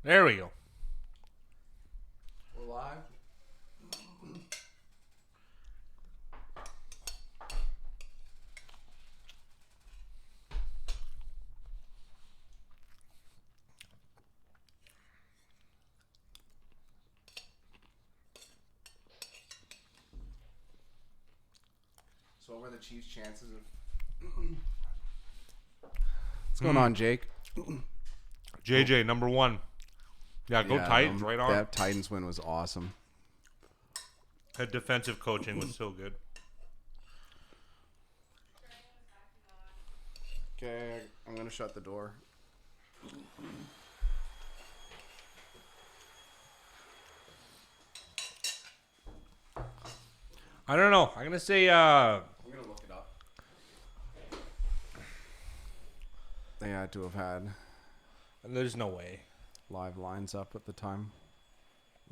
There we go. We're live. So what were the Chiefs' chances of... What's going on, Jake? JJ, number one. Yeah, go Titans, right on. That Titans win was awesome. That defensive coaching was so good. Okay, I'm going to shut the door. I don't know. I'm going to say... I'm going to look it up. They had to have had There's no way. live lines up at the time.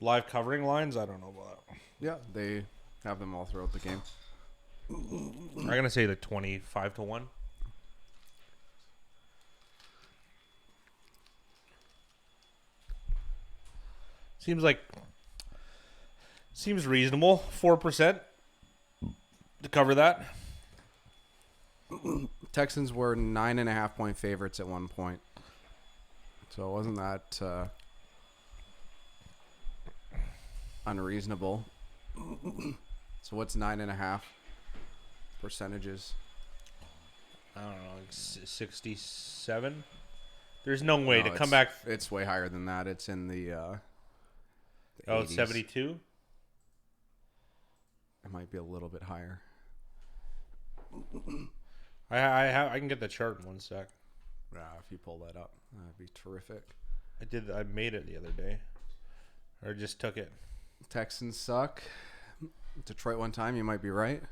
Live covering lines? I don't know about that. Yeah, they have them all throughout the game. I'm going to say the 25-1. Seems reasonable. 4% to cover that. Texans were 9.5 point favorites at one point. So it wasn't that unreasonable. So what's 9.5 percentages? I don't know, like 67? There's no way to No, come back. It's way higher than that. It's in the Oh, 80s. 72? It might be a little bit higher. I can get the chart in 1 sec. If you pull that up, that'd be terrific. I made it the other day. Or just took it. Texans suck. Detroit one time, you might be right.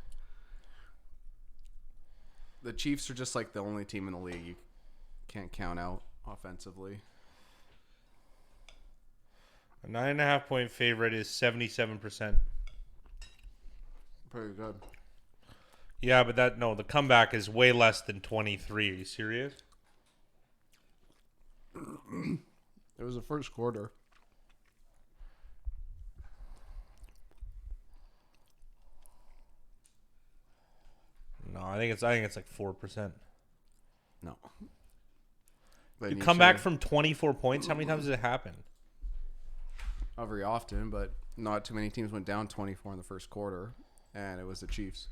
The Chiefs are just like the only team in the league you can't count out offensively. A 9.5 point favorite is 77%. Pretty good. Yeah, but the comeback is way less than 23. Are you serious? It was the first quarter. No, I think it's like 4%. No. You come back from 24 points. How many times does it happen? Not very often, but not too many teams went down 24 in the first quarter, and it was the Chiefs.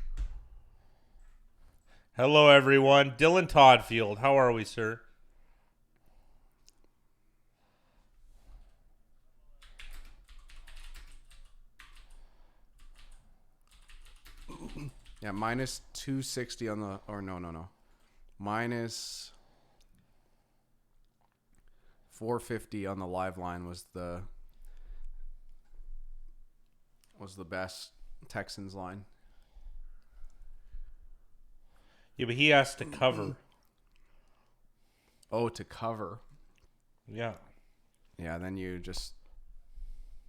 Hello, everyone. Dylan Toddfield. How are we, sir? Yeah, minus 260 on the... Or no. Minus 450 on the live line was the best Texans line. Yeah, but he has to cover. Oh, to cover. Yeah. Yeah, then you just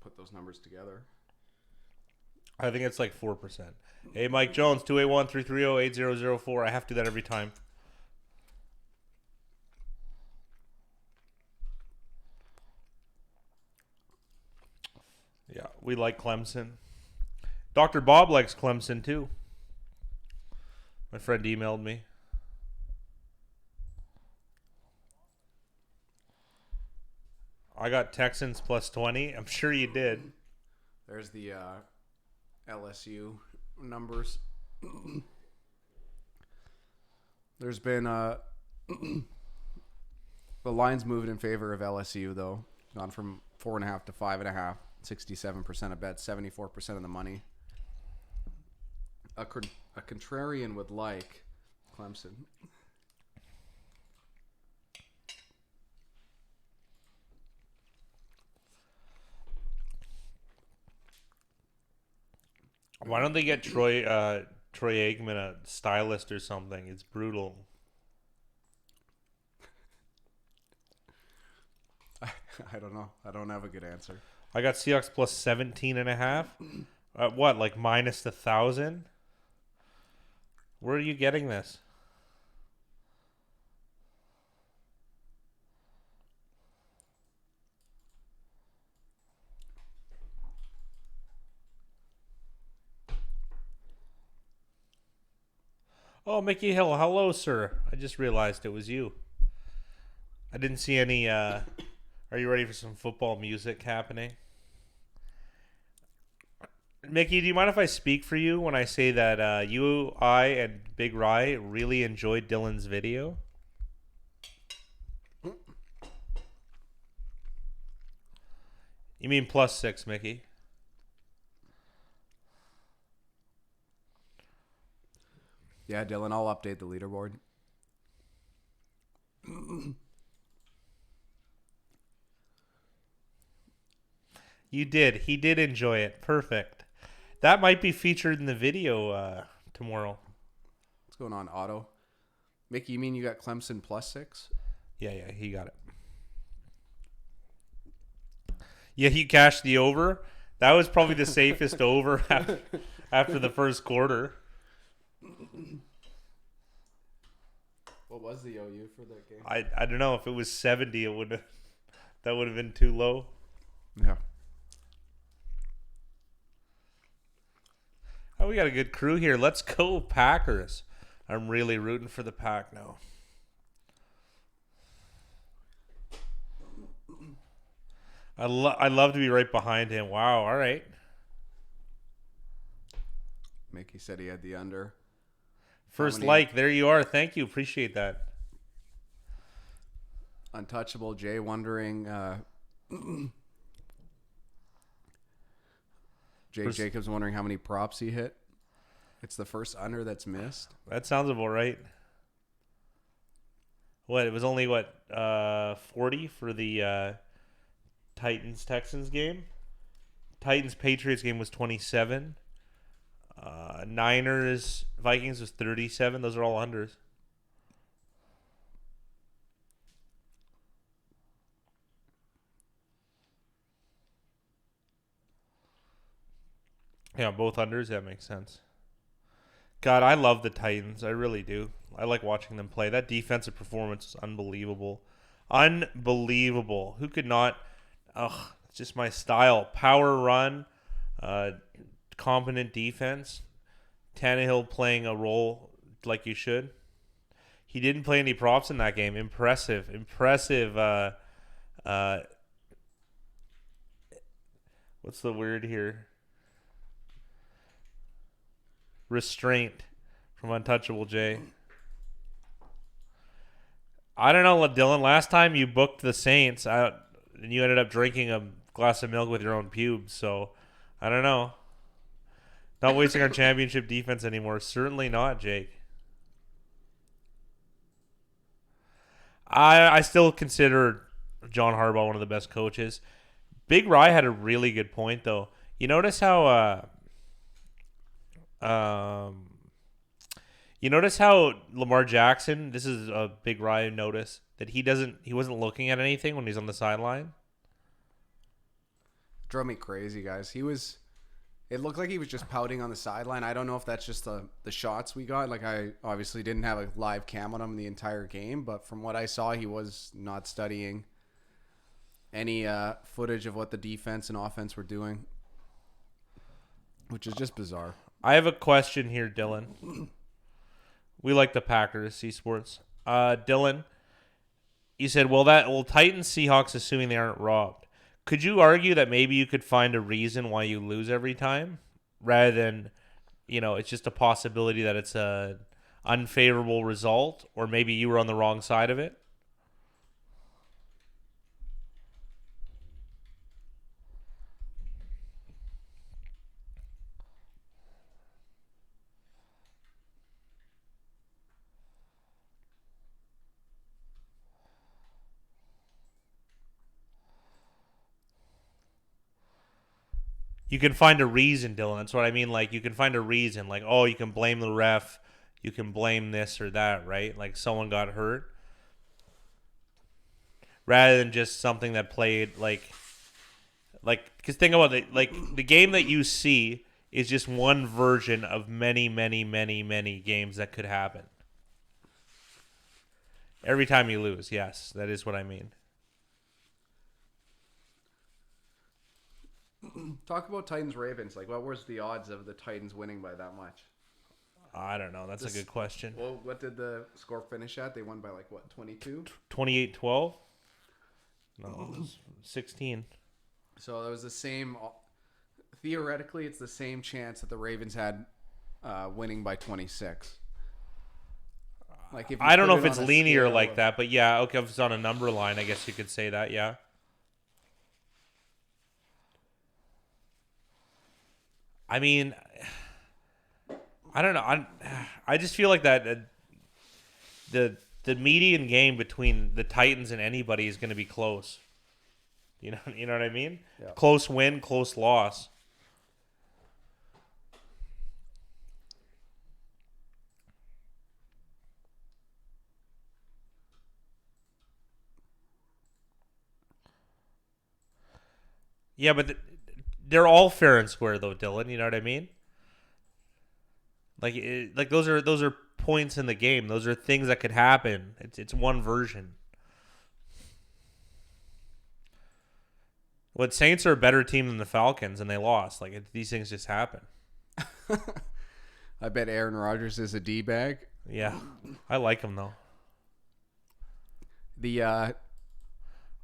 put those numbers together. I think it's like 4%. Hey, Mike Jones, 281-330-8004. I have to do that every time. Yeah, we like Clemson. Dr. Bob likes Clemson, too. My friend emailed me. I got Texans plus 20. I'm sure you did. There's the LSU numbers. There's been the line's moved in favor of LSU, though. Gone from 4.5 to 5.5. 67% of bets, 74% of the money. A contrarian would like Clemson. Why don't they get Troy Aikman a stylist or something? It's brutal. I don't know. I don't have a good answer. I got Seahawks plus 17.5. What, like minus 1,000? Where are you getting this? Oh, Mickey Hill, hello, sir. I just realized it was you. I didn't see any. Are you ready for some football music happening? Mickey, do you mind if I speak for you when I say that you, I, and Big Rye really enjoyed Dylan's video? You mean +6, Mickey? Yeah, Dylan, I'll update the leaderboard. You did. He did enjoy it. Perfect. That might be featured in the video tomorrow. What's going on, Otto? Mickey, you mean you got Clemson +6? Yeah, he got it. Yeah, he cashed the over. That was probably the safest over after the first quarter. What was the OU for that game? I don't know if it was 70, that would have been too low. Yeah. Oh, we got a good crew here. Let's go Packers. I'm really rooting for the Pack now. I love to be right behind him. Wow, all right. Mickey said he had the under. First like, there you are. Thank you. Appreciate that. Untouchable Jay wondering. Jacobs wondering how many props he hit. It's the first under that's missed. That sounds about right. What, it was only 40 for the Titans-Texans game? Titans-Patriots game was 27. Niners-Vikings was 37. Those are all unders. Yeah, both unders. That makes sense. God, I love the Titans. I really do. I like watching them play. That defensive performance is unbelievable. Unbelievable. Who could not... Ugh, it's just my style. Power run, competent defense. Tannehill playing a role like you should. He didn't play any props in that game. Impressive. What's the word here? Restraint from Untouchable J. I don't know, Dylan. Last time you booked the Saints, and you ended up drinking a glass of milk with your own pubes. So, I don't know. Not wasting our championship defense anymore. Certainly not, Jake. I still consider John Harbaugh one of the best coaches. Big Rye had a really good point, though. You notice how Lamar Jackson, this is a Big Rye notice, that he wasn't looking at anything when he's on the sideline. Drove me crazy, guys. It looked like he was just pouting on the sideline. I don't know if that's just the shots we got. Like, I obviously didn't have a live cam on him the entire game, but from what I saw, he was not studying any footage of what the defense and offense were doing, which is just bizarre. I have a question here, Dylan. We like the Packers, C-Sports. Dylan, you said, Titans, Seahawks, assuming they aren't robbed. Could you argue that maybe you could find a reason why you lose every time rather than, it's just a possibility that it's an unfavorable result or maybe you were on the wrong side of it? You can find a reason, Dylan. That's what I mean. Like, you can find a reason. Like, oh, you can blame the ref. You can blame this or that, right? Like, someone got hurt. Rather than just something that played, because think about it. Like, the game that you see is just one version of many, many, many, many games that could happen. Every time you lose, yes. That is what I mean. Talk about Titans Ravens. Like, what was the odds of the Titans winning by that much? I don't know. That's a good question. Well, what did the score finish at? They won by like what, 22? 28-12? No, it was 16. So it was the same. Theoretically, it's the same chance that the Ravens had winning by 26. Like if you I don't put know if it it's on a linear scale like of- that, but yeah, okay, if it's on a number line, I guess you could say that, yeah. I mean, I don't know. I just feel like that the median game between the Titans and anybody is going to be close. You know what I mean? Yeah. Close win, close loss. Yeah, but they're all fair and square though, Dylan. You know what I mean? Like those are points in the game. Those are things that could happen. It's one version. What Saints are a better team than the Falcons, and they lost. These things just happen. I bet Aaron Rodgers is a D-bag. Yeah, I like him though. The All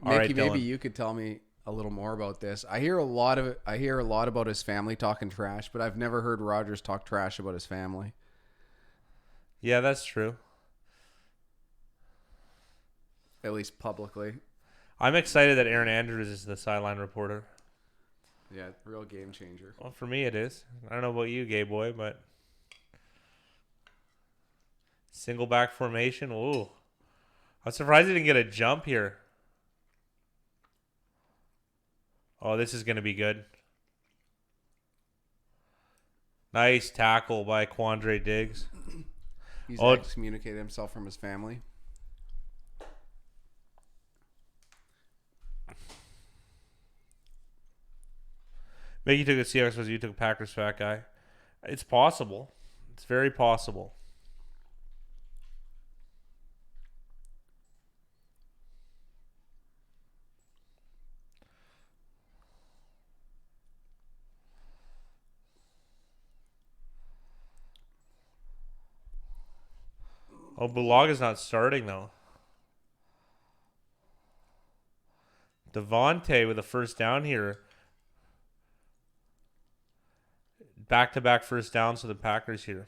Mickey, right, maybe Dylan. you could tell me a little more about this. I hear a lot about his family talking trash, but I've never heard Rodgers talk trash about his family. Yeah, that's true. At least publicly. I'm excited that Aaron Andrews is the sideline reporter. Yeah, real game changer. Well, for me it is. I don't know about you, gay boy, but single back formation. Ooh, I'm surprised he didn't get a jump here. Oh, this is going to be good. Nice tackle by Quandre Diggs. He's Oh. excommunicated himself from his family. Maybe you took a Seahawks because you took a Packers fat guy. It's possible. It's very possible. Oh, Bulaga's not starting, though. Devontae with a first down here. Back-to-back first downs for the Packers here.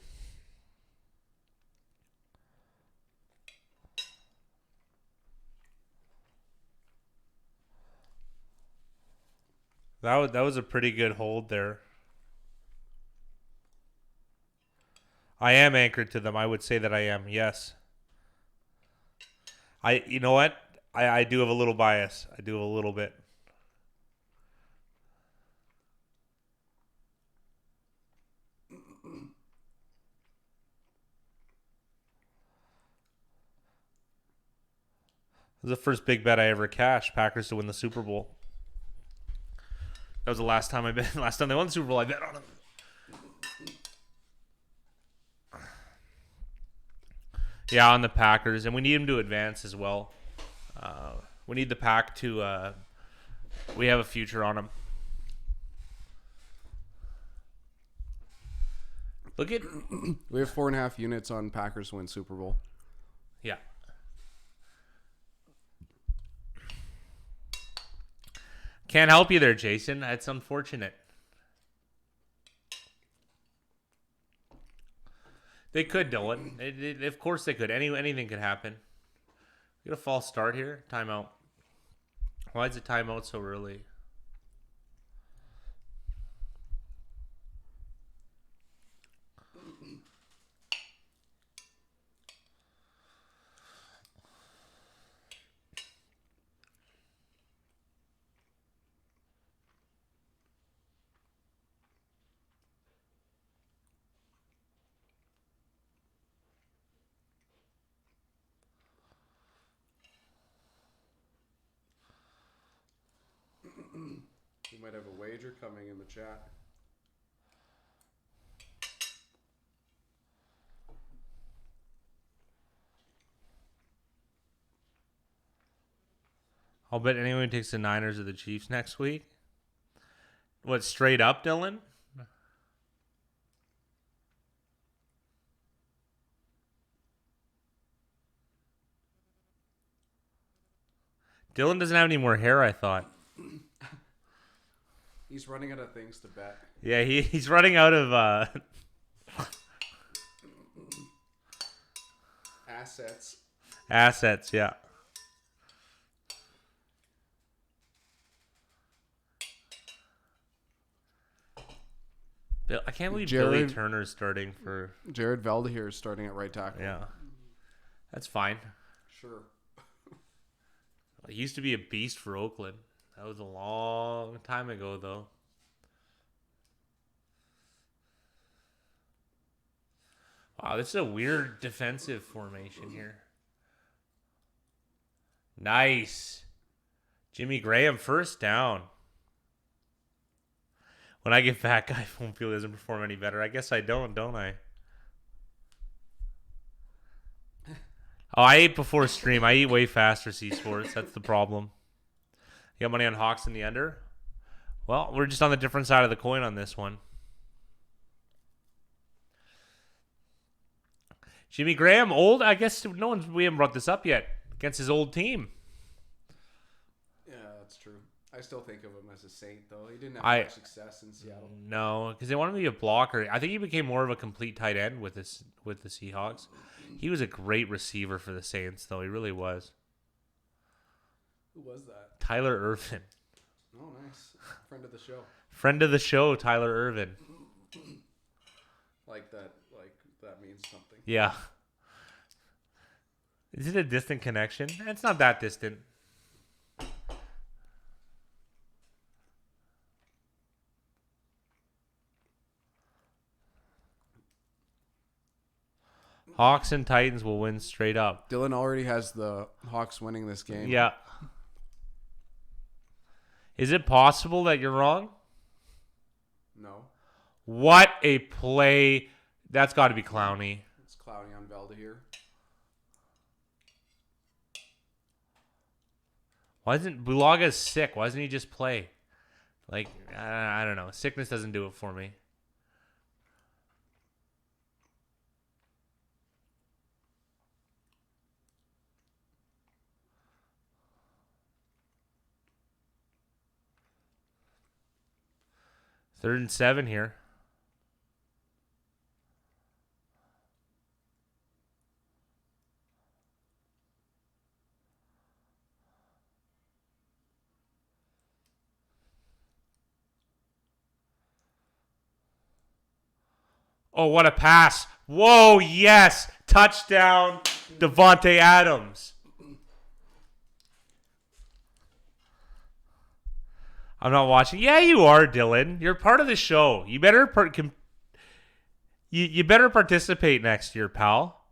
That was a pretty good hold there. I am anchored to them. I would say that I am. Yes. You know what? I do have a little bias. I do have a little bit. This is the first big bet I ever cashed. Packers to win the Super Bowl. That was the last time last time they won the Super Bowl, I bet on them. Yeah, on the Packers, and we need them to advance as well. We need the Pack to. We have a future on them. Look at. We have 4.5 units on Packers win Super Bowl. Yeah. Can't help you there, Jason. That's unfortunate. They could, Dylan. Of course they could. Anything could happen. We got a false start here. Timeout. Why is the timeout so early? We might have a wager coming in the chat. I'll bet anyone takes the Niners or the Chiefs next week. What, straight up, Dylan? Dylan doesn't have any more hair, I thought. He's running out of things to bet. Yeah, he's running out of Assets. yeah. I can't believe Billy Turner's starting for... Jared Veldheer is starting at right tackle. Yeah. That's fine. Sure. He used to be a beast for Oakland. That was a long time ago, though. Wow, this is a weird defensive formation here. Nice. Jimmy Graham, first down. When I get fat guy, home field doesn't perform any better. I guess I don't I? Oh, I ate before stream. I eat way faster, C Sports. That's the problem. You got money on Hawks in the under? Well, we're just on the different side of the coin on this one. Jimmy Graham, old? I guess we haven't brought this up yet. Against his old team. Yeah, that's true. I still think of him as a Saint, though. He didn't have much success in Seattle. No, because they wanted him to be a blocker. I think he became more of a complete tight end with the Seahawks. He was a great receiver for the Saints, though. He really was. Who was that? Tyler Irvin. Oh, nice. Friend of the show. Friend of the show, Tyler Irvin. Like that means something. Yeah. Is it a distant connection? It's not that distant. Hawks and Titans will win straight up. Dylan already has the Hawks winning this game. Yeah. Is it possible that you're wrong? No. What a play. That's got to be Clowney. It's Clowney on Veldheer. Why isn't Bulaga sick? Why doesn't he just play? Like, I don't know. Sickness doesn't do it for me. Third and 7 here. Oh, what a pass. Whoa, yes. Touchdown, Devontae Adams. I'm not watching. Yeah, you are, Dylan. You're part of the show. You better you better participate next year, pal.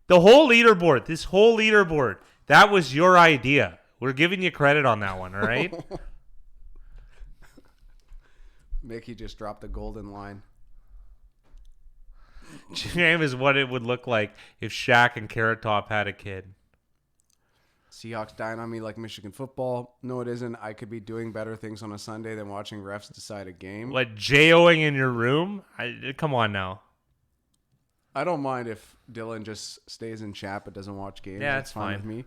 This whole leaderboard, that was your idea. We're giving you credit on that one, all right? Mickey just dropped the golden line. Jam is what it would look like if Shaq and Carrot Top had a kid. Seahawks dying on me like Michigan football. No, it isn't. I could be doing better things on a Sunday than watching refs decide a game. What, J-O-ing in your room? Come on now. I don't mind if Dylan just stays in chat but doesn't watch games. Yeah, that's fine with me.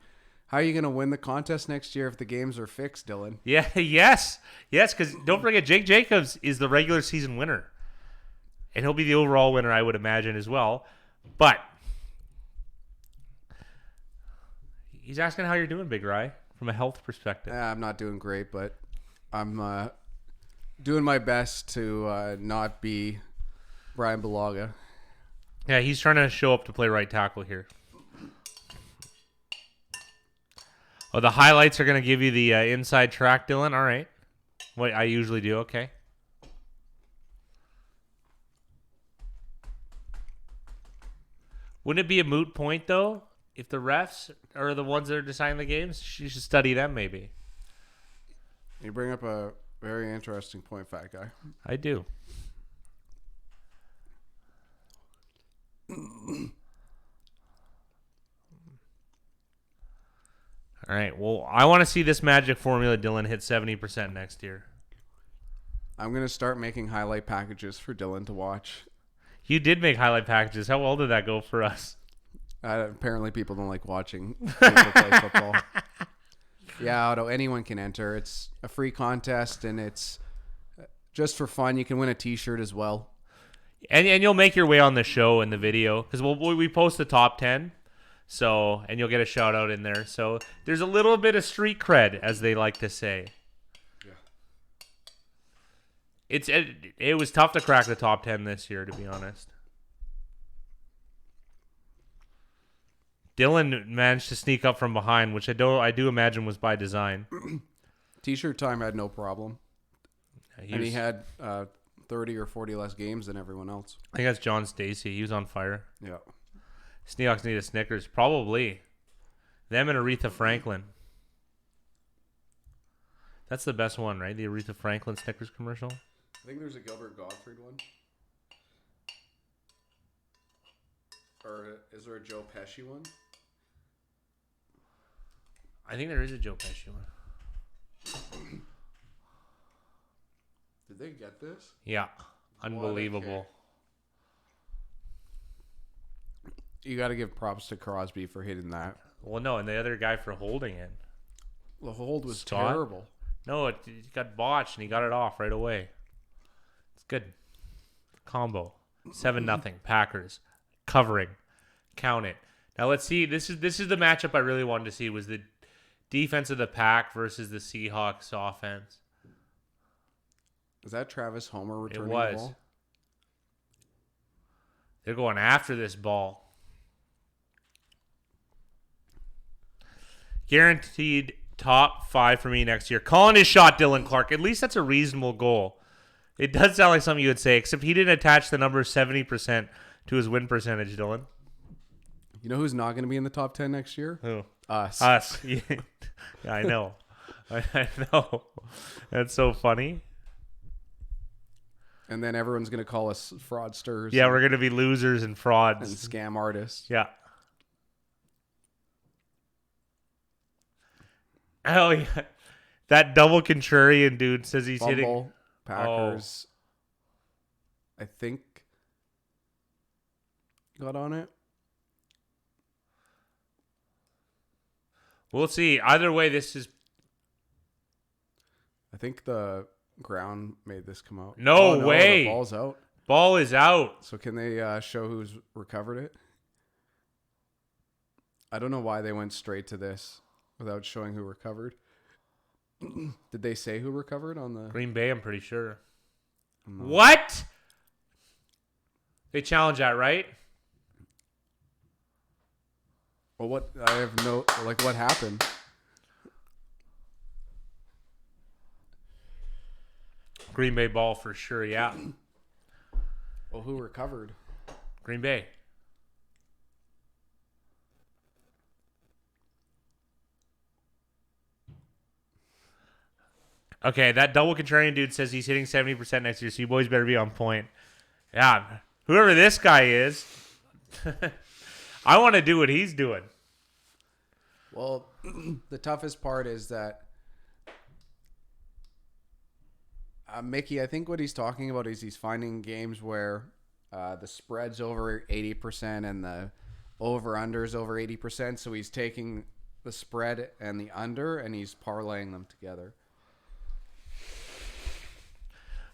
How are you going to win the contest next year if the games are fixed, Dylan? Yeah, yes, because don't forget, Jake Jacobs is the regular season winner. And he'll be the overall winner, I would imagine, as well. But he's asking how you're doing, Big Rye, from a health perspective. I'm not doing great, but I'm doing my best to not be Brian Bulaga. Yeah, he's trying to show up to play right tackle here. Oh, the highlights are going to give you the inside track, Dylan. All right. What I usually do, okay. Wouldn't it be a moot point, though, if the refs are the ones that are deciding the games? You should study them, maybe. You bring up a very interesting point, fat guy. I do. All right. Well, I want to see this magic formula, Dylan, hit 70% next year. I'm going to start making highlight packages for Dylan to watch. You did make highlight packages. How well did that go for us? Apparently people don't like watching people play football. Yeah, Otto, anyone can enter. It's a free contest, and it's just for fun. You can win a T-shirt as well. And you'll make your way on the show in the video because we post the top 10. So, and you'll get a shout out in there. So there's a little bit of street cred, as they like to say. Yeah. It was tough to crack the top 10 this year, to be honest. Dylan managed to sneak up from behind, which I do imagine was by design. T-shirt time had no problem. He had 30 or 40 less games than everyone else. I think that's John Stacy. He was on fire. Yeah. Seahawks need a Snickers. Probably. Them and Aretha Franklin. That's the best one, right? The Aretha Franklin Snickers commercial. I think there's a Gilbert Gottfried one. Or is there a Joe Pesci one? I think there is a Joe Pesci one. Did they get this? Yeah. Unbelievable. You got to give props to Crosby for hitting that. Well, no, and the other guy for holding it. The hold was Scott? terrible. No, it got botched, and he got it off right away. It's good. Combo. 7-0. Packers. Covering. Count it. Now, let's see. This is the matchup I really wanted to see was the defense of the Pack versus the Seahawks offense. Is that Travis Homer returning It was. the ball? They're going after this ball. Guaranteed top 5 for me next year. Calling his shot, Dylan Clark. At least that's a reasonable goal. It does sound like something you would say, except he didn't attach the number 70% to his win percentage, Dylan. You know who's not going to be in the top 10 next year? Who? Us. Yeah, I know. I know. That's so funny. And then everyone's going to call us fraudsters. Yeah, we're going to be losers and frauds. And scam artists. Yeah. Oh, yeah. That double contrarian dude says he's Fumble, hitting. Packers. I think got on it. We'll see. Either way, this is. I think the ground made this come out. No way. The ball's out. Ball is out. So can they show who's recovered it? I don't know why they went straight to this without showing who recovered. Did they say who recovered on the Green Bay, I'm pretty sure. No. What? They challenge that, right? Well, what I have no what happened? Green Bay ball for sure, yeah. Well, who recovered? Green Bay. Okay, that double contrarian dude says he's hitting 70% next year, so you boys better be on point. Yeah, whoever this guy is, I want to do what he's doing. Well, the toughest part is that Mickey, I think what he's talking about is he's finding games where the spread's over 80% and the over-under is over 80%, so he's taking the spread and the under and he's parlaying them together.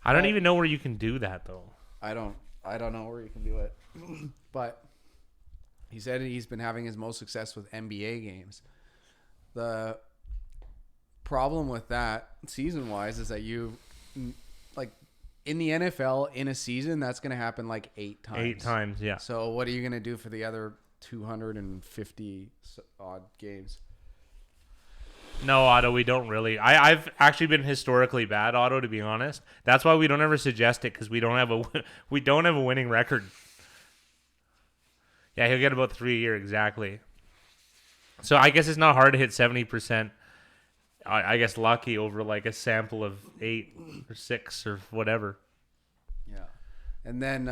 I don't even know where you can do that, though. I don't know where you can do it. But he said he's been having his most success with NBA games. The problem with that, season-wise, is that you, like, in the NFL, in a season, that's going to happen, like, 8 times. 8 times, yeah. So what are you going to do for the other 250-odd games? No, Otto, we don't really. I've actually been historically bad, Otto, to be honest. That's why we don't ever suggest it, because we don't have a winning record. Yeah, he'll get about 3 a year, exactly. So I guess it's not hard to hit 70%. I guess lucky over like a sample of 8 or 6 or whatever. Yeah, and then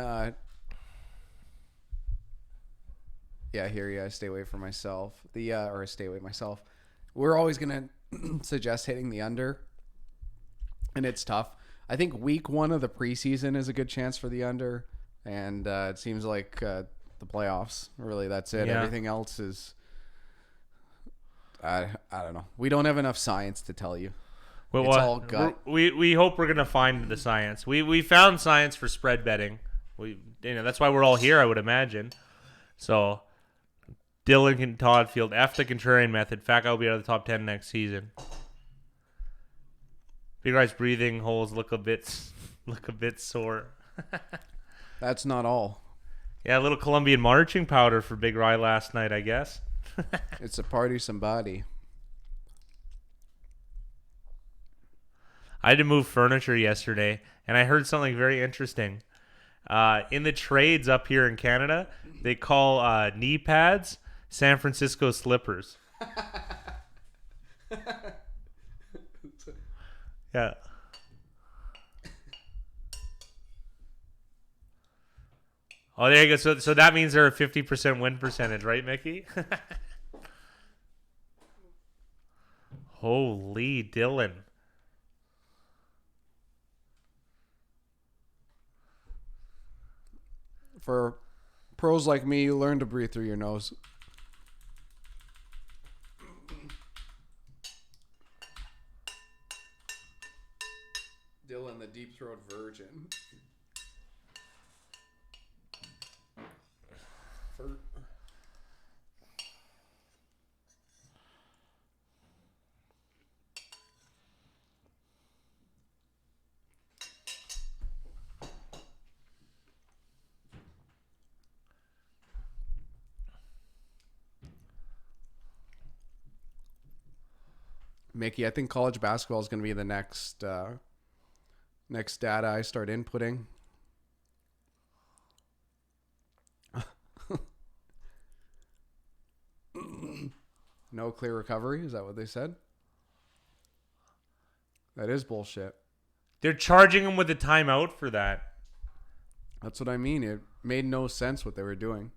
here I stay away from myself. Or I stay away myself. We're always gonna suggest hitting the under, and it's tough. I think week 1 of the preseason is a good chance for the under, and it seems like the playoffs. Really, that's it. Yeah. Everything else is I don't know. We don't have enough science to tell you. Well, It's all gut. We hope we're gonna find the science. We found science for spread betting. That's why we're all here, I would imagine. So Dylan and Todd field F the contrarian method. Fat guy will be out of the top 10 next season. Big guy's breathing holes look a bit sore. That's not all. Yeah, a little Colombian marching powder for Big Rye last night, I guess. It's a party somebody. I had to move furniture yesterday, and I heard something very interesting. In the trades up here in Canada, they call knee pads San Francisco slippers. Yeah. Oh, there you go. So that means they're a 50% win percentage, right, Mickey? Holy Dylan. For pros like me, you learn to breathe through your nose. Dylan, the deep throat virgin. Mickey, I think college basketball is going to be the next data I start inputting. No clear recovery. Is that what they said? That is bullshit. They're charging him with a timeout for that. That's what I mean. It made no sense what they were doing.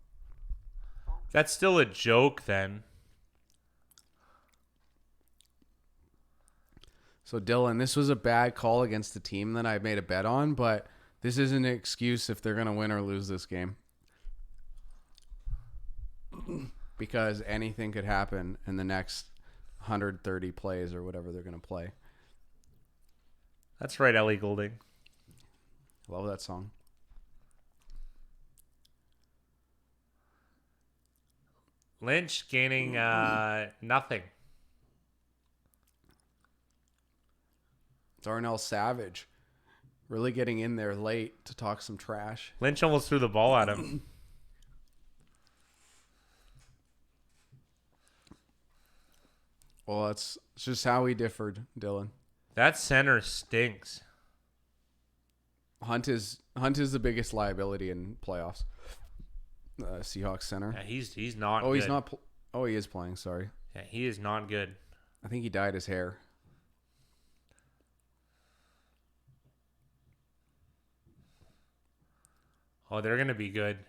That's still a joke then. So, Dylan, this was a bad call against the team that I made a bet on, but this isn't an excuse if they're going to win or lose this game. Because anything could happen in the next 130 plays or whatever they're going to play. That's right, Ellie Goulding. Love that song. Lynch gaining nothing. Darnell Savage really getting in there late to talk some trash. Lynch almost threw the ball at him. Well, it's just how we differed, Dylan. That center stinks. Hunt is the biggest liability in playoffs. Seahawks center. Yeah, he's not. Oh, good. he's not. He is playing. Sorry. Yeah, he is not good. I think he dyed his hair. Oh, they're gonna be good.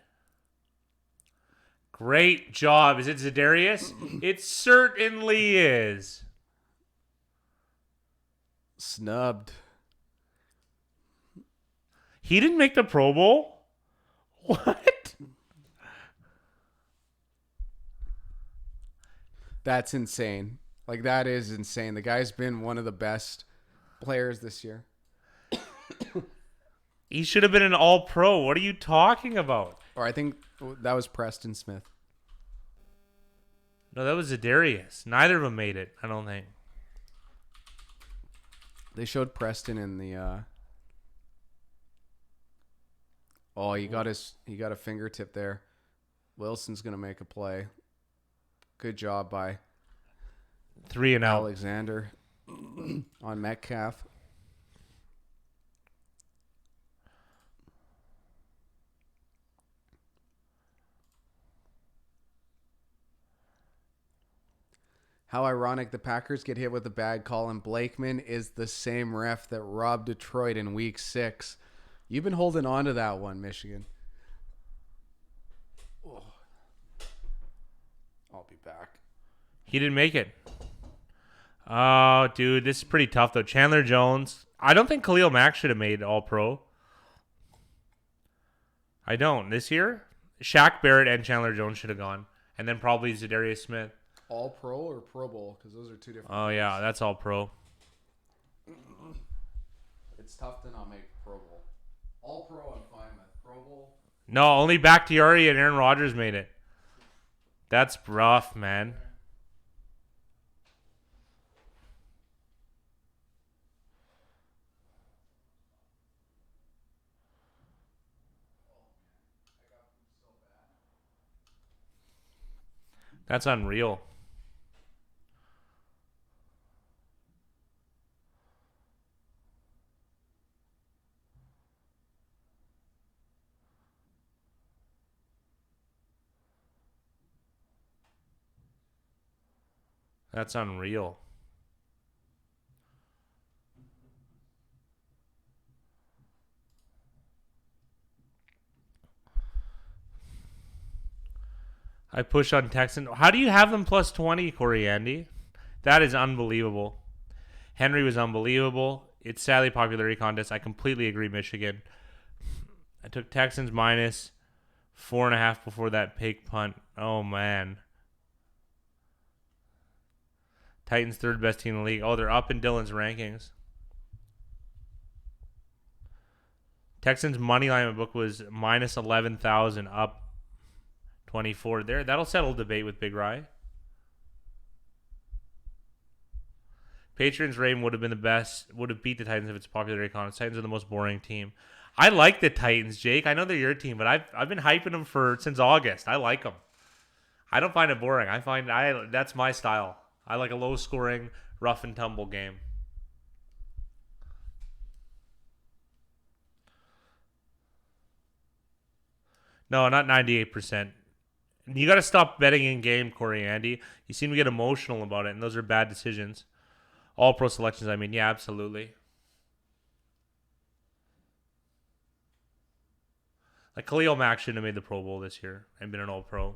Great job. Is it Za'Darius? It certainly is. Snubbed. He didn't make the Pro Bowl? What? That's insane. Like, that is insane. The guy's been one of the best players this year. He should have been an All-Pro. What are you talking about? Or I think that was Preston Smith. No, that was Za'Darius. Neither of them made it, I don't think. They showed Preston in the Oh, he got a fingertip there. Wilson's going to make a play. Good job by 3 and out. Alexander on Metcalf. How ironic the Packers get hit with a bad call, and Blakeman is the same ref that robbed Detroit in Week 6. You've been holding on to that one, Michigan. Oh. I'll be back. He didn't make it. Oh, dude, this is pretty tough, though. Chandler Jones. I don't think Khalil Mack should have made All-Pro. I don't. This year, Shaq Barrett and Chandler Jones should have gone. And then probably Za'Darius Smith. All Pro or Pro Bowl? Because those are two different. Oh, yeah, that's all pro. It's tough to not make Pro Bowl. All Pro, I'm fine with. Pro Bowl. No, only Bakhtiari and Aaron Rodgers made it. That's rough, man. That's unreal. That's unreal. I push on Texan. How do you have them plus 20, Corey Andy? That is unbelievable. Henry was unbelievable. It's sadly popularity contest. I completely agree, Michigan. I took Texans minus 4.5 before that pig punt. Oh, man. Titans third best team in the league. Oh, they're up in Dylan's rankings. Texans money line book was minus 11,000 up 24 there. That'll settle debate with Big Rye. Patriots Raven would have been the best. Would have beat the Titans if it's popularity contest. Titans are the most boring team. I like the Titans, Jake. I know they're your team, but I've been hyping them since August. I like them. I don't find it boring. That's my style. I like a low scoring, rough and tumble game. No, not 98%. You got to stop betting in game, Corey Andy. You seem to get emotional about it, and those are bad decisions. All pro selections, I mean, yeah, absolutely. Like Khalil Mack shouldn't have made the Pro Bowl this year and been an All Pro.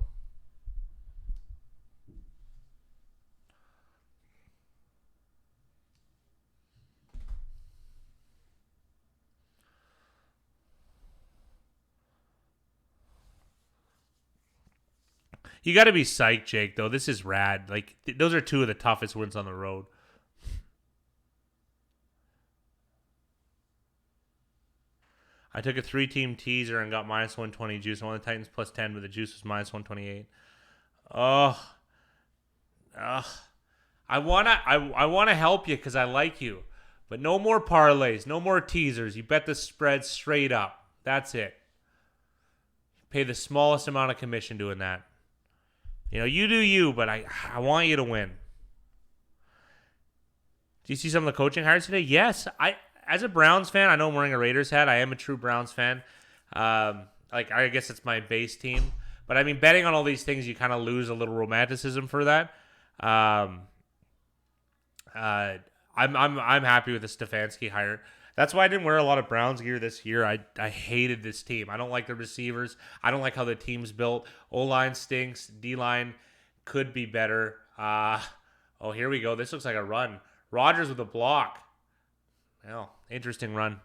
You got to be psyched, Jake, though. This is rad. Like, those are two of the toughest wins on the road. I took a 3-team teaser and got minus 120 juice. I won the Titans plus 10, but the juice was minus 128. Oh. I wanna help you because I like you. But no more parlays, no more teasers. You bet the spread straight up. That's it. Pay the smallest amount of commission doing that. You know, you do you, but I want you to win. Do you see some of the coaching hires today? Yes. As a Browns fan, I know I'm wearing a Raiders hat. I am a true Browns fan. I guess it's my base team. But I mean, betting on all these things, you kind of lose a little romanticism for that. I'm happy with the Stefanski hire. That's why I didn't wear a lot of Browns gear this year. I hated this team. I don't like the receivers. I don't like how the team's built. O-line stinks. D-line could be better. Here we go. This looks like a run. Rodgers with a block. Well, interesting run.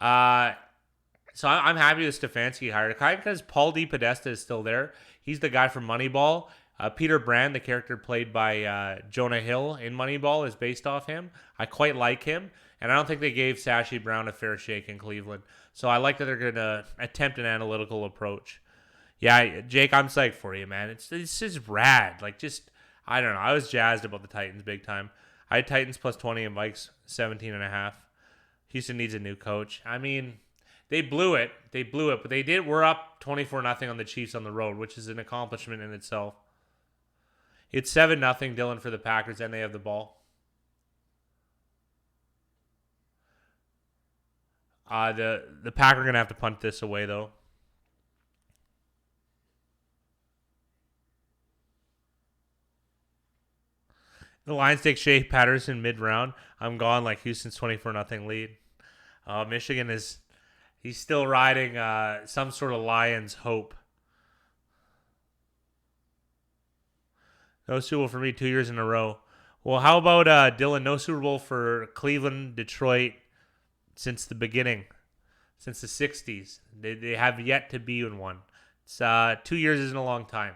So I'm happy with Stefanski hire. Because Paul D. Podesta is still there. He's the guy from Moneyball. Peter Brand, the character played by Jonah Hill in Moneyball, is based off him. I quite like him. And I don't think they gave Sashi Brown a fair shake in Cleveland. So I like that they're going to attempt an analytical approach. Yeah, Jake, I'm psyched for you, man. It's just rad. I don't know. I was jazzed about the Titans big time. I had Titans plus 20 and Vikes 17.5. Houston needs a new coach. I mean, they blew it. But we're up 24-0 on the Chiefs on the road, which is an accomplishment in itself. It's 7-0, Dylan, for the Packers, and they have the ball. The Packers are going to have to punt this away, though. The Lions take Shea Patterson mid-round. I'm gone like Houston's 24-0 lead. Michigan he's still riding some sort of Lions hope. No Super Bowl for me 2 years in a row. Well, how about Dylan? No Super Bowl for Cleveland, Detroit since the beginning, since the 60s. They have yet to be in one. It's 2 years isn't a long time.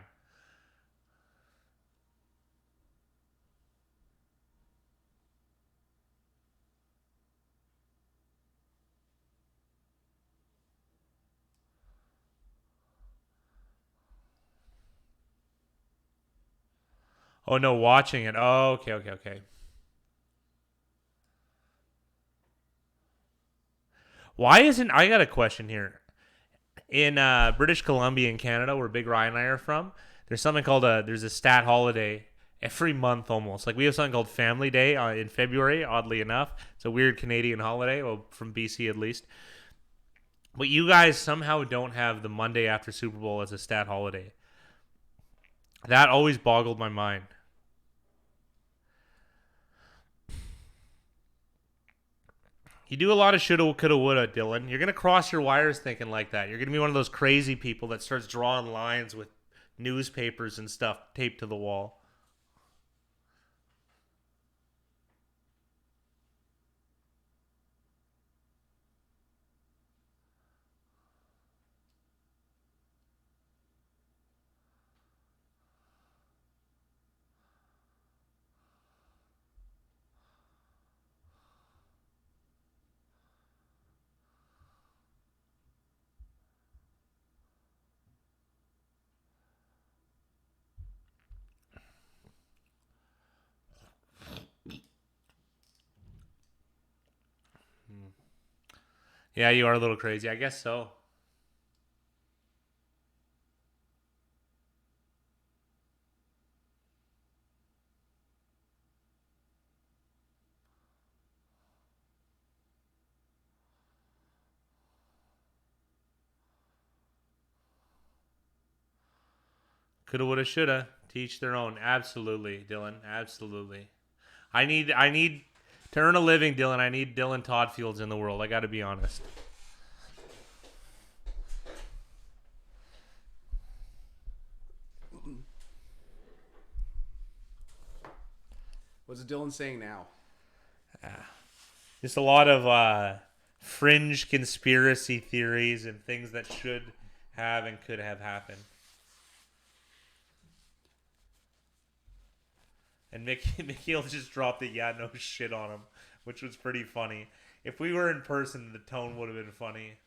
Oh no, watching it. Oh, okay. Why isn't I got a question here. In British Columbia in Canada, where Big Ryan and I are from, there's something called there's a stat holiday every month almost. Like we have something called Family Day in February. Oddly enough, it's a weird Canadian holiday, well from BC at least. But you guys somehow don't have the Monday after Super Bowl as a stat holiday. That always boggled my mind. You do a lot of shoulda, coulda, woulda, Dylan. You're gonna cross your wires thinking like that. You're gonna be one of those crazy people that starts drawing lines with newspapers and stuff taped to the wall. Yeah, you are a little crazy. I guess so. Coulda, woulda, shoulda. Teach their own. Absolutely, Dylan. Absolutely. I need to earn a living, Dylan. I need Dylan Toddfields in the world. I got to be honest. What's Dylan saying now? Just a lot of fringe conspiracy theories and things that should have and could have happened. And Mikhail just dropped the yeah no shit on him, which was pretty funny. If we were in person, the tone would have been funny.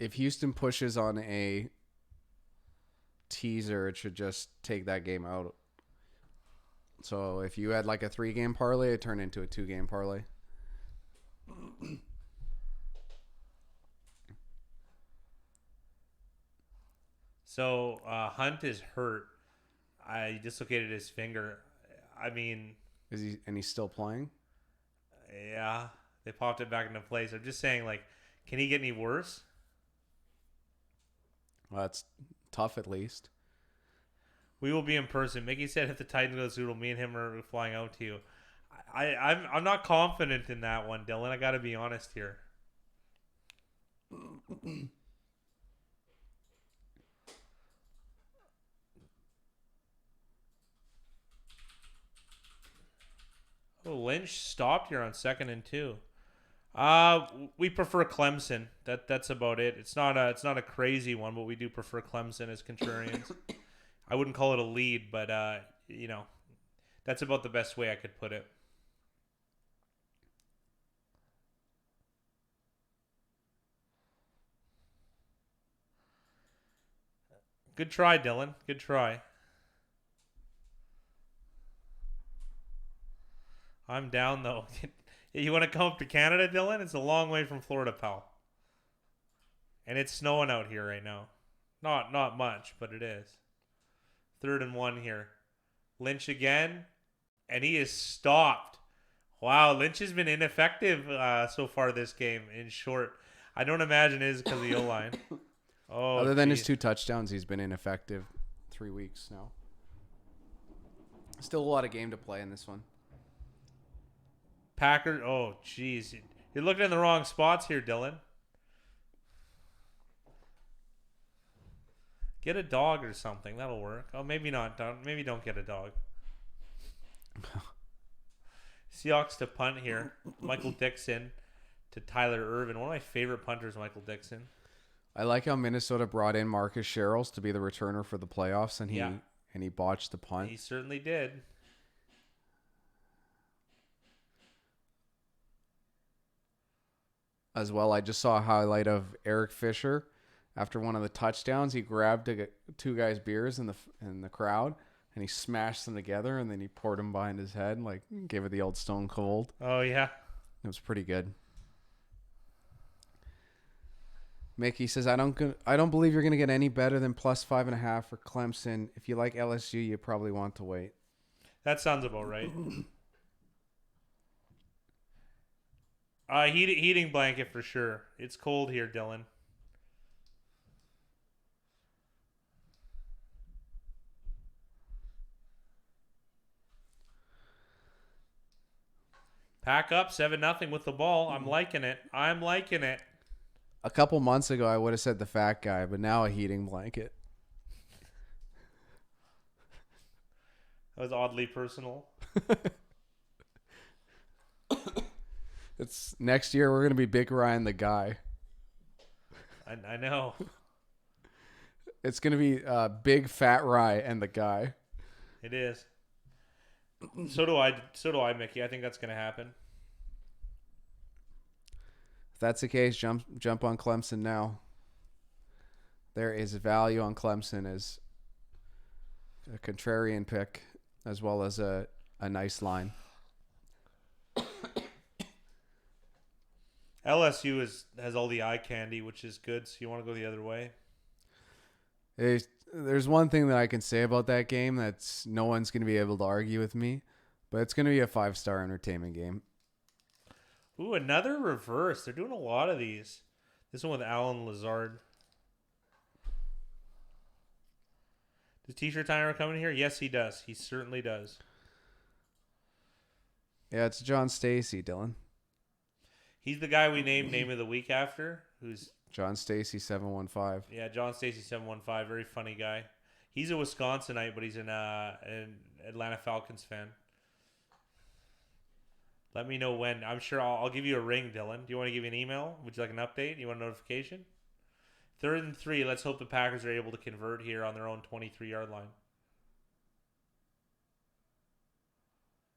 If Houston pushes on a teaser, it should just take that game out. So if you had like a 3-game parlay, it turned into a 2-game parlay. So Hunt is hurt. I dislocated his finger. I mean, Is he and he's still playing? yeah, they popped it back into place. I'm just saying, like, can he get any worse? Well, that's tough at least. We will be in person. Mickey said if the Titans go to Zoodle, me and him are flying out to you. I'm not confident in that one, Dylan. I got to be honest here. Oh, Lynch stopped here on 2nd and 2. We prefer Clemson. That's about it. It's not a crazy one, but we do prefer Clemson as contrarians. I wouldn't call it a lead, but that's about the best way I could put it. Good try, Dylan. Good try. I'm down though. You want to come up to Canada, Dylan? It's a long way from Florida, pal. And it's snowing out here right now. Not much, but it is. 3rd and 1 here. Lynch again, and he is stopped. Wow, Lynch has been ineffective so far this game. In short, I don't imagine it is because of the O-line. Oh, Other than his 2 touchdowns, he's been ineffective 3 weeks now. Still a lot of game to play in this one. Packers. Oh, jeez, you're looking in the wrong spots here, Dylan. Get a dog or something. That'll work. Oh, maybe not. Maybe don't get a dog. Seahawks to punt here. Michael Dixon to Tyler Irvin. One of my favorite punters, Michael Dixon. I like how Minnesota brought in Marcus Sherrills to be the returner for the playoffs, and he botched the punt. He certainly did. As well, I just saw a highlight of Eric Fisher After one of the touchdowns, he grabbed two guys' beers in the crowd, and he smashed them together, and then he poured them behind his head, and like gave it the old Stone Cold. Oh yeah. It was pretty good. Mickey says, I don't believe you're gonna get any better than plus 5.5 for Clemson. If you like LSU, you probably want to wait. That sounds about right. Heating blanket for sure. It's cold here, Dylan. Pack up 7-0 with the ball. I'm liking it. I'm liking it. A couple months ago, I would have said the fat guy, but now a heating blanket. That was oddly personal. It's next year we're gonna be Big Ryan the guy. I know. It's gonna be Big Fat Rye and the guy. It is. So do I. So do I, Mickey. I think that's gonna happen. If that's the case, jump on Clemson now. There is value on Clemson as a contrarian pick, as well as a nice line. LSU has all the eye candy, which is good. So you want to go the other way? There's one thing that I can say about that game that's no one's going to be able to argue with me, but it's going to be a 5-star entertainment game. Ooh, another reverse. They're doing a lot of these. This one with Alan Lazard. Does T-shirt timer come in here? Yes, he does. He certainly does. Yeah, it's John Stacy, Dylan. He's the guy we named Name of the Week after. Who's John Stacy 715. Yeah, John Stacy 715. Very funny guy. He's a Wisconsinite, but he's an Atlanta Falcons fan. Let me know when. I'm sure I'll give you a ring, Dylan. Do you want to give you an email? Would you like an update? You want a notification? 3rd and 3. Let's hope the Packers are able to convert here on their own 23-yard line.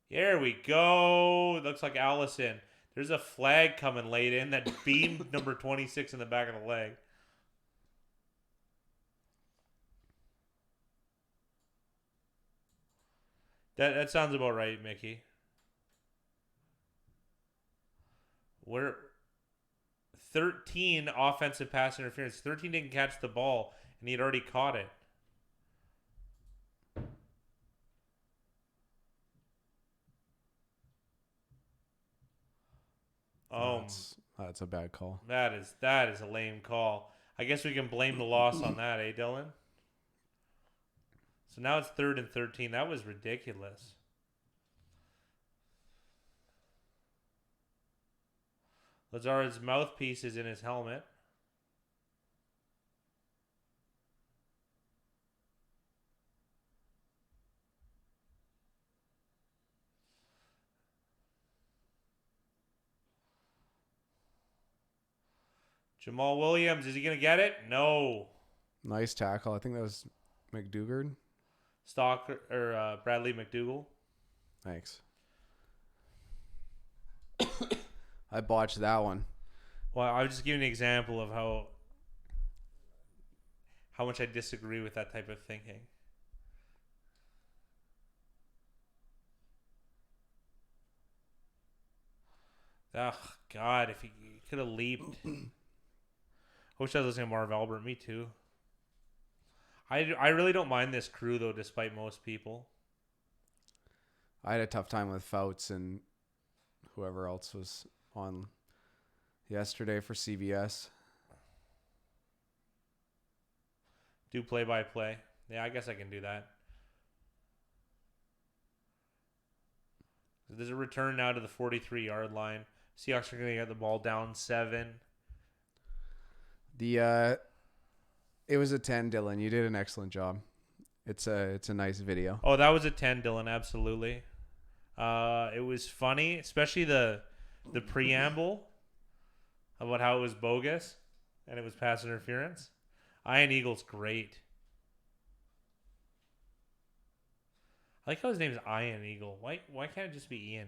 There we go. It looks like Allison. There's a flag coming late in that beamed number 26 in the back of the leg. That sounds about right, Mickey. We're 13 offensive pass interference. 13 didn't catch the ball, and he had already caught it. Oh, That's a bad call. that is a lame call. I guess we can blame the loss on that, eh, Dylan? So now it's 3rd and 13. That was ridiculous. Lazard's mouthpiece is in his helmet. Jamal Williams, is he going to get it? No. Nice tackle. I think that was McDougard. Bradley McDougall. Thanks. I botched that one. Well, I was just giving an example of how much I disagree with that type of thinking. Oh, God, if he could have leaped. I wish I was listening to Marv Albert. Me too. I really don't mind this crew, though, despite most people. I had a tough time with Fouts and whoever else was on yesterday for CBS. Do play-by-play. Yeah, I guess I can do that. There's a return now to the 43-yard line. Seahawks are going to get the ball down 7. It was a 10, Dylan. You did an excellent job. It's a nice video. Oh, that was a 10, Dylan. Absolutely. It was funny, especially the preamble about how it was bogus and it was pass interference. Ian Eagle's great. I like how his name's Ian Eagle. Why can't it just be Ian?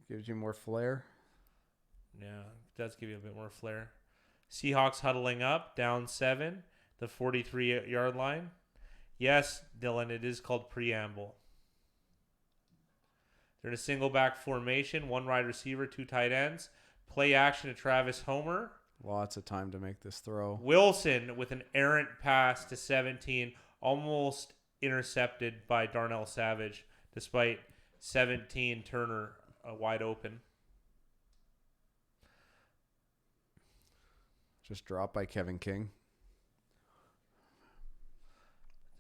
Gives you more flair. Yeah, it does give you a bit more flair. Seahawks huddling up, down 7, the 43-yard line. Yes, Dylan, it is called preamble. They're in a single back formation, 1 wide receiver, 2 tight ends. Play action to Travis Homer. Lots of time to make this throw. Wilson with an errant pass to 17, almost intercepted by Darnell Savage, despite 17 Turner wide open. Just dropped by Kevin King.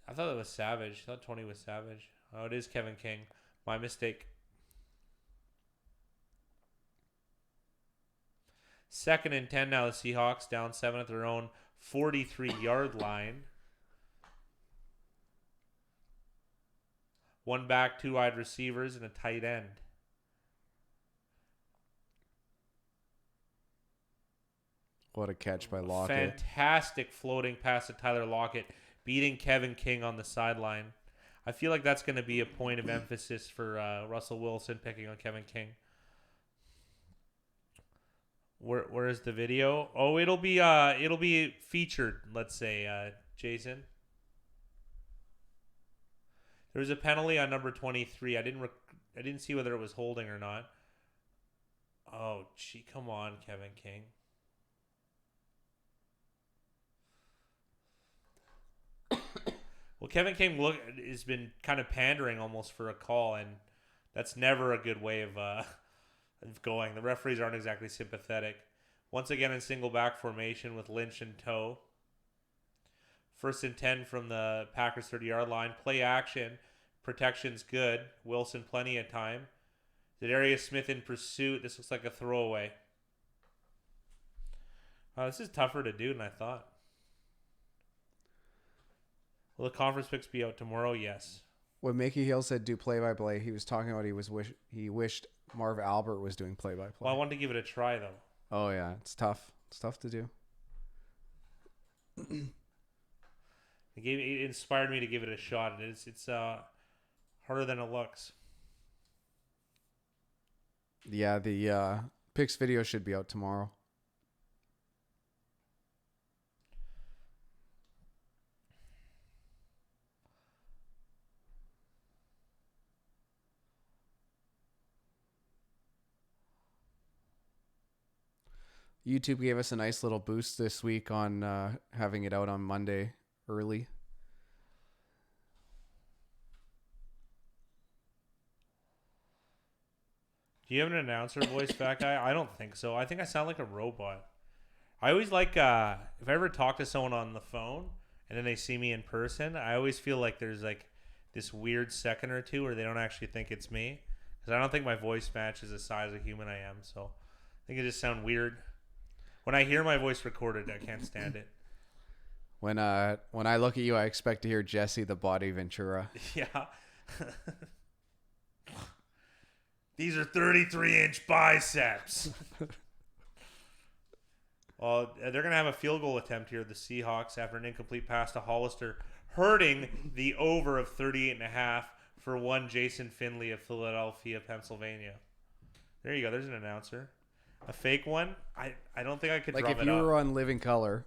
I thought it was Savage. I thought 20 was Savage. Oh, it is Kevin King. My mistake. 2nd and 10 now. The Seahawks down 7 at their own 43-yard line. 1 back, 2 wide receivers, and a tight end. What a catch by Lockett. Fantastic floating pass to Tyler Lockett, beating Kevin King on the sideline. I feel like that's going to be a point of emphasis for Russell Wilson picking on Kevin King. Where is the video? Oh, it'll be featured. Let's say, Jason. There was a penalty on number 23. I didn't see whether it was holding or not. Oh, gee, come on, Kevin King. Well, Kevin King has been kind of pandering almost for a call, and that's never a good way of going. The referees aren't exactly sympathetic. Once again in single back formation with Lynch in tow. 1st and 10 from the Packers 30-yard line. Play action. Protection's good. Wilson plenty of time. Zadarius Smith in pursuit. This looks like a throwaway. Wow, this is tougher to do than I thought. Will the conference picks be out tomorrow? Yes. When Mickey Hill said do play-by-play, he was talking about he wished Marv Albert was doing play-by-play. Well, I wanted to give it a try, though. Oh, yeah. It's tough. It's tough to do. It inspired me to give it a shot. It's harder than it looks. Yeah, the picks video should be out tomorrow. YouTube gave us a nice little boost this week on having it out on Monday early. Do you have an announcer voice, fat guy? I don't think so. I think I sound like a robot. I always like, if I ever talk to someone on the phone and then they see me in person, I always feel like there's like this weird second or two where they don't actually think it's me. Because I don't think my voice matches the size of human I am. So I think it just sounds weird. When I hear my voice recorded, I can't stand it. When I look at you, I expect to hear Jesse the Body Ventura. Yeah. These are 33-inch biceps. Well, they're going to have a field goal attempt here, the Seahawks, after an incomplete pass to Hollister, hurting the over of 38.5 for one Jason Finley of Philadelphia, Pennsylvania. There you go. There's an announcer. A fake one? I don't think I could drum it up. Like if you were on Living Color,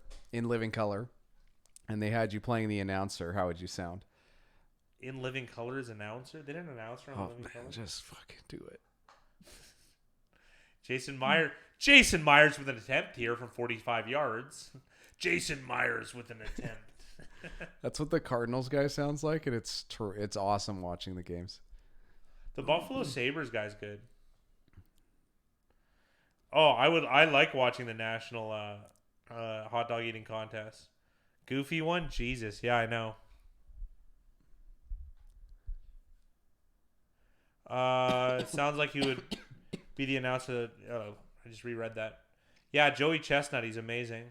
and they had you playing the announcer, how would you sound? In Living Color's announcer? They didn't announce her on Living Color? Just fucking do it. Jason Myers with an attempt here from 45 yards. Jason Myers with an attempt. That's what the Cardinals guy sounds like, and it's awesome watching the games. The Buffalo Sabres guy's good. Oh, I like watching the national hot dog eating contest. Goofy one? Jesus. Yeah, I know. It sounds like he would be the announcer. Oh, I just reread that. Yeah, Joey Chestnut. He's amazing.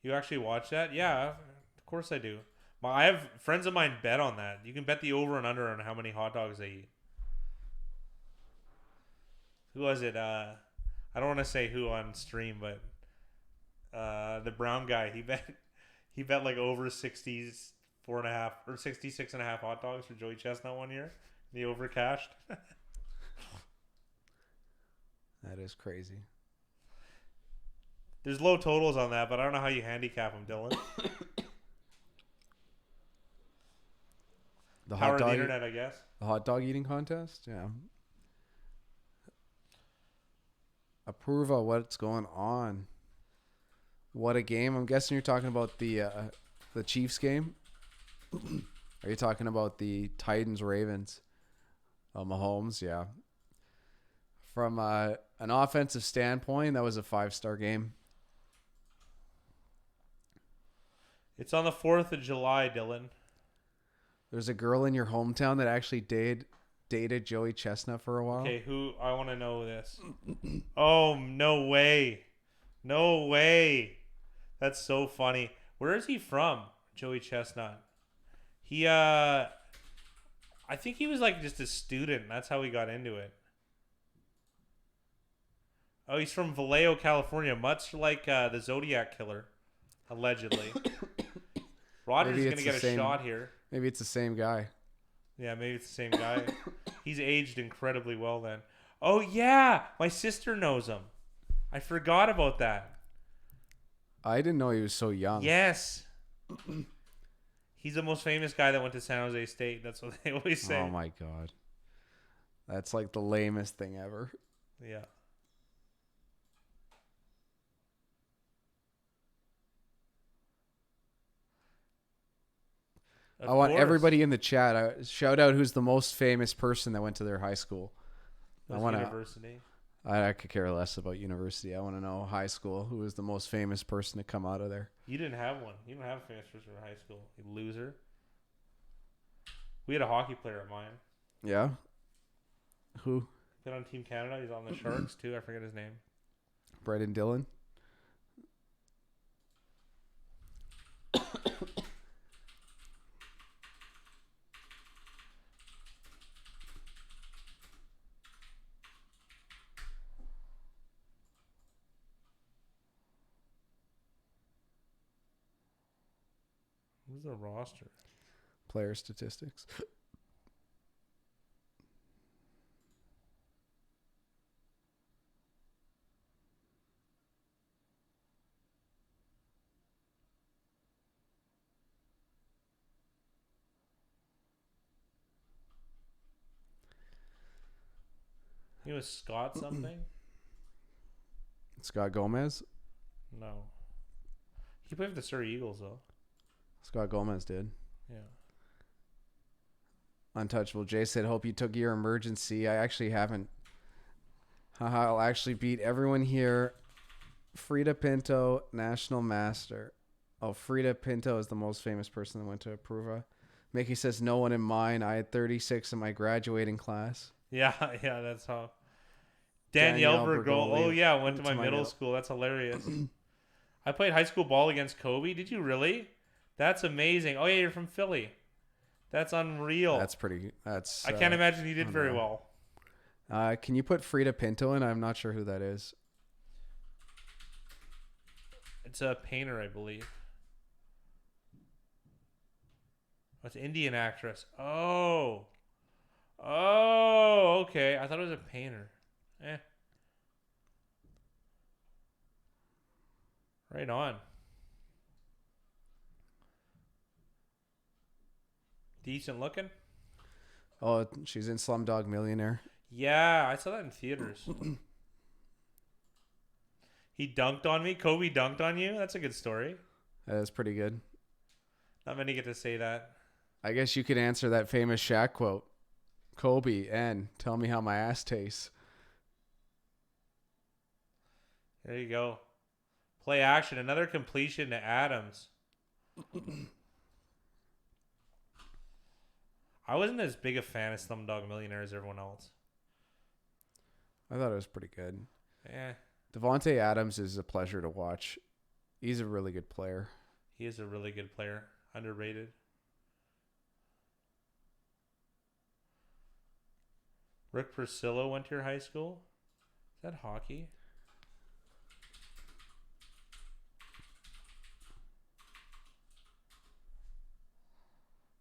You actually watch that? Yeah, of course I do. I have friends of mine bet on that. You can bet the over and under on how many hot dogs they eat. Who was it? I don't want to say who on stream, but the brown guy, he bet like over 64.5 or 66.5 hot dogs for Joey Chestnut one year. The over cashed. That is crazy. There's low totals on that, but I don't know how you handicap them, Dylan. The Power hot of the dog, internet, I guess. the hot dog eating contest. Yeah. Apruva, what's going on? What a game! I'm guessing you're talking about the Chiefs game. Are you talking about the Titans Ravens? Mahomes, yeah. From an offensive standpoint, that was a 5-star game. It's on the 4th of July, Dylan. There's a girl in your hometown that actually dated Joey Chestnut for a while. Okay, who? I want to know this. Oh, no way. No way. That's so funny. Where is he from, Joey Chestnut? I think he was like just a student. That's how he got into it. Oh, he's from Vallejo, California, much like the Zodiac Killer, allegedly. Roger's Maybe going to get a shot here. Maybe it's the same guy. Yeah, maybe it's the same guy. He's aged incredibly well then. Oh, yeah. My sister knows him. I forgot about that. I didn't know he was so young. Yes. He's the most famous guy that went to San Jose State. That's what they always say. Oh, my God. That's like the lamest thing ever. Yeah. Of I want course. everybody in the chat. Shout out who's the most famous person that went to their high school. That's university. I could care less about university. I want to know high school. Who was the most famous person to come out of there? You didn't have one. You didn't have a famous person in high school. You loser. We had a hockey player at mine. Yeah. Who? Been on Team Canada. He's on the Sharks too. I forget his name. Brendan Dillon. Who's the roster? Player statistics. He was Scott something? Scott Gomez. No. He played for the Surrey Eagles though. Scott Gomez did. Yeah. Untouchable. Jay said, hope you took your emergency. I actually haven't. Haha, I'll actually beat everyone here. Frida Pinto, National Master. Oh, Frida Pinto is the most famous person that went to Apruva. Mickey says, no one in mine. I had 36 in my graduating class. Yeah, that's how. Danielle Bergol. Oh, yeah, went to my middle school. That's hilarious. I played high school ball against Kobe. Did you really? That's amazing. Oh, yeah, you're from Philly. That's unreal. That's pretty. That's. I can't imagine you did very well. Can you put Frida Pinto in? I'm not sure who that is. It's a painter, I believe. It's an Indian actress. Oh, okay. I thought it was a painter. Right on. Decent looking. Oh, she's in Slumdog Millionaire. Yeah, I saw that in theaters. He dunked on me. Kobe dunked on you. That's a good story. That is pretty good. Not many get to say that. I guess you could answer that famous Shaq quote. Kobe, and tell me how my ass tastes. There you go. Play action. Another completion to Adams. I wasn't as big a fan of Slumdog Millionaire as everyone else. I thought it was pretty good. Yeah. Devontae Adams is a pleasure to watch. He's a really good player. He is a really good player. Underrated. Rick Priscillo went to your high school? Is that hockey?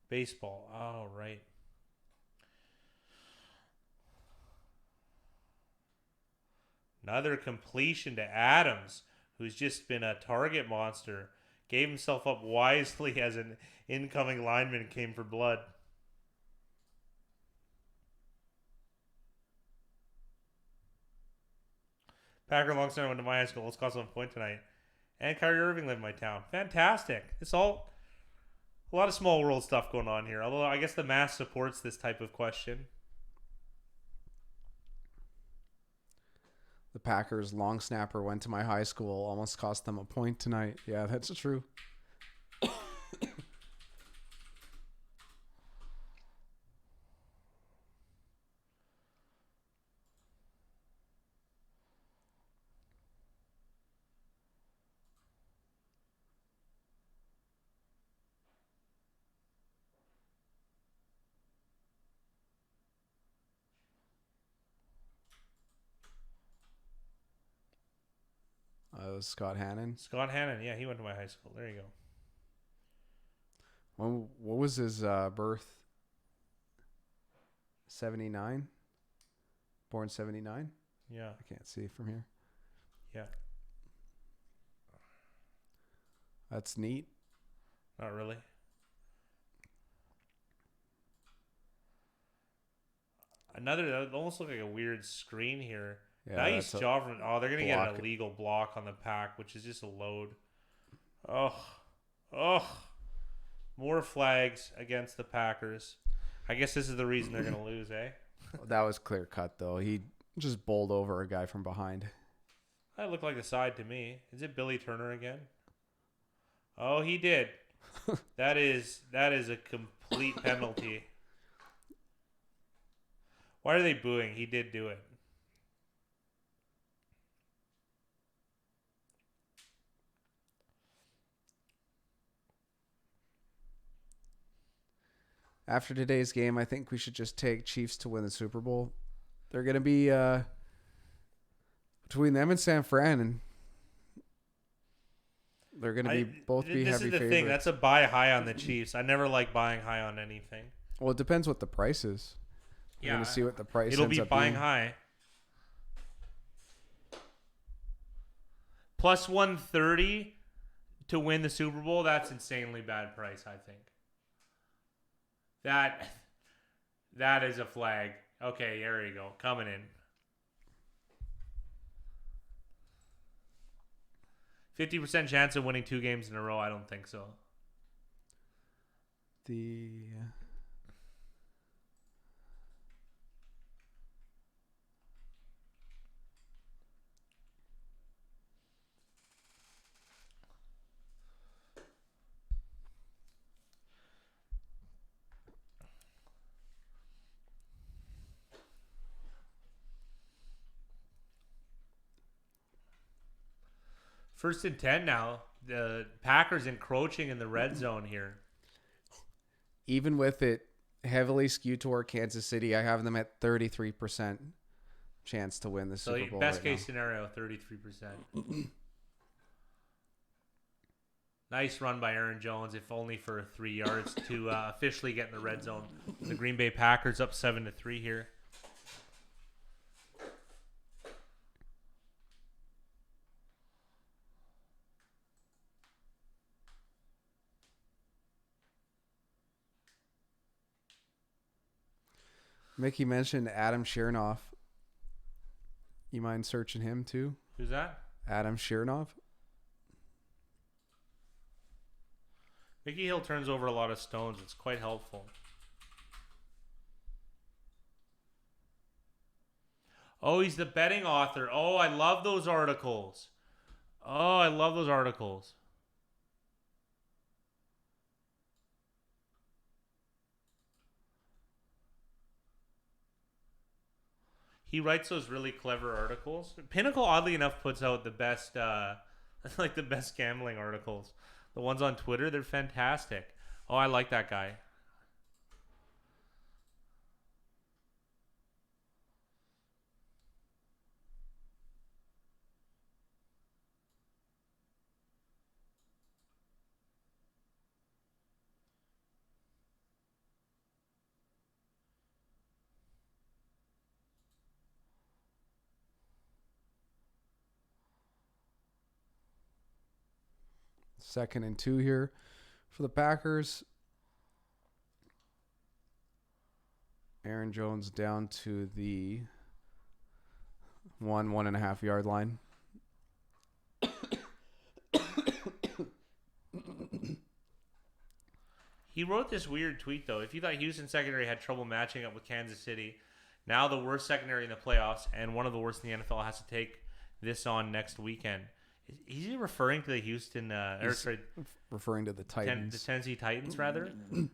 Baseball. Oh, right. Another completion to Adams, who's just been a target monster. Gave himself up wisely as an incoming lineman came for blood. Packer Longstreet went to my high school. Let's cost 1 point tonight. And Kyrie Irving lived in my town. Fantastic. It's all a lot of small world stuff going on here. Although I guess the math supports this type of question. The Packers long snapper went to my high school. Almost cost them a point tonight. Yeah, that's true. Scott Hannon. Scott Hannon, yeah, he went to my high school. There you go. What was his birth? 79? Born 79? Yeah. I can't see from here. Yeah. That's neat. Not really. Another, that almost looked like a weird screen here. Yeah, Nice job from. Oh, they're going to get block. an illegal block on the pack, which is just a load. Oh. More flags against the Packers. I guess this is the reason they're going to lose, eh? That was clear cut, though. He just bowled over a guy from behind. That looked like a side to me. Is it Billy Turner again? Oh, he did. That is a complete penalty. Why are they booing? He did do it. After today's game, I think we should just take Chiefs to win the Super Bowl. They're going to be between them and San Fran, and they're going to be both be heavy favorites. This is the thing. That's a buy high on the Chiefs. I never like buying high on anything. Well, it depends what the price is. We're going to see what the price is. It'll be buying high. Plus 130 to win the Super Bowl. That's insanely bad price, I think. That is a flag. Okay, there you go. Coming in. 50% chance of winning 2 games in a row. I don't think so. First and 10 now. The Packers encroaching in the red zone here. Even with it heavily skewed toward Kansas City, I have them at 33% chance to win the Super Bowl. Best case scenario, 33%. Nice run by Aaron Jones, if only for 3 yards, to officially get in the red zone. The Green Bay Packers up 7-3 here. Mickey mentioned Adam Chernoff. You mind searching him too? Who's that? Adam Chernoff. Mickey Hill turns over a lot of stones. It's quite helpful. Oh, he's the betting author. Oh, I love those articles. He writes those really clever articles. Pinnacle, oddly enough, puts out the best, like the best gambling articles. The ones on Twitter, they're fantastic. Oh, I like that guy. 2nd and 2 here for the Packers. Aaron Jones down to the 1.5 yard line. He wrote this weird tweet, though. If you thought Houston secondary had trouble matching up with Kansas City, now the worst secondary in the playoffs and one of the worst in the NFL has to take this on next weekend. Is he referring to the Houston, Referring to the Titans. The Tennessee Titans, rather?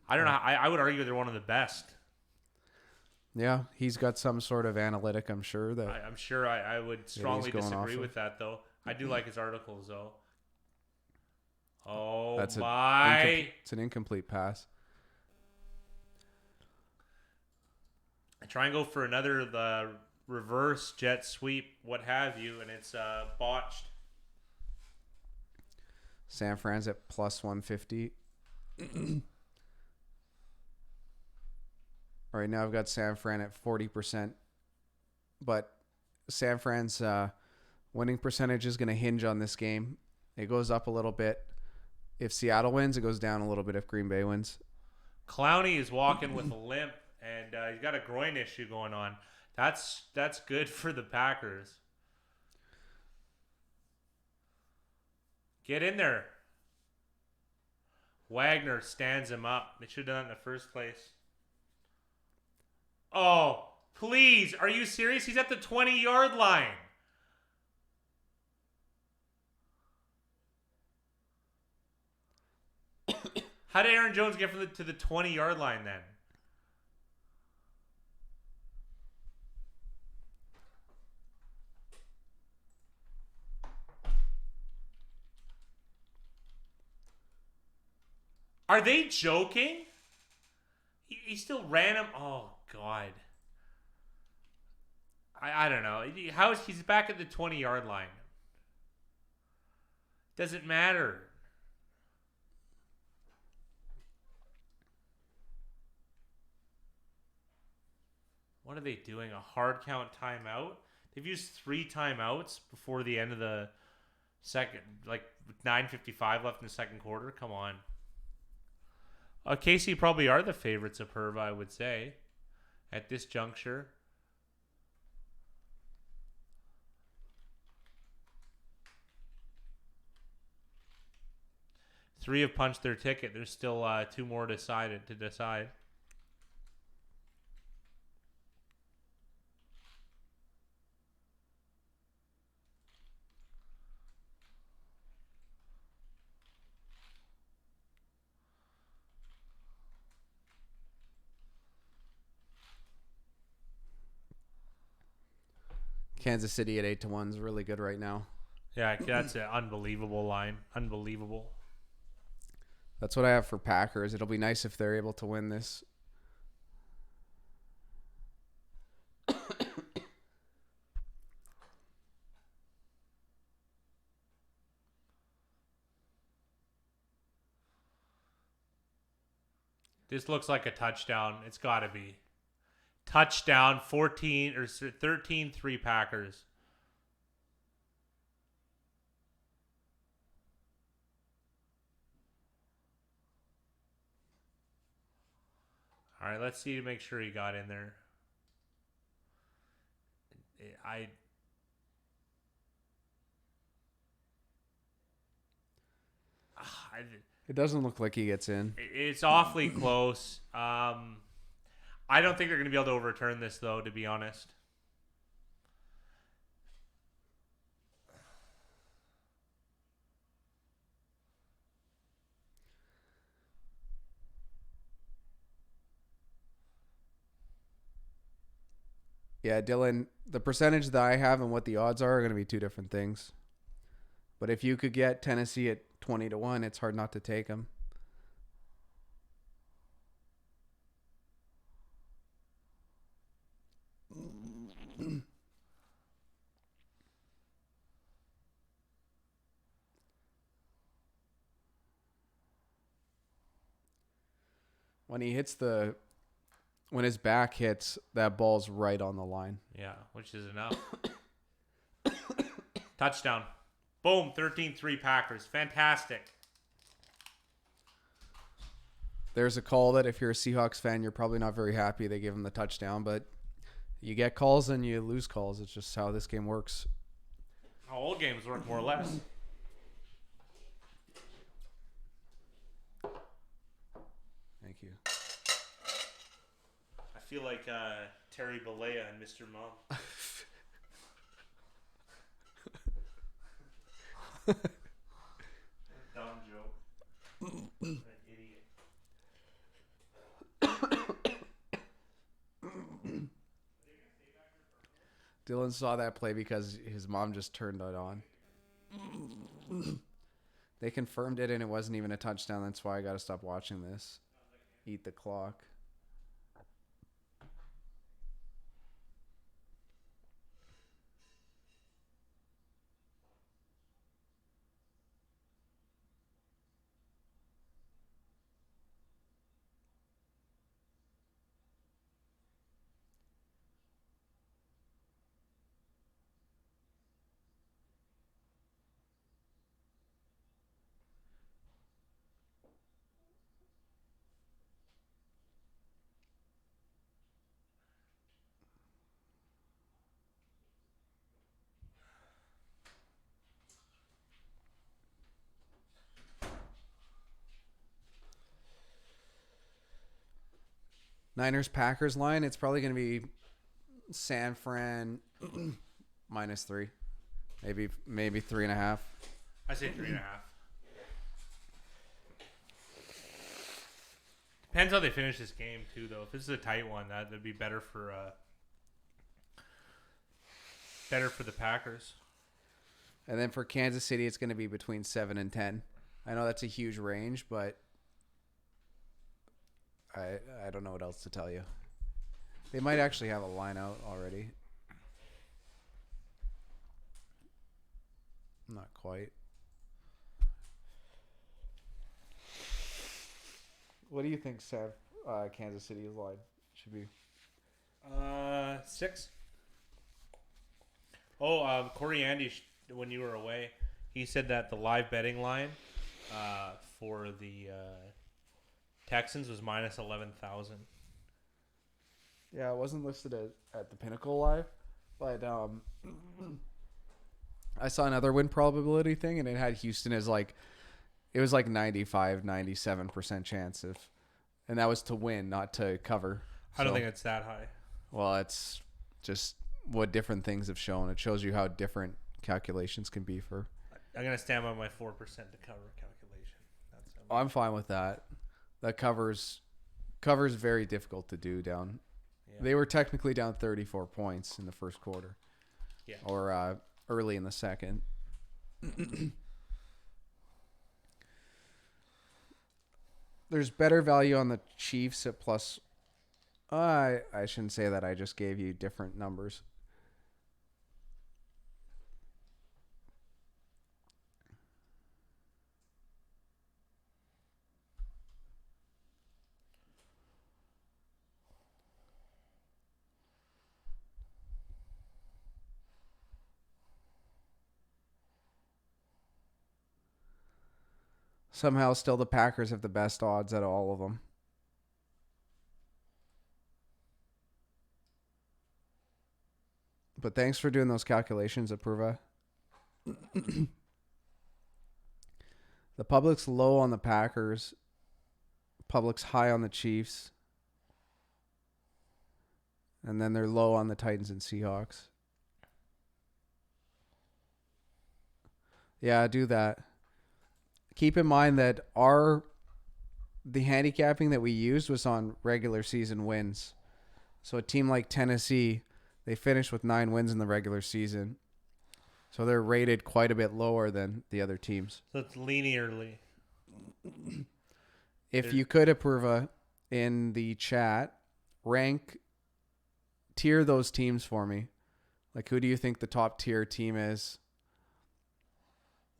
I don't know. I would argue they're one of the best. Yeah, he's got some sort of analytic, I'm sure. I'm sure I would strongly disagree with that, though. I do like his articles, though. Oh, my. It's an incomplete pass. I try and go for another reverse jet sweep, what have you, and it's botched. San Fran's at plus 150. All right, now I've got San Fran at 40%. But San Fran's winning percentage is going to hinge on this game. It goes up a little bit. If Seattle wins, it goes down a little bit if Green Bay wins. Clowney is walking with a limp, and he's got a groin issue going on. That's good for the Packers. Get in there. Wagner stands him up. They should have done it in the first place. Oh, please. Are you serious? He's at the 20-yard line. How did Aaron Jones get to the 20-yard line then? Are they joking? He still ran him. Oh, God. I don't know. He's back at the 20-yard line? Doesn't matter. What are they doing? A hard count timeout? They've used 3 timeouts before the end of the second, like 9:55 left in the second quarter. Come on. KC probably are the favorites of Perva, I would say, at this juncture. Three have punched their ticket. There's still 2 more to decide. Kansas City at 8-1 is really good right now. Yeah, that's an unbelievable line. Unbelievable. That's what I have for Packers. It'll be nice if they're able to win this. This looks like a touchdown. It's got to be. Touchdown, 14 or 13-3 Packers. All right, let's see to make sure he got in there. It doesn't look like he gets in. It's awfully close. I don't think they're going to be able to overturn this, though, to be honest. Yeah, Dylan, the percentage that I have and what the odds are going to be 2 different things. But if you could get Tennessee at 20-1, it's hard not to take them. When his back hits, that ball's right on the line. Yeah, which is enough. Touchdown. Boom, 13-3 Packers. Fantastic. there's a call that if you're a Seahawks fan, you're probably not very happy they give him the touchdown, but you get calls and you lose calls. It's just how this game works. How all games work, more or less. Thank you. I feel like Terry Bollea and Mr. Mom. Dumb joke. An idiot. Dylan saw that play because his mom just turned it on. They confirmed it and it wasn't even a touchdown. That's why I got to stop watching this. Eat the clock. Niners Packers line, it's probably going to be San Fran -3. Maybe 3.5. I say 3.5. Depends how they finish this game too, though. If this is a tight one, that'd be better for the Packers. And then for Kansas City, it's going to be between 7 and 10. I know that's a huge range, but I don't know what else to tell you. They might actually have a line out already. Not quite. What do you think, Sav? Kansas City's line should be? 6. Oh, Corey Andy, when you were away, he said that the live betting line for the Texans was minus 11,000. Yeah, it wasn't listed at the Pinnacle Live, but I saw another win probability thing, and it had Houston as like, it was like 95, 97% chance of, and that was to win, not to cover. I don't think it's that high. Well, it's just what different things have shown. It shows you how different calculations can be for. I'm gonna stand by my 4% to cover calculation. I'm fine with that. That covers very difficult to do down. Yeah. They were technically down 34 points in the first quarter. Yeah. Or early in the second. There's better value on the Chiefs at plus. I shouldn't say that. I just gave you different numbers. Somehow, still the Packers have the best odds out of all of them. But thanks for doing those calculations, Apurva. The public's low on the Packers. Public's high on the Chiefs. And then they're low on the Titans and Seahawks. Yeah, do that. Keep in mind that the handicapping that we used was on regular season wins. So a team like Tennessee, they finished with 9 wins in the regular season. So they're rated quite a bit lower than the other teams. So it's linearly. If you could, Apurva, in the chat, tier those teams for me. Like, who do you think the top tier team is?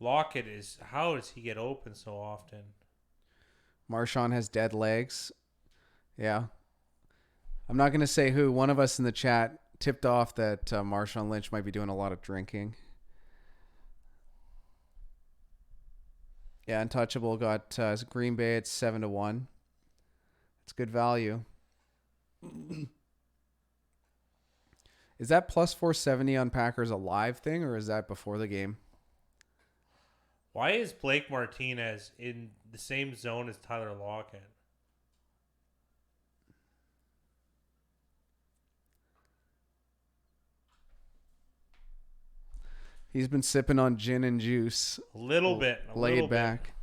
Lockett is. How does he get open so often? Marshawn has dead legs. Yeah. I'm not going to say who. One of us in the chat tipped off that Marshawn Lynch might be doing a lot of drinking. Yeah, Untouchable got Green Bay at 7-1. It's good value. Is that plus 470 on Packers a live thing, or is that before the game? Why is Blake Martinez in the same zone as Tyler Lockett? He's been sipping on gin and juice. A little bit. Laid back.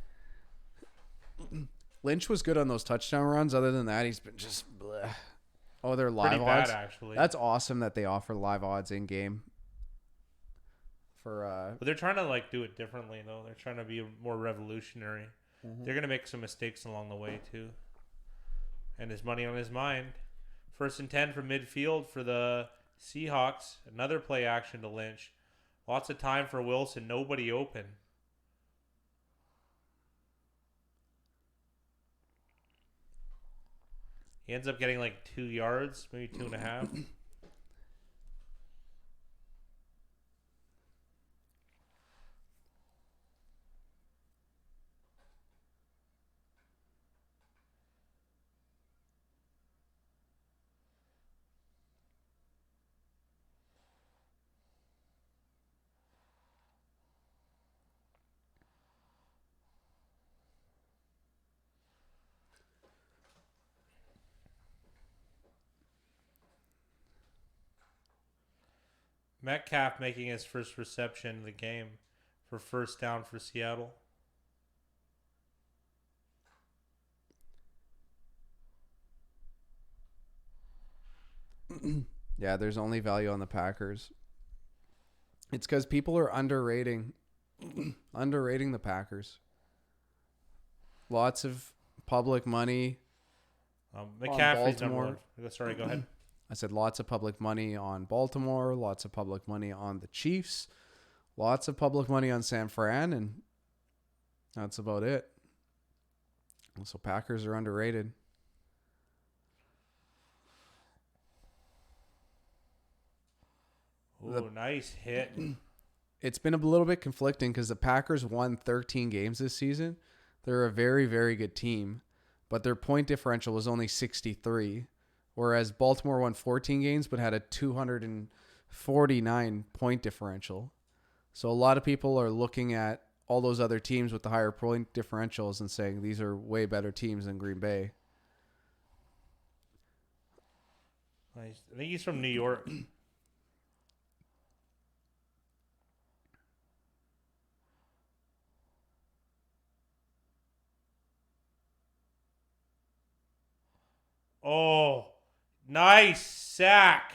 Lynch was good on those touchdown runs. Other than that, he's been just bleh. Oh, they're live Pretty odds. bad, actually. That's awesome that they offer live odds in game. For But they're trying to like do it differently though. They're trying to be more revolutionary. They're gonna make some mistakes along the way too. And his money on his mind. 1st and 10 from midfield for the Seahawks. Another play action to Lynch. Lots of time for Wilson. Nobody open. He ends up getting like 2 yards, maybe 2.5. Metcalf making his first reception of the game for 1st down for Seattle. yeah, there's only value on the Packers. It's because people are underrating the Packers. Lots of public money. McCaffrey's Baltimore. number one. Sorry, go ahead. I said lots of public money on Baltimore, lots of public money on the Chiefs, lots of public money on San Fran, and that's about it. So Packers are underrated. Ooh, nice hit. It's been a little bit conflicting because the Packers won 13 games this season. They're a very, very good team, but their point differential was only 63. Whereas Baltimore won 14 games but had a 249 point differential. So a lot of people are looking at all those other teams with the higher point differentials and saying these are way better teams than Green Bay. Nice. I think he's from New York. Oh, nice sack.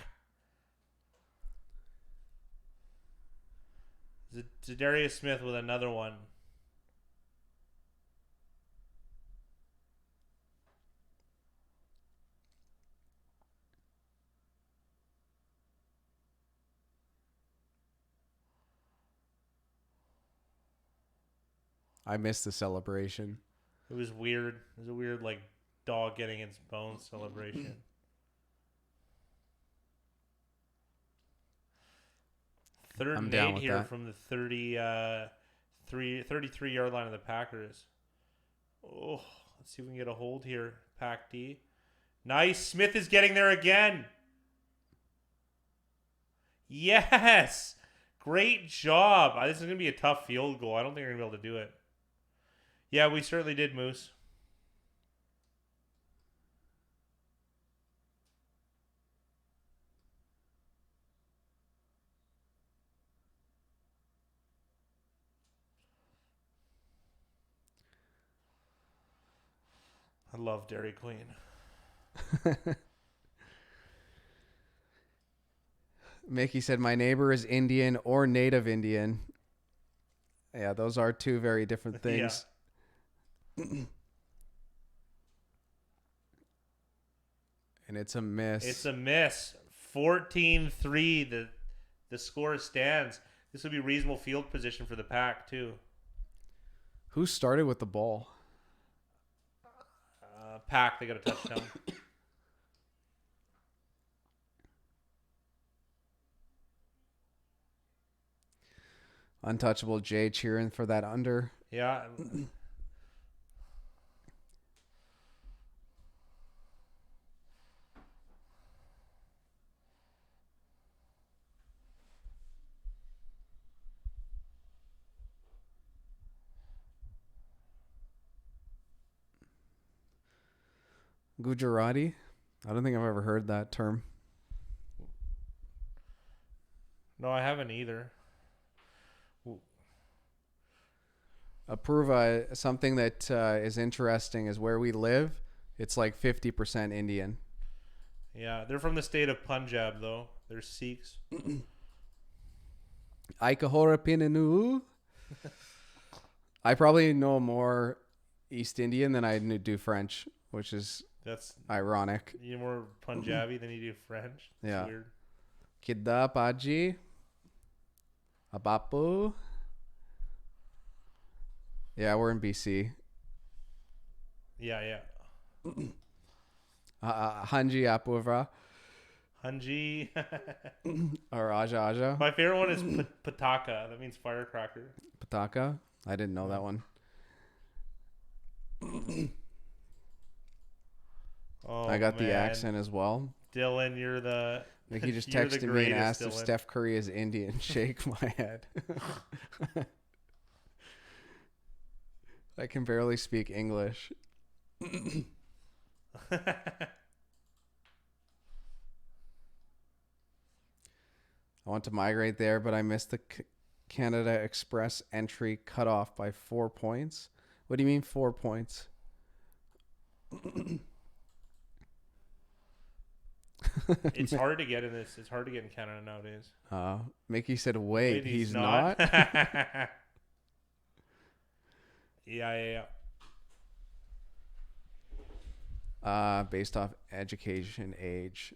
Zadarius Smith with another one. I missed the celebration. It was weird. It was a weird, like, dog getting its bones celebration. Third I'm and down 8 with here that. from the 33-yard line of the Packers. Oh, let's see if we can get a hold here. Pack D. Nice. Smith is getting there again. Yes. Great job. This is going to be a tough field goal. I don't think we're going to be able to do it. Yeah, we certainly did, Moose. I love Dairy Queen. Mickey said, my neighbor is Indian or native Indian. Yeah, those are two very different things. And it's a miss. It's a miss. 14-3. The score stands. This would be reasonable field position for the Pack, too. Who started with the ball? Pack, they got a touchdown. Untouchable Jay cheering for that under. Yeah. Gujarati. I don't think I've ever heard that term. No, I haven't either. Apurva, something that is interesting is where we live. It's like 50% Indian. Yeah, they're from the state of Punjab, though. They're Sikhs. Aikahora Pinanu. I probably know more East Indian than I do French, which is That's ironic. you're more Punjabi than you do French. That's Yeah. weird. Kidda Paji. Abapu. Yeah, we're in BC. Yeah. Hanji Apurva. Hanji. Or Aja Aja. My favorite one is Pataka. That means firecracker. Pataka. I didn't know that one. Oh, I got the man. accent as well. Dylan, you're the. Like he just you're the texted me and greatest, asked if Dylan. Steph Curry is Indian. Shake my head. I can barely speak English. I want to migrate there, but I missed the Canada Express entry cutoff by 4 points. What do you mean 4 points? It's hard to get in this. It's hard to get in Canada nowadays. Mickey said, wait, he's not? Yeah. Based off education, age,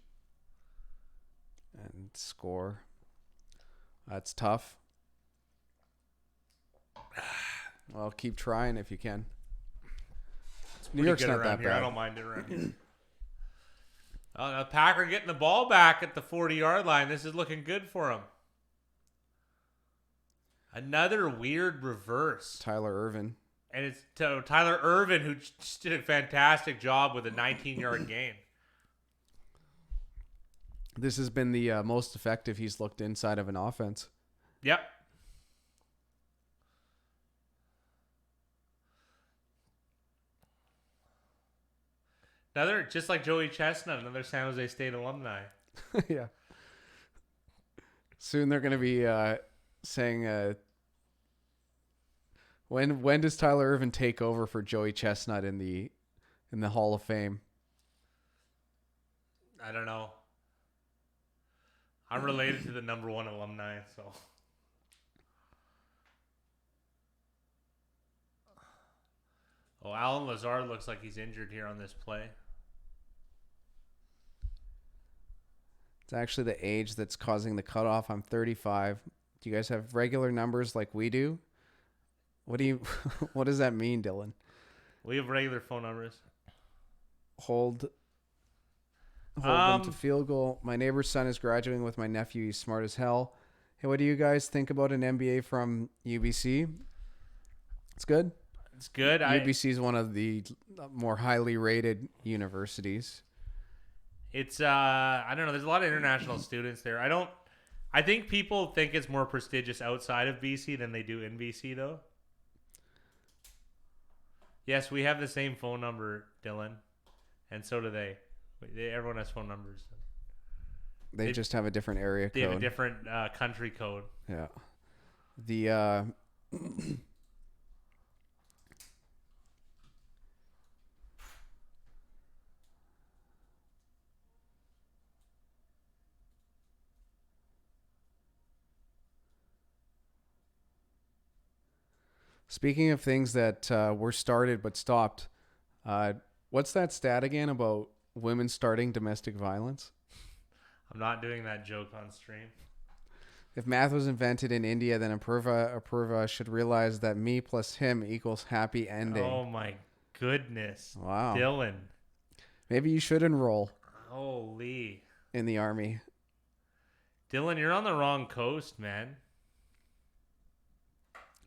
and score. That's tough. Well, keep trying if you can. New York's Pretty good not that around here. I bad. don't mind it around here. Oh, the Packer getting the ball back at the 40-yard line. This is looking good for him. Another weird reverse. Tyler Irvin. And it's Tyler Irvin, who just did a fantastic job with a 19-yard gain. This has been the most effective he's looked inside of an offense. Yep. Another, just like Joey Chestnut, another San Jose State alumni. Yeah. Soon they're going to be saying, when does Tyler Irvin take over for Joey Chestnut in the Hall of Fame? I don't know. I'm related to the number one alumni, so. Oh, Alan Lazard looks like he's injured here on this play. It's actually the age that's causing the cutoff. I'm 35. Do you guys have regular numbers like we do? What does that mean, Dylan? We have regular phone numbers. Hold them to field goal. My neighbor's son is graduating with my nephew. He's smart as hell. Hey, what do you guys think about an MBA from UBC? It's good. It's good. UBC is one of the more highly rated universities. It's I don't know. There's a lot of international students there. I think people think it's more prestigious outside of BC than they do in BC, though. Yes, we have the same phone number, Dylan, and so do they. Everyone has phone numbers. They just have a different area code. They have a different country code. Yeah. The Speaking of things that were started but stopped, what's that stat again about women starting domestic violence? I'm not doing that joke on stream. If math was invented in India, then Apurva should realize that me plus him equals happy ending. Oh my goodness. Wow. Dylan. Maybe you should enroll Holy. in the army. Dylan, you're on the wrong coast, man.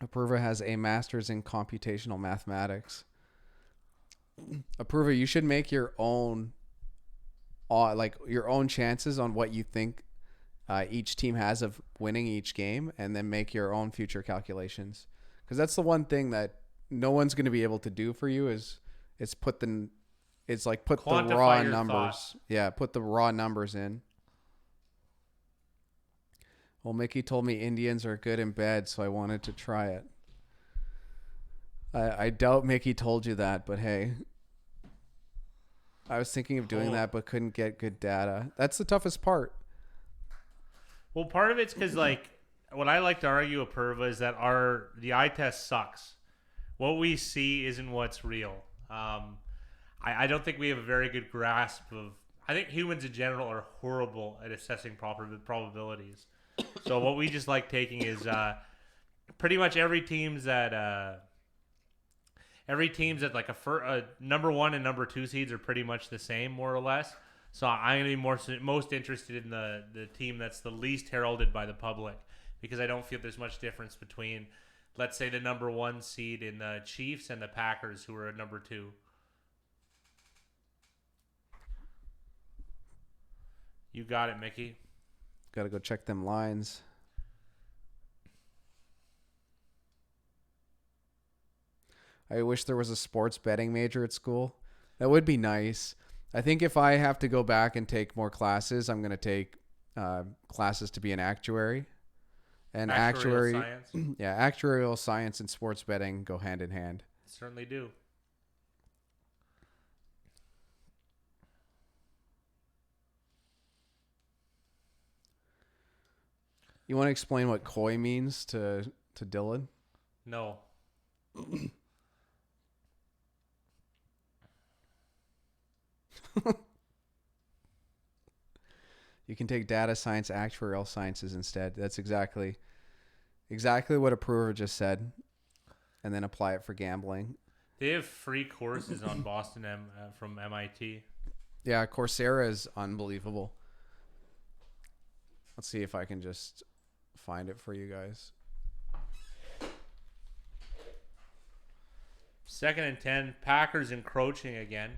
Apurva has a master's in computational mathematics. Apurva, you should make your own your own chances on what you think each team has of winning each game, and then make your own future calculations. Because that's the one thing that no one's going to be able to do for you is put It's like put the Quantify raw your numbers. thought. Yeah, put the raw numbers in. Well, Mickey told me Indians are good in bed, so I wanted to try it. I doubt Mickey told you that, but hey. I was thinking of doing that, but couldn't get good data. That's the toughest part. Well, part of it's because, like, what I like to argue, Apurva, is that the eye test sucks. What we see isn't what's real. I don't think we have a very good grasp of. I think humans in general are horrible at assessing probabilities. So what we just like taking is pretty much every team's at like a number 1 and number 2 seeds are pretty much the same, more or less. So I'm going to be most interested in the team that's the least heralded by the public, because I don't feel there's much difference between, let's say, the number 1 seed in the Chiefs and the Packers, who are at number 2. You got it, Mickey. Got to go check them lines. I wish there was a sports betting major at school. That would be nice. I think if I have to go back and take more classes, I'm going to take classes to be an actuary. And Actuarial science. Yeah, actuarial science and sports betting go hand in hand. Certainly do. You want to explain what koi means to Dylan? No. You can take data science, actuarial sciences instead. That's exactly what Approver just said, and then apply it for gambling. They have free courses on Boston from MIT. Yeah, Coursera is unbelievable. Let's see if I can just find it for you guys. 2nd and 10. Packers encroaching again.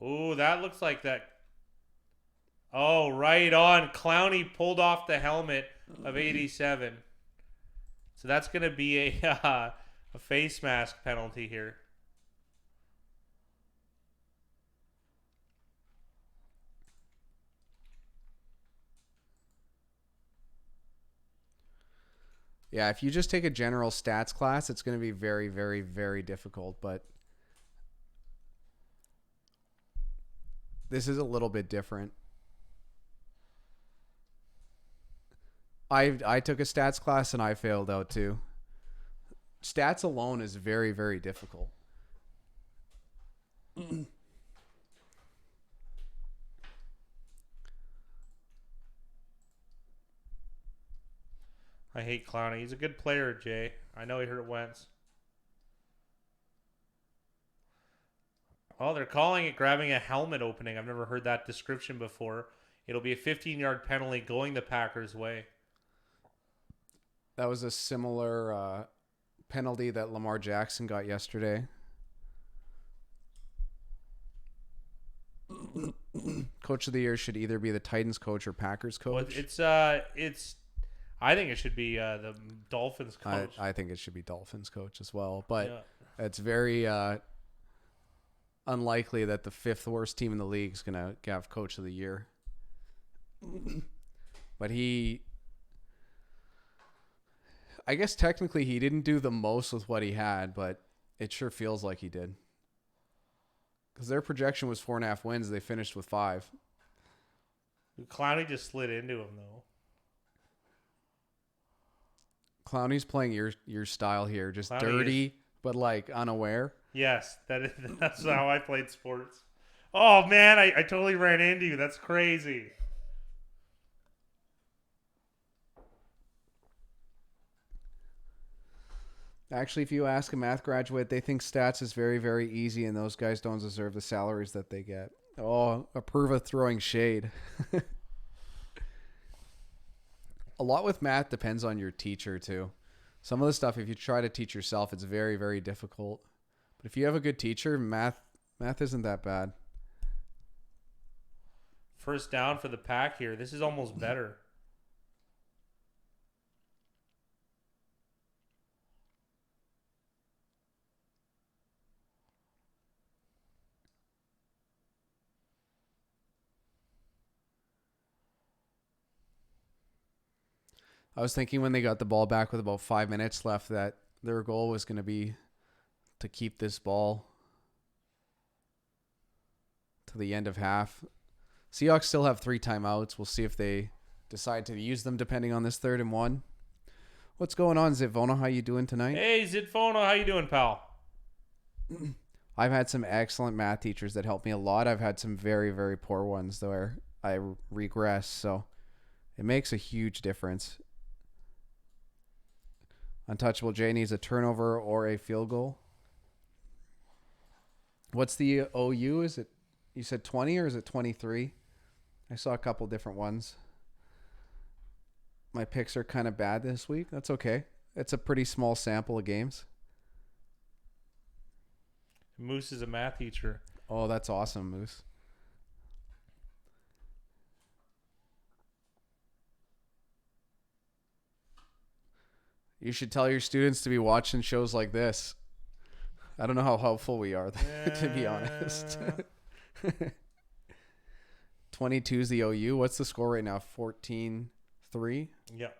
Oh, that looks like that. Oh, right on. Clowney pulled off the helmet of 87. So that's going to be a face mask penalty here. Yeah, if you just take a general stats class, it's going to be very, very, very difficult. But this is a little bit different. I took a stats class and I failed out too. Stats alone is very, very difficult. I hate Clowney. He's a good player, Jay. I know he hurt Wentz. Oh, they're calling it grabbing a helmet opening. I've never heard that description before. It'll be a 15-yard penalty going the Packers' way. That was a similar penalty that Lamar Jackson got yesterday. Coach of the year should either be the Titans coach or Packers coach. Well, it's. I think it should be the Dolphins coach. I think it should be Dolphins coach as well, but yeah. It's very unlikely that the 5th worst team in the league is gonna have coach of the year. But I guess technically he didn't do the most with what he had, but it sure feels like he did. Because their projection was 4.5 wins. They finished with 5. Clowney just slid into him, though. Clowney's playing your style here. Just Clowney dirty, but like unaware. Yes, that's how I played sports. Oh, man, I totally ran into you. That's crazy. Actually, if you ask a math graduate, they think stats is very, very easy, and those guys don't deserve the salaries that they get. Oh, Apurva throwing shade. A lot with math depends on your teacher, too. Some of the stuff, if you try to teach yourself, it's very, very difficult. But if you have a good teacher, math isn't that bad. first down for the Pack here. This is almost better. I was thinking when they got the ball back with about 5 minutes left that their goal was going to be to keep this ball to the end of half. Seahawks still have 3 timeouts. We'll see if they decide to use them depending on this 3rd and 1. What's going on, Zivona? How you doing tonight? Hey, Zitfona, how you doing, pal? I've had some excellent math teachers that helped me a lot. I've had some very, very poor ones where I regress. So it makes a huge difference. Untouchable Jay needs a turnover or a field goal. What's the OU? Is it, you said 20 or is it 23? I saw a couple different ones. My picks are kind of bad this week. That's okay. It's a pretty small sample of games. Moose is a math teacher. Oh, that's awesome, Moose. You should tell your students to be watching shows like this. I don't know how helpful we are, to be honest. 22 is the OU. What's the score right now? 14-3? Yep.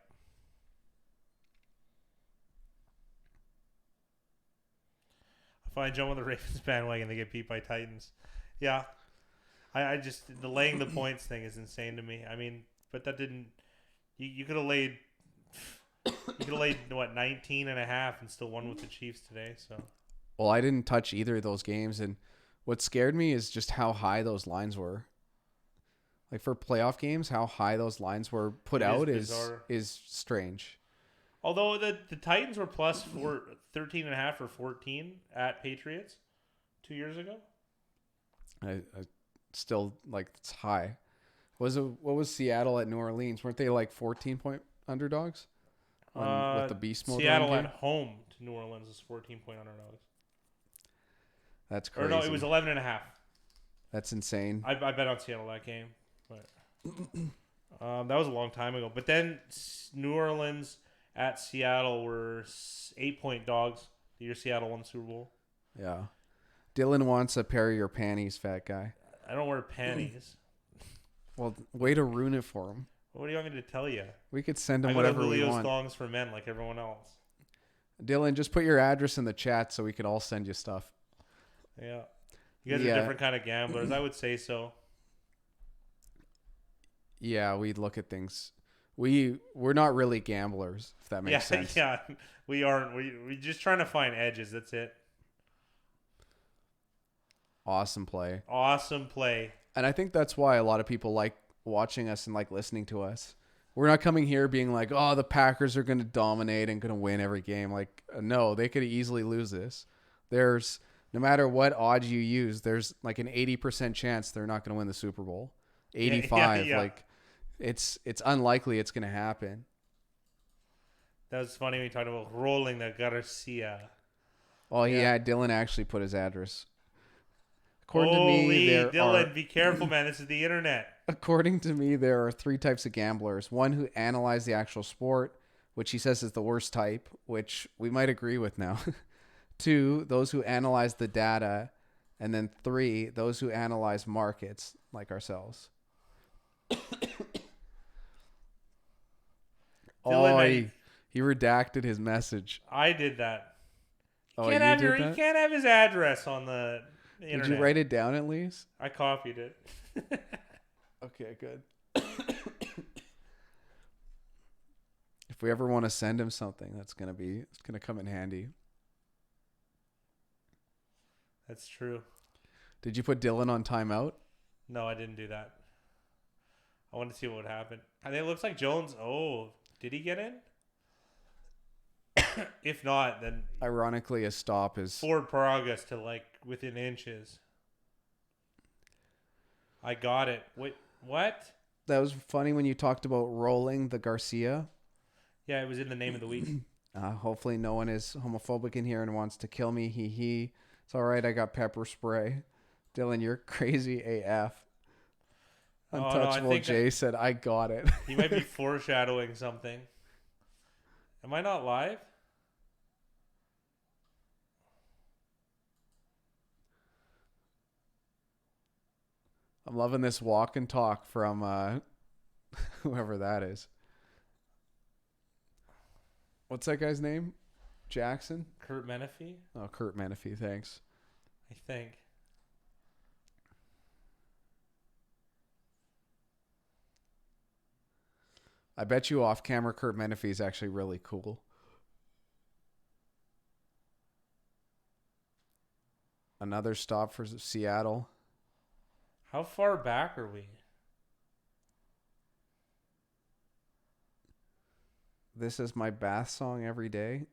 If I jump on the Ravens bandwagon, they get beat by Titans. Yeah. I just, the laying the points thing is insane to me. I mean, but that didn't, you could have laid, what, 19 and a half and still won with the Chiefs today. So, Well, I didn't touch either of those games, and what scared me is just how high those lines were. Like for playoff games, how high those lines were put out is strange. Although the Titans were plus 13 and a half or 14 at Patriots 2 years ago. I still like it's high. What was Seattle at New Orleans? Weren't they like 14-point underdogs? With the beast mode. Seattle at home to New Orleans is 14-point underdogs. That's crazy. Or no, it was 11 and a half. That's insane. I bet on Seattle that game, but that was a long time ago. But then New Orleans at Seattle were 8-point dogs the year Seattle won the Super Bowl. Yeah. Dylan wants a pair of your panties, fat guy. I don't wear panties. Well, way to ruin it for him. What do you want me to tell you? We could send him I whatever go to we Julio's want. thongs for men like everyone else. Dylan, just put your address in the chat so we could all send you stuff. Yeah. You guys are different kind of gamblers. I would say so. Yeah, we look at things. We're not really gamblers, if that makes sense. Yeah, we aren't. We're just trying to find edges. That's it. Awesome play. Awesome play. And I think that's why a lot of people like watching us and like listening to us. We're not coming here being like, oh, the Packers are going to dominate and going to win every game. Like, no, they could easily lose this. There's, no matter what odds you use, there's like an 80% chance they're not going to win the Super Bowl. 85. Yeah. Like, it's unlikely it's going to happen. That was funny when you talked about rolling the Garcia. Oh, yeah, Dylan actually put his address. According to Holy me, Dylan, be careful, man. This is the internet. According to me, there are 3 types of gamblers. One who analyze the actual sport, which he says is the worst type, which we might agree with now. 2, those who analyze the data. And then 3, those who analyze markets, like ourselves. Dylan, he redacted his message. I did that. You did that? You can't have his address on the internet. Did you write it down at least? I copied it. Okay, good. If we ever want to send him something, it's gonna come in handy. That's true. Did you put Dylan on timeout? No, I didn't do that. I wanted to see what would happen. I think it looks like Jones. Oh, did he get in? If not, then Ironically, a stop is forward progress to like within inches. I got it. Wait, what? That was funny when you talked about rolling the Garcia. Yeah, it was in the name of the week. Hopefully no one is homophobic in here and wants to kill me. He. It's all right. I got pepper spray. Dylan, you're crazy AF. Oh, no, I Untouchable think Jay said, I got it. he might be foreshadowing something. Am I not live? I'm loving this walk and talk from whoever that is. What's that guy's name? Jackson? Kurt Menefee? Oh, Kurt Menefee, thanks. I think. I bet you off camera Kurt Menefee is actually really cool. Another stop for Seattle. How far back are we? This is my bath song every day.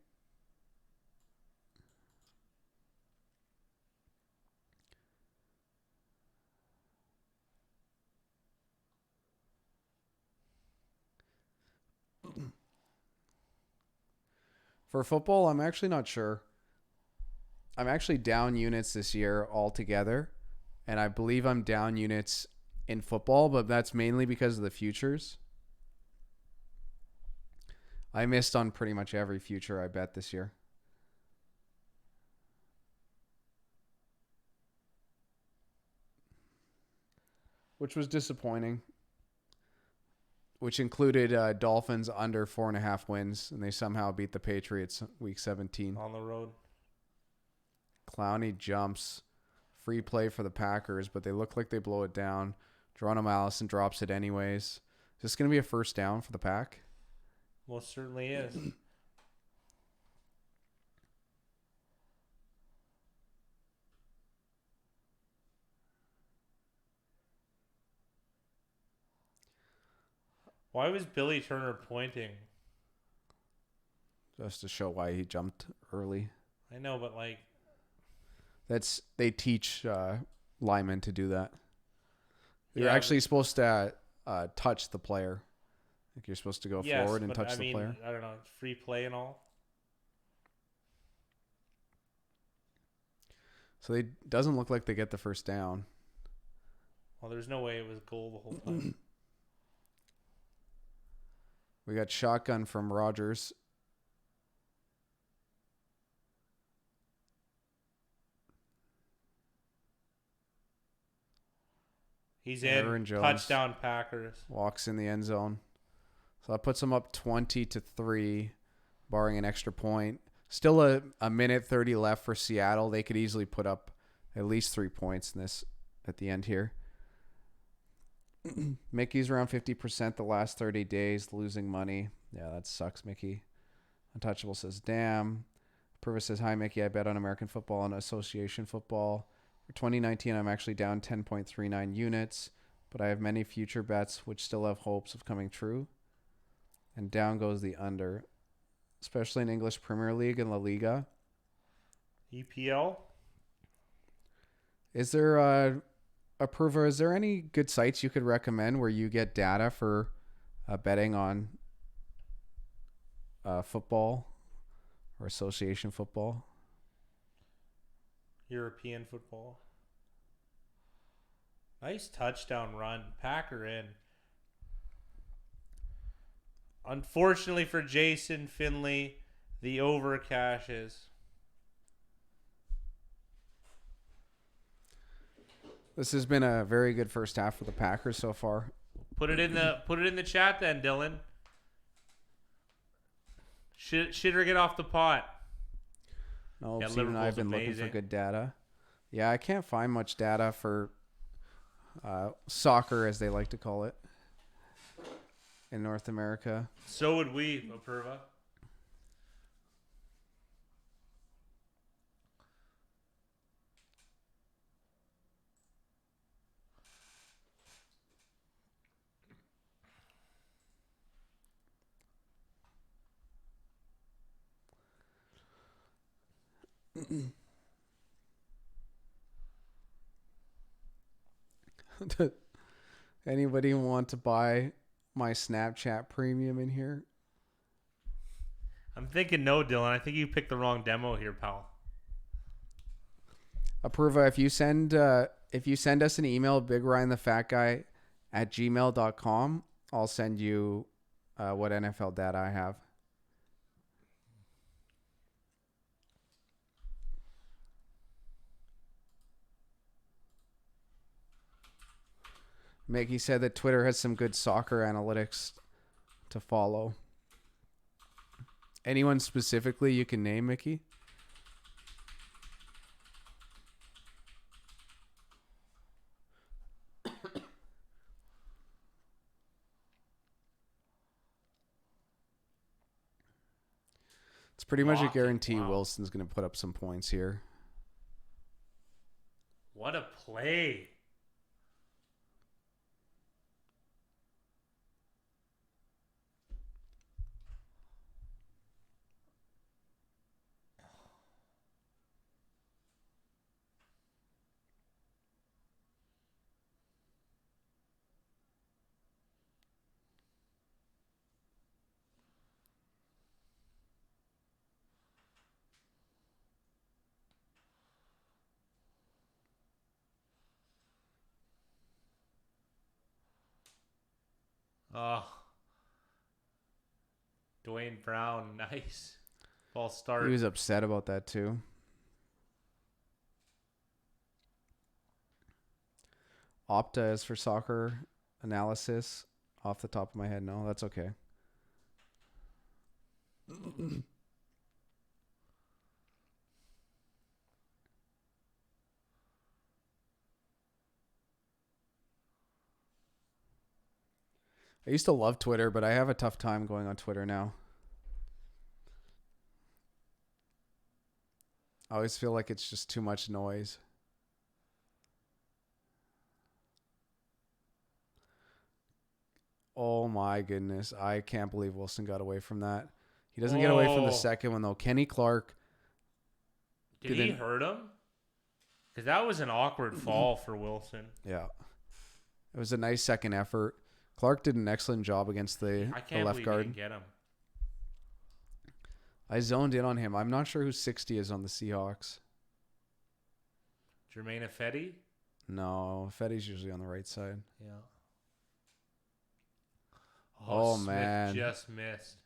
For football, I'm actually not sure. I'm actually down units this year altogether, and I believe I'm down units in football, but that's mainly because of the futures. I missed on pretty much every future I bet this year. Which was disappointing. Which included Dolphins under 4.5 wins, and they somehow beat the Patriots week 17. On the road. Clowney jumps. Free play for the Packers, but they look like they blow it down. Geronimo Allison drops it anyways. Is this going to be a first down for the Pack? Most certainly is. Why was Billy Turner pointing? Just to show why he jumped early. I know, but like... They teach linemen to do that. You're Yeah, actually supposed to touch the player. Like you're supposed to go forward and touch the player. I don't know, free play and all. So it doesn't look like they get the first down. Well, there's no way it was goal the whole time. We got shotgun from Rodgers. He's Aaron in. Jones Touchdown Packers. walks in the end zone. So that puts them up 20-3, barring an extra point. Still a minute 30 left for Seattle. They could easily put up at least 3 points in this at the end here. Mickey's around 50% the last 30 days, losing money. Yeah, that sucks, Mickey. Untouchable says, damn. Purvis says, hi, Mickey. I bet on American football and association football. For 2019, I'm actually down 10.39 units, but I have many future bets which still have hopes of coming true. And down goes the under, especially in English Premier League and La Liga. EPL? Is there Approver, is there any good sites you could recommend where you get data for betting on football or association football? European football. Nice touchdown run. Packer in. Unfortunately for Jason Finley, the over cashes. This has been a very good first half for the Packers so far. Put it in the chat then, Dylan. Shitter get off the pot. No, Yeah, Steve and I have been Liverpool's looking for amazing. good data. Yeah, I can't find much data for soccer, as they like to call it, in North America. So would we, Apurva. Anybody want to buy my Snapchat premium in here? I'm thinking no, Dylan. I think you picked the wrong demo here, pal. Apurva, if you send us an email, Big Ryan the Fat Guy at gmail.com. I'll send you what NFL data I have. Mickey said that Twitter has some good soccer analytics to follow. Anyone specifically you can name, Mickey? It's pretty much a guarantee Wilson's going to put up some points here. What a play. Oh, Dwayne Brown, nice. False start. He was upset about that too. Opta is for soccer analysis. Off the top of my head, no, that's okay. I used to love Twitter, but I have a tough time going on Twitter now. I always feel like it's just too much noise. Oh my goodness. I can't believe Wilson got away from that. He doesn't get away from the second one, though. Kenny Clark. Did he hurt him? Because that was an awkward fall for Wilson. Yeah. It was a nice second effort. Clark did an excellent job against the left guard. I didn't get him. I zoned in on him. I'm not sure who 60 is on the Seahawks. Jermaine Ifedi? No, Fetty's usually on the right side. Yeah. Oh Smith man. Just missed.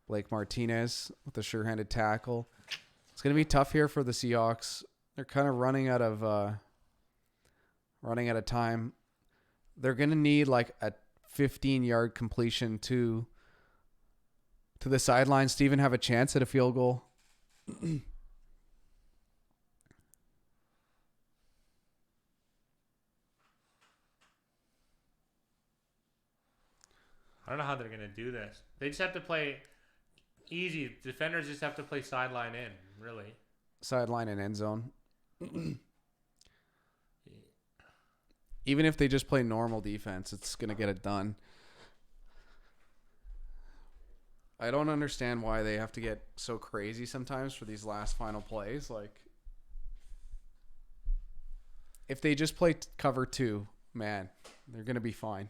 Blake Martinez with a sure-handed tackle. It's going to be tough here for the Seahawks. They're kind of running out of time. They're going to need like a 15-yard completion to the sideline. Steven have a chance at a field goal. I don't know how they're going to do this. They just have to play easy. Defenders just have to play sideline in, really. Sideline and end zone. Even if they just play normal defense, it's going to get it done. I don't understand why they have to get so crazy sometimes for these last final plays. Like, if they just play cover 2, man, they're going to be fine.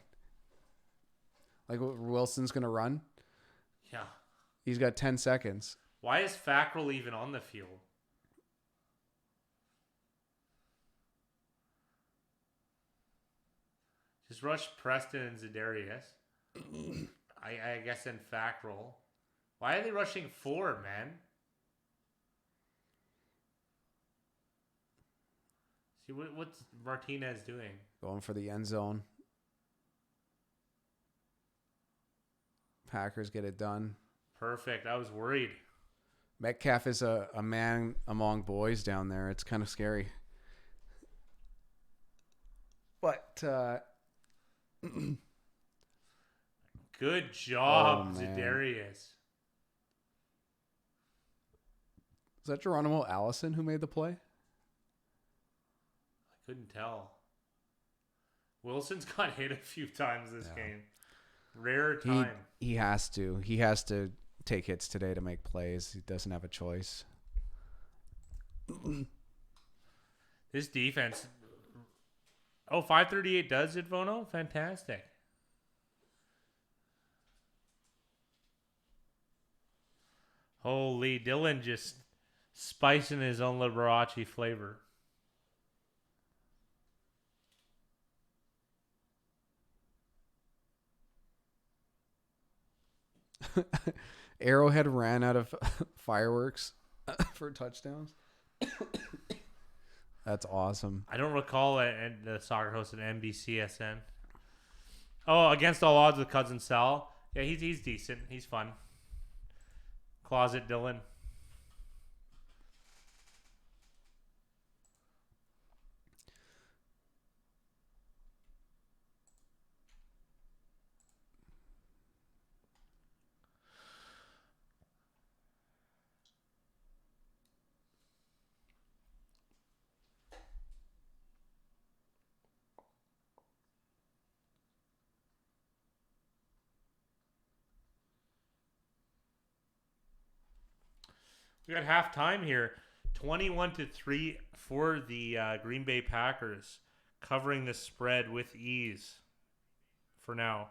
Like, Wilson's going to run. Yeah. He's got 10 seconds. Why is Fackrell even on the field? Just rush Preston and Za'Darius. I guess in Fackrell. Why are they rushing 4, man? See, what's Martinez doing? Going for the end zone. Packers get it done. Perfect. I was worried. Metcalf is a man among boys down there. It's kind of scary. But good job, Za'Darius. Is that Geronimo Allison who made the play? I couldn't tell. Wilson's got hit a few times this game. Rare time. He has to. He has to take hits today to make plays. He doesn't have a choice. This defense. Oh, 538 does it, Vono? Fantastic. Holy, Dylan just spicing his own Liberace flavor. Arrowhead ran out of fireworks for touchdowns. That's awesome. I don't recall the soccer host at NBCSN. Oh, Against All Odds with Cousin Sal. Yeah, he's decent. He's fun. Closet Dylan. We got half time here. 21-3 for the Green Bay Packers, covering the spread with ease for now.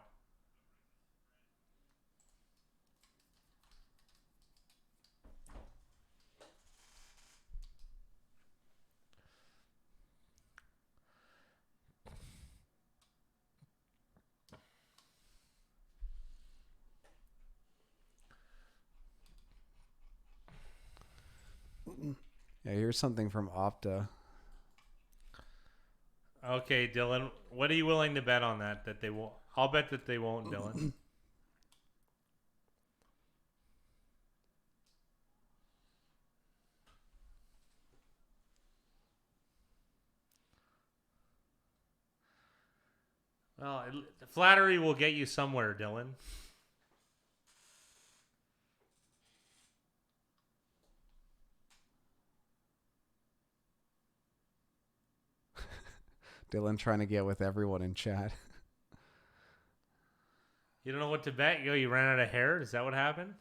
Yeah, here's something from Opta. Okay, Dylan, what are you willing to bet on that they won't? I'll bet that they won't, Dylan. Well, flattery will get you somewhere, Dylan. Dylan trying to get with everyone in chat. You don't know what to bet? You ran out of hair? Is that what happened?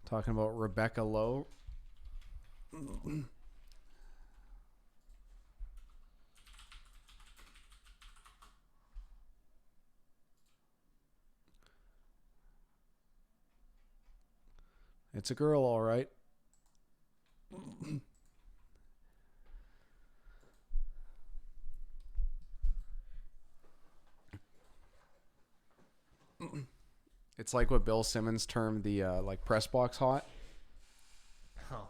Talking about Rebecca Lowe. It's a girl, all right. It's like what Bill Simmons termed the like press box hot. Oh.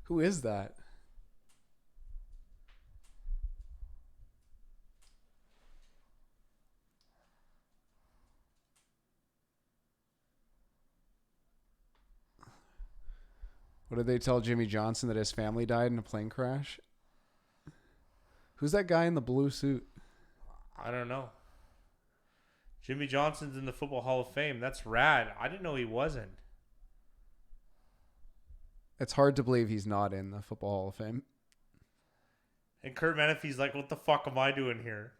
Who is that? What did they tell Jimmy Johnson, that his family died in a plane crash? Who's that guy in the blue suit? I don't know. Jimmy Johnson's in the Football Hall of Fame. That's rad. I didn't know he wasn't. It's hard to believe he's not in the Football Hall of Fame. And Kurt Menefee's like, what the fuck am I doing here?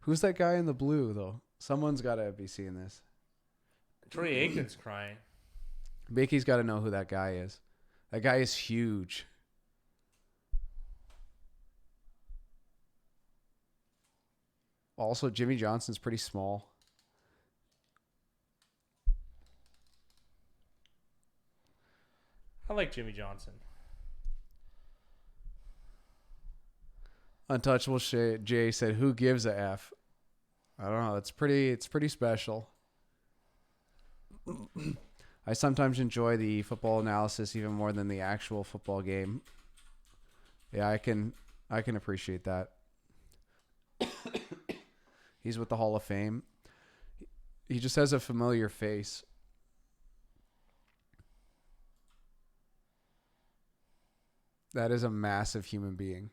Who's that guy in the blue, though? Someone's got to be seeing this. Troy Aikman's crying. Bakey's got to know who that guy is. That guy is huge. Also, Jimmy Johnson's pretty small. I like Jimmy Johnson. Untouchable Jay said, "Who gives a F?" I don't know. It's pretty special. I sometimes enjoy the football analysis even more than the actual football game. Yeah, I can appreciate that. He's with the Hall of Fame. He just has a familiar face. That is a massive human being.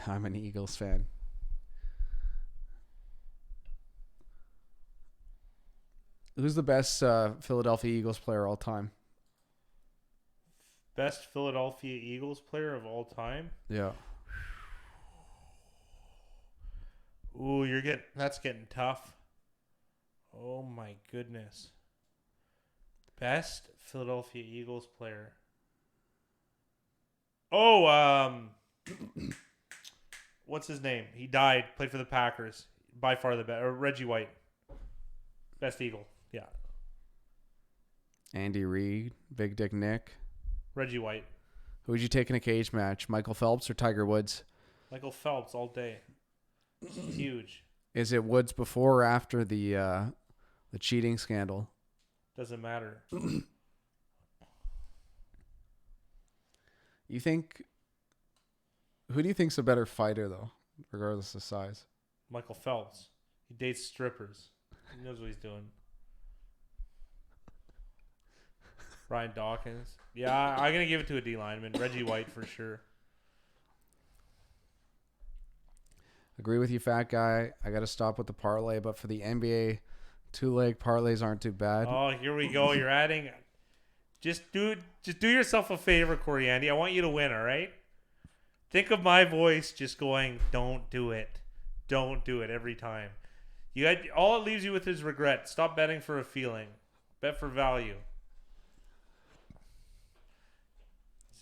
I'm an Eagles fan. Who's the best Philadelphia Eagles player all time? Best Philadelphia Eagles player of all time? Yeah. Ooh, that's getting tough. Oh my goodness. Best Philadelphia Eagles player. Oh, what's his name? He died. Played for the Packers. By far the best. Or Reggie White. Best Eagle. Yeah. Andy Reid, Big Dick Nick. Reggie White. Who would you take in a cage match? Michael Phelps or Tiger Woods? Michael Phelps all day. Huge. Is it Woods before or after the cheating scandal? Doesn't matter. You think? Who do you think's a better fighter though, regardless of size? Michael Phelps. He dates strippers. He knows what he's doing. Ryan Dawkins. Yeah, I'm going to give it to a D lineman. Reggie White for sure. Agree with you, fat guy. I got to stop with the parlay, but for the NBA, 2-leg parlays aren't too bad. Oh, here we go. You're adding. Just do yourself a favor, Corey Andy. I want you to win, all right? Think of my voice just going, don't do it. Don't do it every time. All it leaves you with is regret. Stop betting for a feeling. Bet for value.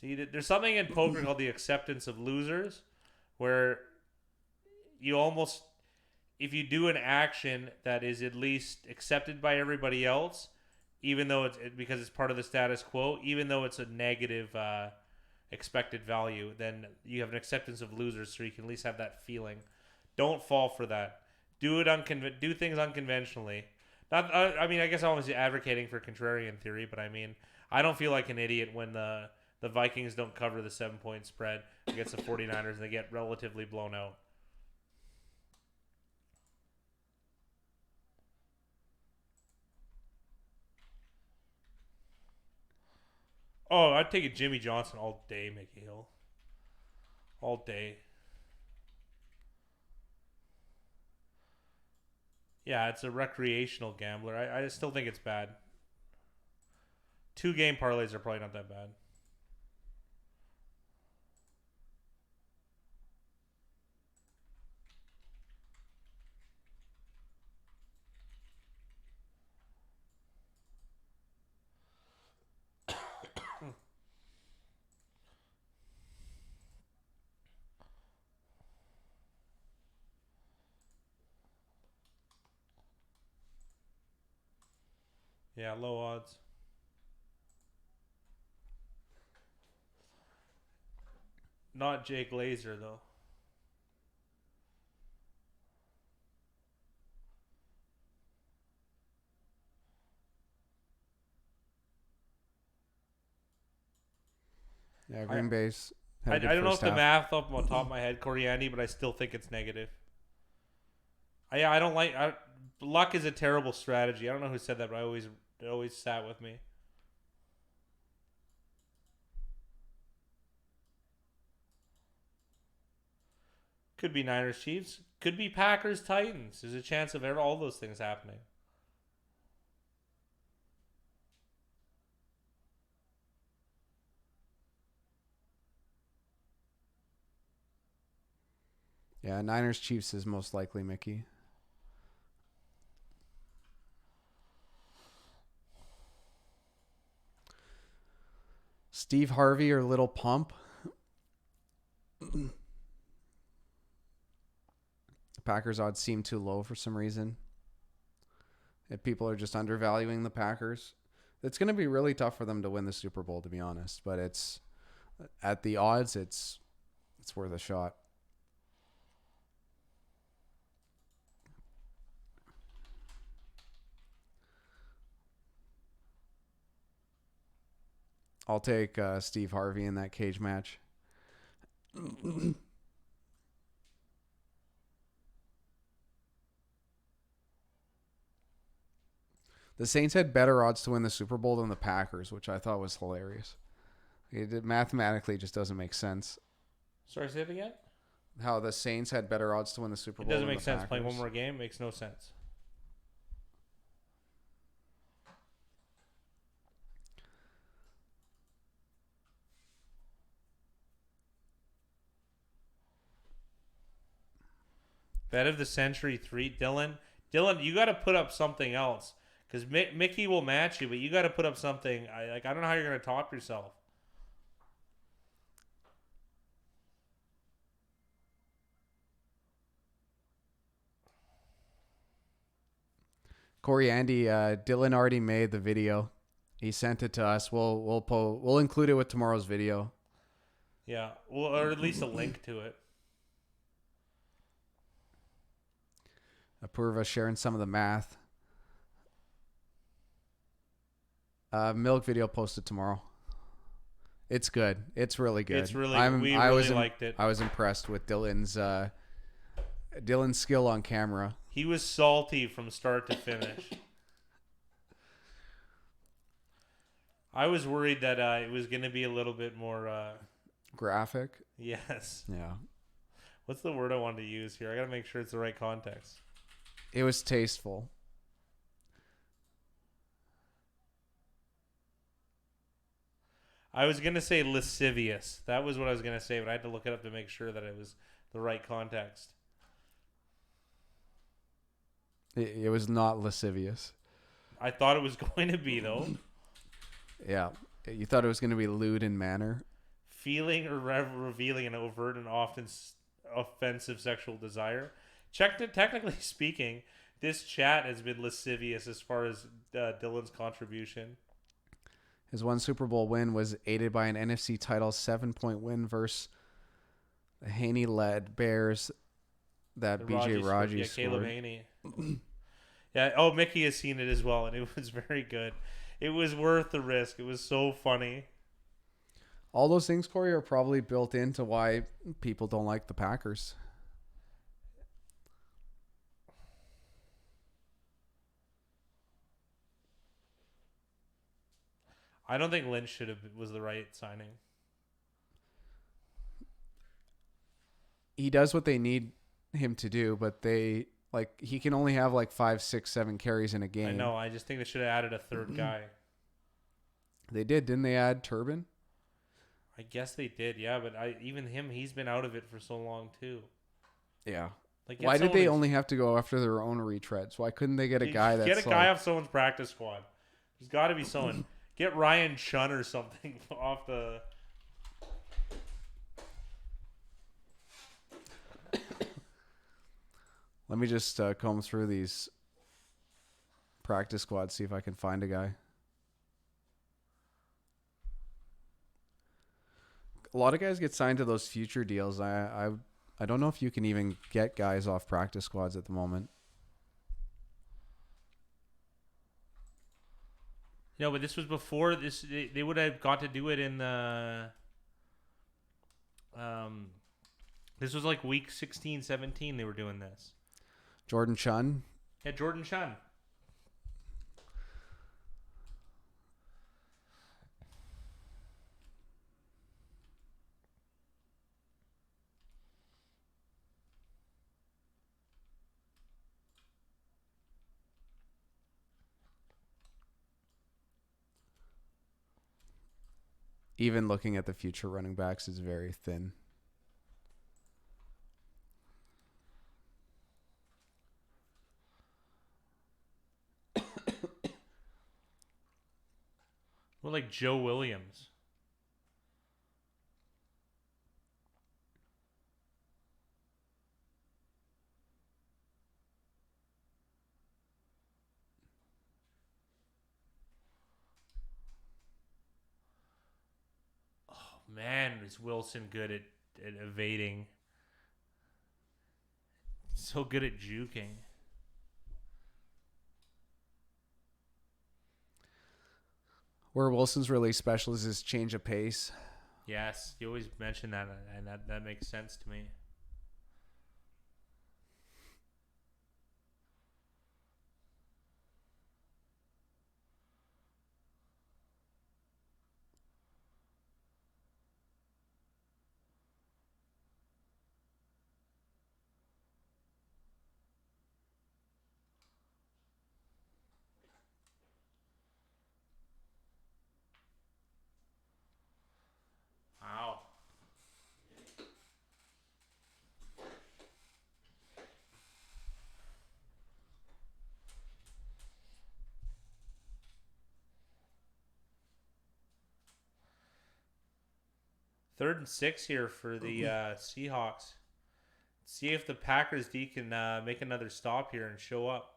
See, there's something in poker called the acceptance of losers, where you almost, if you do an action that is at least accepted by everybody else, even though because it's part of the status quo, even though it's a negative expected value, then you have an acceptance of losers, so you can at least have that feeling. Don't fall for that. Do things unconventionally. I mean, I guess I'm always advocating for contrarian theory, but I mean, I don't feel like an idiot when the Vikings don't cover the 7-point spread against the 49ers and they get relatively blown out. Oh, I'd take a Jimmy Johnson all day, Mickey Hill. All day. Yeah, it's a recreational gambler. I still think it's bad. 2-game parlays are probably not that bad. Yeah, low odds. Not Jake Laser, though. Yeah, Green Bay's. I don't know if the math off the top of my head, Coriandi, but I still think it's negative. I don't like. Luck is a terrible strategy. I don't know who said that, but it always sat with me. Could be Niners Chiefs. Could be Packers Titans. There's a chance of all those things happening. Yeah, Niners Chiefs is most likely, Mickey. Steve Harvey or Little Pump? Packers odds seem too low for some reason. If people are just undervaluing the Packers, it's going to be really tough for them to win the Super Bowl, to be honest. But it's at the odds, it's worth a shot. I'll take Steve Harvey in that cage match. The Saints had better odds to win the Super Bowl than the Packers, which I thought was hilarious. It mathematically just doesn't make sense. Sorry, say it again? How the Saints had better odds to win the Super Bowl. It doesn't than make the sense. Packers. Playing one more game makes no sense. Bet of the century 3, Dylan. Dylan, you got to put up something else Because Mickey will match you, but you got to put up something. I don't know how you're going to top yourself. Corey Andy, Dylan already made the video. He sent it to us. We'll include it with tomorrow's video. Yeah, well, or at least a link to it. Apurva sharing some of the math. Milk video posted tomorrow. It's good. It's really good. It's really. We really liked it. I was impressed with Dylan's skill on camera. He was salty from start to finish. I was worried that it was going to be a little bit more graphic. Yes. Yeah. What's the word I wanted to use here? I got to make sure it's the right context. It was tasteful. I was going to say lascivious. That was what I was going to say, but I had to look it up to make sure that it was the right context. It was not lascivious. I thought it was going to be, though. Yeah. You thought it was going to be lewd in manner? Feeling or revealing an overt and often offensive sexual desire. Technically speaking, this chat has been lascivious as far as Dylan's contribution. His one Super Bowl win was aided by an NFC title 7-point win versus the Haney-led Bears that BJ Raji scored. Caleb Haney. Yeah. Oh, Mickey has seen it as well, and it was very good. It was worth the risk. It was so funny. All those things, Corey, are probably built into why people don't like the Packers. I don't think Lynch was the right signing. He does what they need him to do, but he can only have 5, 6, 7 carries in a game. I know. I just think they should have added a third guy. They did, didn't they? Add Turbin? I guess they did, yeah. But even him, he's been out of it for so long too. Yeah. Why did they only have to go after their own retreads? Why couldn't they get a guy that's get a guy off someone's practice squad? There's got to be someone. Get Ryan Chun or something off the. Let me just comb through these practice squads, see if I can find a guy. A lot of guys get signed to those future deals. I don't know if you can even get guys off practice squads at the moment. No, but this was before this. They would have got to do it in the. This was like week 16, 17. They were doing this. Jordan Chun. Yeah, Jordan Chun. Even looking at the future running backs is very thin. Well, like Joe Williams. Oh man, is Wilson good at evading? So good at juking. Where Wilson's really special is his change of pace. Yes, you always mention that, and that makes sense to me. Wow. 3rd and 6 here for the Seahawks. See if the Packers D can make another stop here and show up.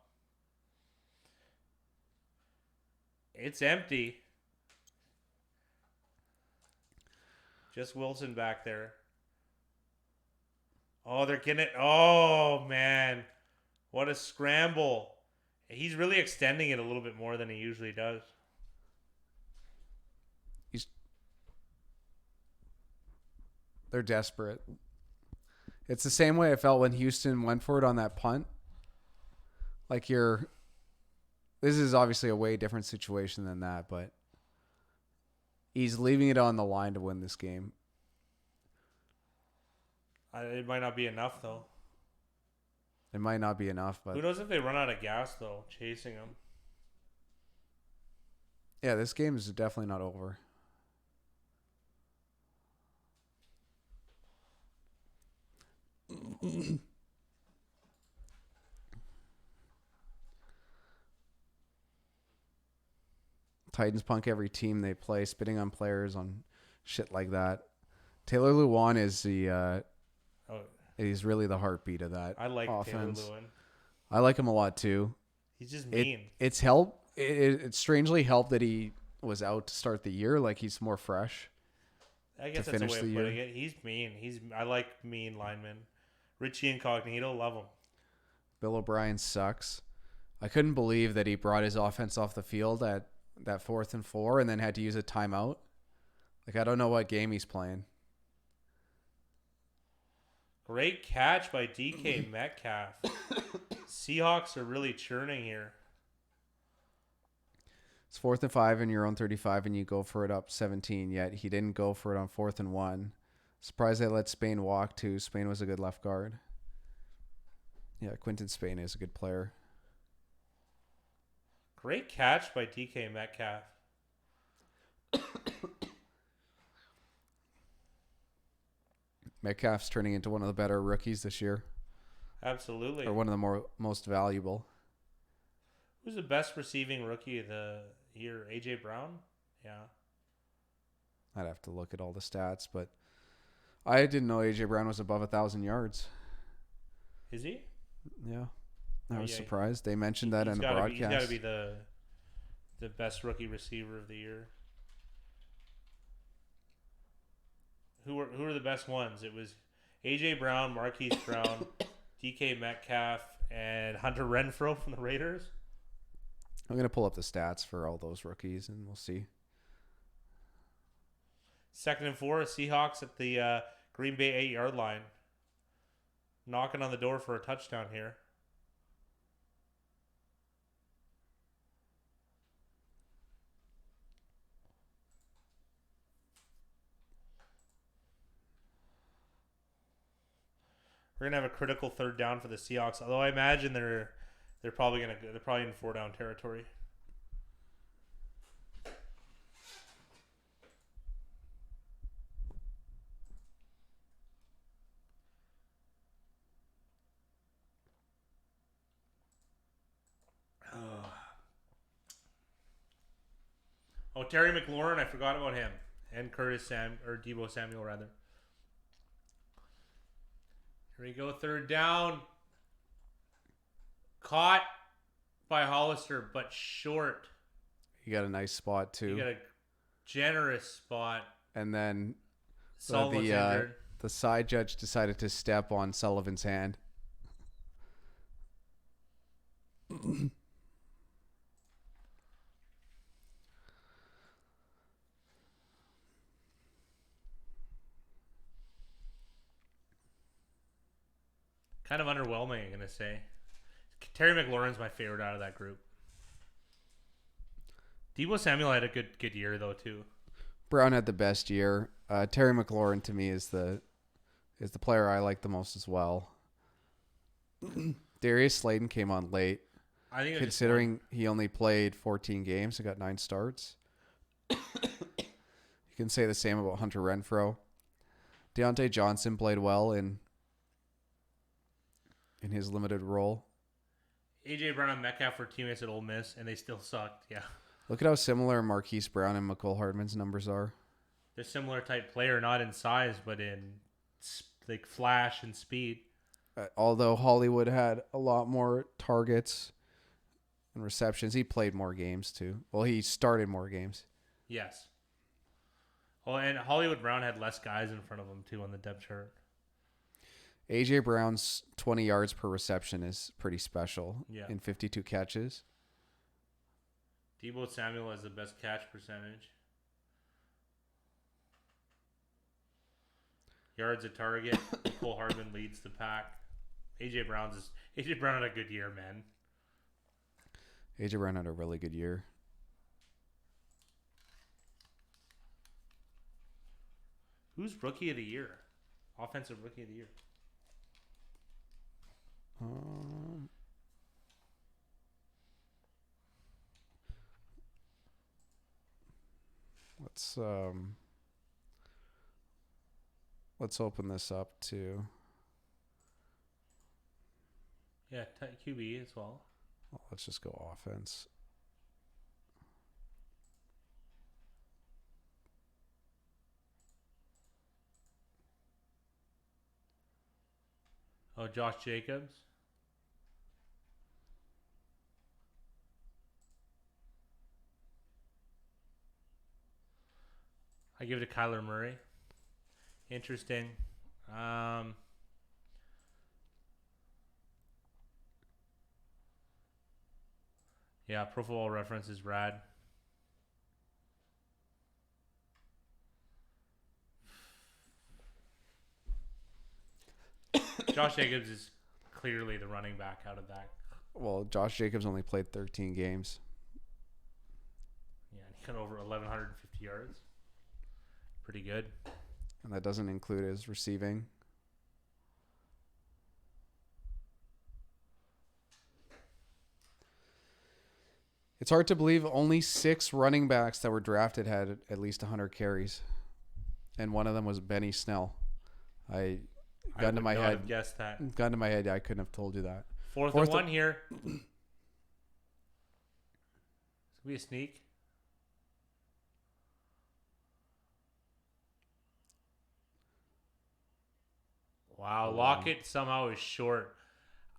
It's empty. Just Wilson back there. Oh, they're getting it. Oh, man. What a scramble. He's really extending it a little bit more than he usually does. They're desperate. It's the same way I felt when Houston went for it on that punt. Like this is obviously a way different situation than that, but he's leaving it on the line to win this game. It might not be enough, though. It might not be enough, but who knows if they run out of gas, though, chasing him. Yeah, this game is definitely not over. Titans punk every team they play, spitting on players on shit like that. Taylor Lewan is he's really the heartbeat of that I like offense. Taylor Lewan. I like him a lot too. He's just mean. It strangely helped that he was out to start the year. Like he's more fresh. I guess that's a way of putting it. He's mean. I like mean linemen. Richie Incognito, love him. Bill O'Brien sucks. I couldn't believe that he brought his offense off the field at that 4th and 4 and then had to use a timeout. Like, I don't know what game he's playing. Great catch by DK Metcalf. Seahawks are really churning here. It's 4th and 5 in your own 35 and you go for it up 17, yet he didn't go for it on 4th and 1. Surprised they let Spain walk too. Spain was a good left guard. Yeah, Quinton Spain is a good player. Great catch by DK Metcalf. Metcalf's turning into one of the better rookies this year. Absolutely. Or one of the most valuable. Who's the best receiving rookie of the year? AJ Brown? Yeah. I'd have to look at all the stats, but I didn't know AJ Brown was above 1,000 yards. Is he? Yeah. I was surprised. They mentioned that in the broadcast. He's got to be the best rookie receiver of the year. Who are the best ones? It was AJ Brown, Marquise Brown, DK Metcalf, and Hunter Renfrow from the Raiders. I'm going to pull up the stats for all those rookies, and we'll see. 2nd and 4, Seahawks at the Green Bay 8-yard line. Knocking on the door for a touchdown here. We're gonna have a critical 3rd down for the Seahawks. Although I imagine they're probably in 4-down territory. Oh, Terry McLaurin, I forgot about him, and Deebo Samuel rather. Here we go, 3rd down. Caught by Hollister, but short. You got a nice spot too. You got a generous spot. And then the side judge decided to step on Sullivan's hand. Kind of underwhelming, I'm going to say. Terry McLaurin's my favorite out of that group. Deebo Samuel had a good year, though, too. Brown had the best year. Terry McLaurin, to me, is the player I like the most as well. Darius Slayton came on late. I think considering he only played 14 games and got 9 starts. You can say the same about Hunter Renfrow. Deontay Johnson played well in his limited role. AJ Brown and Metcalf were teammates at Ole Miss, and they still sucked. Yeah. Look at how similar Marquise Brown and McCole Hardman's numbers are. They're similar type player, not in size, but in like flash and speed. Although Hollywood had a lot more targets and receptions, he played more games too. Well, he started more games. Yes. Oh, and Hollywood Brown had less guys in front of him too on the depth chart. AJ Brown's 20 yards per reception is pretty special in 52 catches. Deebo Samuel has the best catch percentage. Yards a target. Cole Hardman leads the pack. AJ Brown had a good year, man. AJ Brown had a really good year. Who's rookie of the year? Offensive rookie of the year. Let's open this up to. Yeah, QB as well. Let's just go offense. Oh, Josh Jacobs. I give it to Kyler Murray. Interesting. Yeah, Pro Football Reference is rad. Josh Jacobs is clearly the running back out of that. Well, Josh Jacobs only played 13 games. Yeah, he got over 1,150 yards. Pretty good. And that doesn't include his receiving. It's hard to believe only 6 running backs that were drafted had at least 100 carries. And one of them was Benny Snell. Gun to my head. Have guessed that. Gun to my head, I couldn't have told you that. Fourth and one here. It's going to be a sneak. Wow, Lockett somehow is short.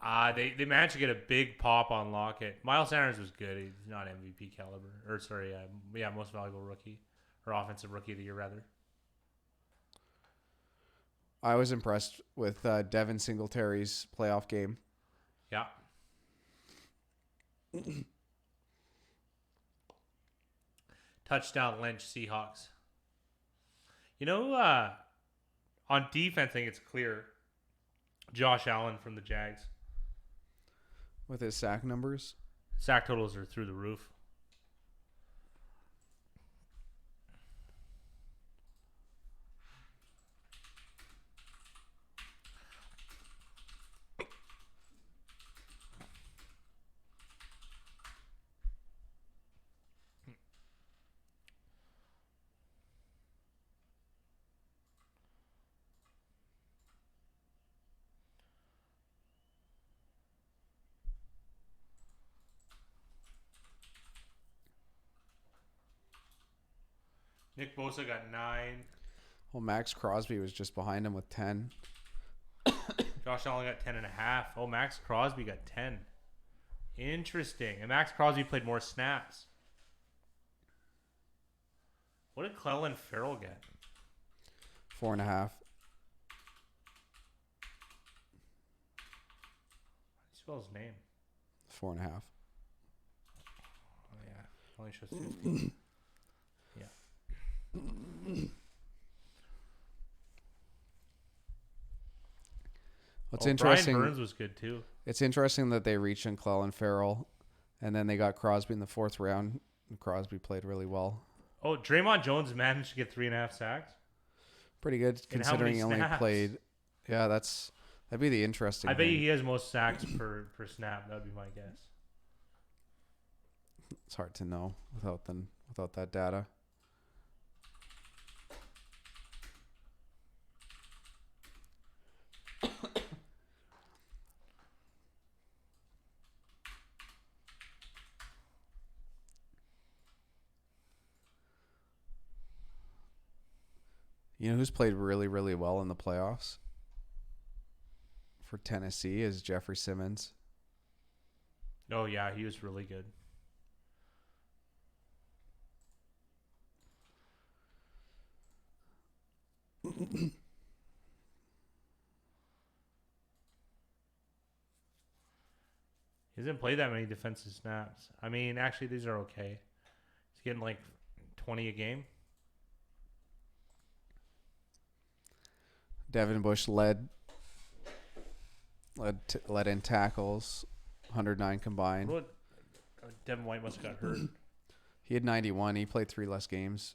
They managed to get a big pop on Lockett. Miles Sanders was good. He's not MVP caliber. Or sorry, most valuable rookie. Or offensive rookie of the year, rather. I was impressed with Devin Singletary's playoff game. Yeah. Touchdown Lynch, Seahawks. You know, on defense, I think it's clear. Josh Allen from the Jags. With his sack numbers? Sack totals are through the roof. Nick Bosa got 9. Well, Max Crosby was just behind him with 10. Josh Allen got 10.5. Oh, Max Crosby got 10. Interesting. And Max Crosby played more snaps. What did Clelin Ferrell get? 4.5. How do you spell his name? 4.5. Oh, yeah. Only shows 50. Yeah. What's interesting? Brian Burns was good too. It's interesting that they reached in Clelin Ferrell, and then they got Crosby in the 4th round. And Crosby played really well. Oh, Draymond Jones managed to get 3.5 sacks. Pretty good considering he only played. Yeah, that'd be the interesting. I bet you he has most sacks per snap. That'd be my guess. It's hard to know without that data. You know who's played really, really well in the playoffs for Tennessee is Jeffrey Simmons. Oh, yeah, he was really good. He hasn't played that many defensive snaps. I mean, actually, these are okay. He's getting like 20 a game. Devin Bush led in tackles, 109 combined. What? Devin White must have got hurt. He had 91. He played 3 less games.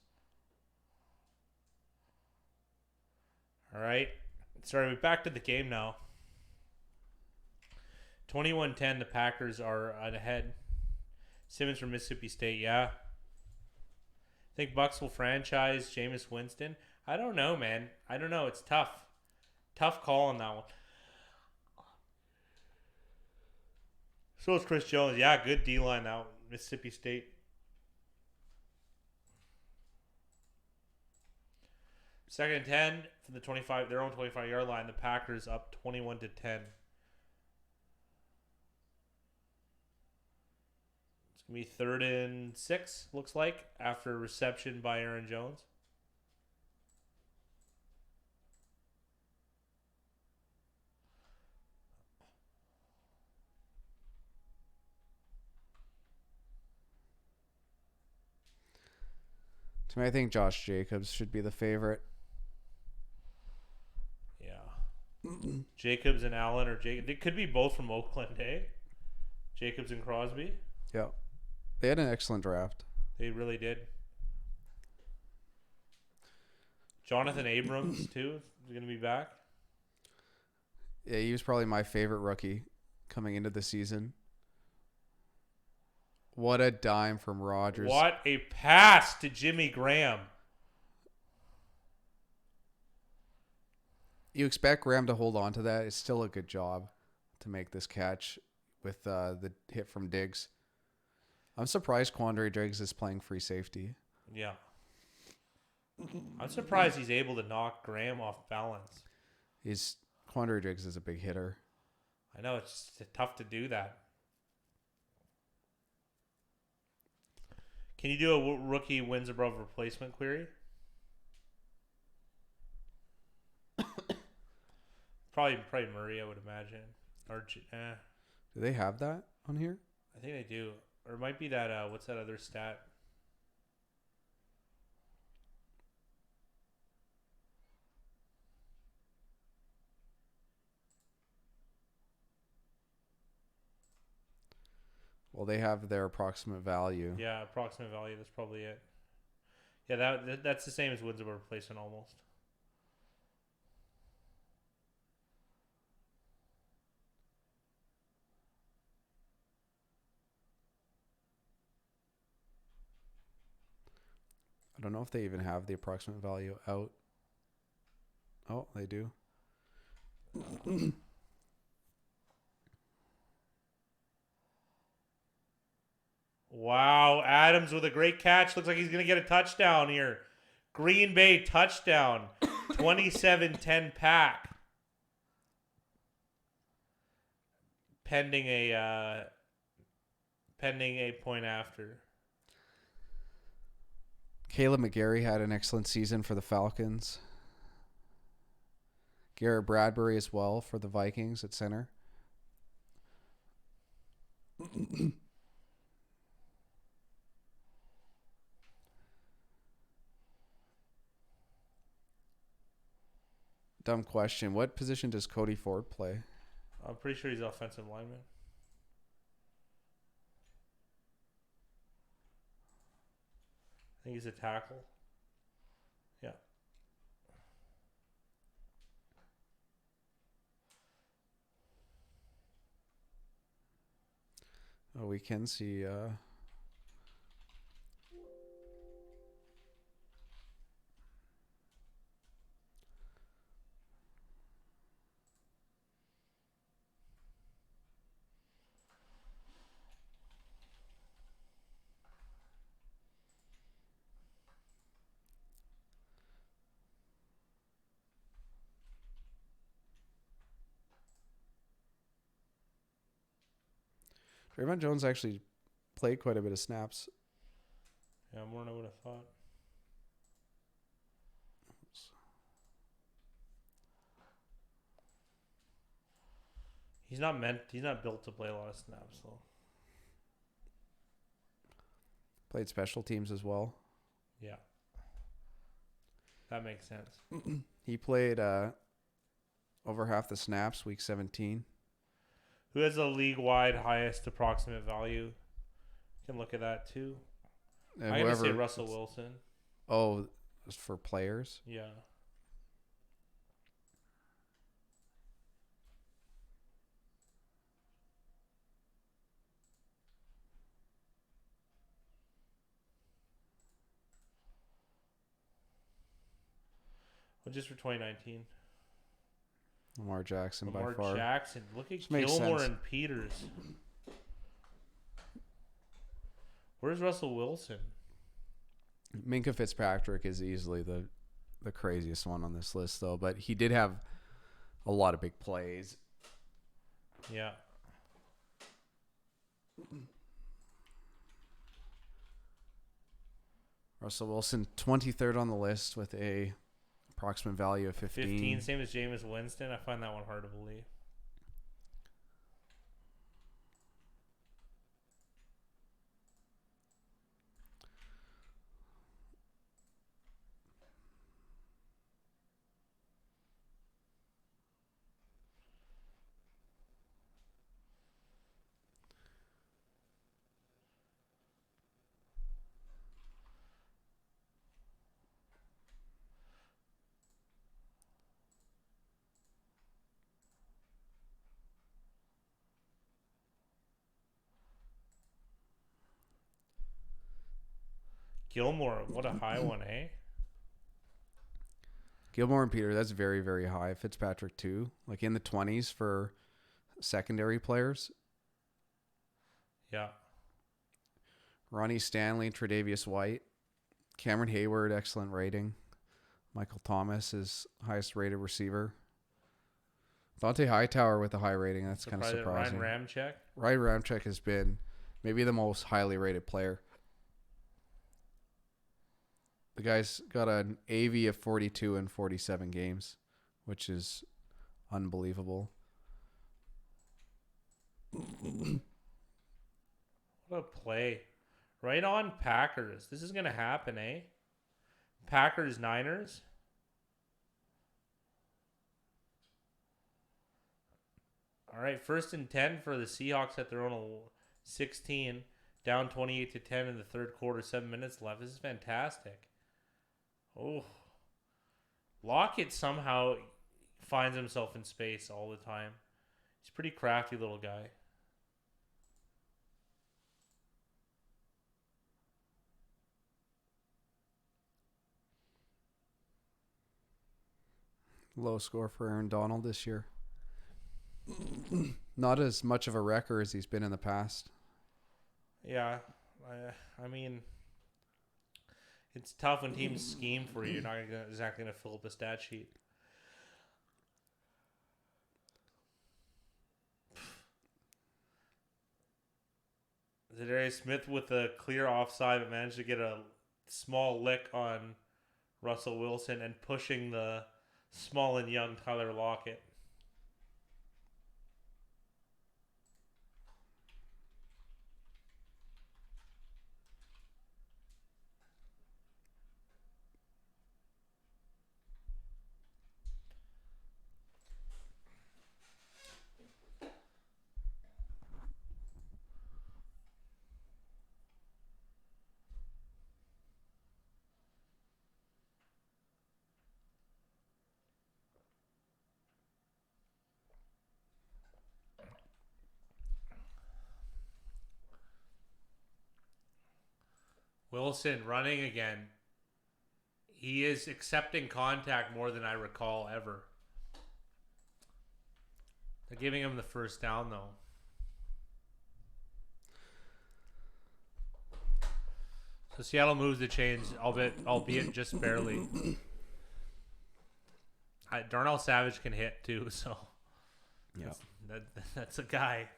All right. Sorry, we're back to the game now. 21-10, the Packers are ahead. Simmons from Mississippi State, yeah. Think Bucks will franchise Jameis Winston? I don't know, man. I don't know. It's tough. Tough call on that one. So is Chris Jones. Yeah, good D-line now. Mississippi State. Second and 10 from the 25, their own 25-yard line. The Packers up 21-10. It's going to be 3rd and 6, looks like, after a reception by Aaron Jones. To me, I think Josh Jacobs should be the favorite. Yeah. Jacobs and Allen, or they could be both from Oakland, eh? Jacobs and Crosby. Yeah. They had an excellent draft. They really did. Jonathan Abrams, too, is going to be back. Yeah, he was probably my favorite rookie coming into the season. What a dime from Rodgers. What a pass to Jimmy Graham. You expect Graham to hold on to that. It's still a good job to make this catch with the hit from Diggs. I'm surprised Quandre Diggs is playing free safety. Yeah. I'm surprised he's able to knock Graham off balance. Quandre Diggs is a big hitter. I know, it's tough to do that. Can you do a rookie wins above replacement query? Probably Murray, I would imagine. Or Do they have that on here? I think they do. Or it might be that, what's that other stat? Well, they have their approximate value. Yeah, approximate value. That's probably it. Yeah, that's the same as wins above replacement almost. I don't know if they even have the approximate value out. Oh, they do. Wow, Adams with a great catch. Looks like he's going to get a touchdown here. Green Bay touchdown. 27-10 pack. Pending a point after. Caleb McGarry had an excellent season for the Falcons. Garrett Bradbury as well for the Vikings at center. Dumb question. What position does Cody Ford play? I'm pretty sure he's offensive lineman. I think he's a tackle. Yeah. Oh, we can see. Draymond Jones actually played quite a bit of snaps. Yeah, more than I would have thought. He's not built to play a lot of snaps though. Played special teams as well. Yeah. That makes sense. He played over half the snaps, week 17. Who has the league-wide highest approximate value? You can look at that too. And I'm going to say Russell Wilson. Oh, for players? Yeah. Well, just for 2019. Lamar Jackson Lamar by far. Jackson. Look at makes Gilmore sense. and Peters. Where's Russell Wilson? Minka Fitzpatrick is easily the craziest one on this list, though. But he did have a lot of big plays. Yeah. Russell Wilson, 23rd on the list with a approximate value of 15. Same as Jameis Winston. I find that one hard to believe. Gilmore, what a high one, eh? Gilmore and Peter, that's very, very high. Fitzpatrick, too. Like in the 20s for secondary players. Yeah. Ronnie Stanley, Tre'Davious White. Cameron Hayward, excellent rating. Michael Thomas is highest rated receiver. Dante Hightower with a high rating. That's kind of surprising. Ryan Ramczyk. Ryan Ramczyk has been maybe the most highly rated player. The guy's got an AV of 42 in 47 games, which is unbelievable. What a play. Right on Packers. This is going to happen, eh? Packers, Niners. All right, 1st and 10 for the Seahawks at their own 16. Down 28-10 in the third quarter, 7 minutes left. This is fantastic. Oh. Lockett somehow finds himself in space all the time. He's a pretty crafty little guy. Low score for Aaron Donald this year. Not as much of a wrecker as he's been in the past. Yeah. I mean, it's tough when teams scheme for you. You're not exactly going to fill up a stat sheet. Zadarius Smith with a clear offside, but managed to get a small lick on Russell Wilson and pushing the small and young Tyler Lockett. Wilson running again. He is accepting contact more than I recall ever. They're giving him the first down, though. So Seattle moves the chains, albeit just barely. Darnell Savage can hit, too, so Yeah. that's a guy.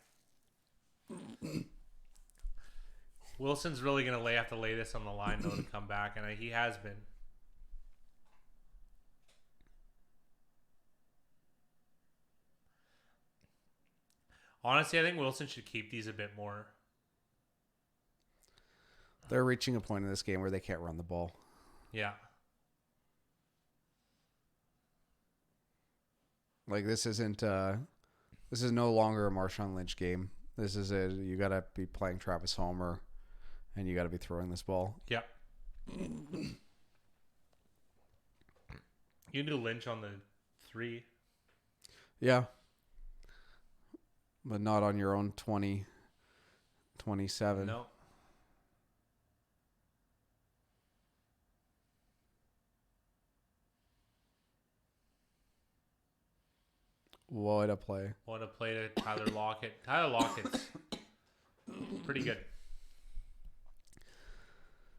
Wilson's really going to have to lay this on the line, though, to come back, and he has been. Honestly, I think Wilson should keep these a bit more. They're reaching a point in this game where they can't run the ball. Yeah. Like, this is no longer a Marshawn Lynch game. This is you got to be playing Travis Homer, and you got to be throwing this ball. Yeah. You do Lynch on the 3. Yeah. But not on your own 20, 27. No. What a play. What a play to Tyler Lockett. Tyler Lockett's pretty good.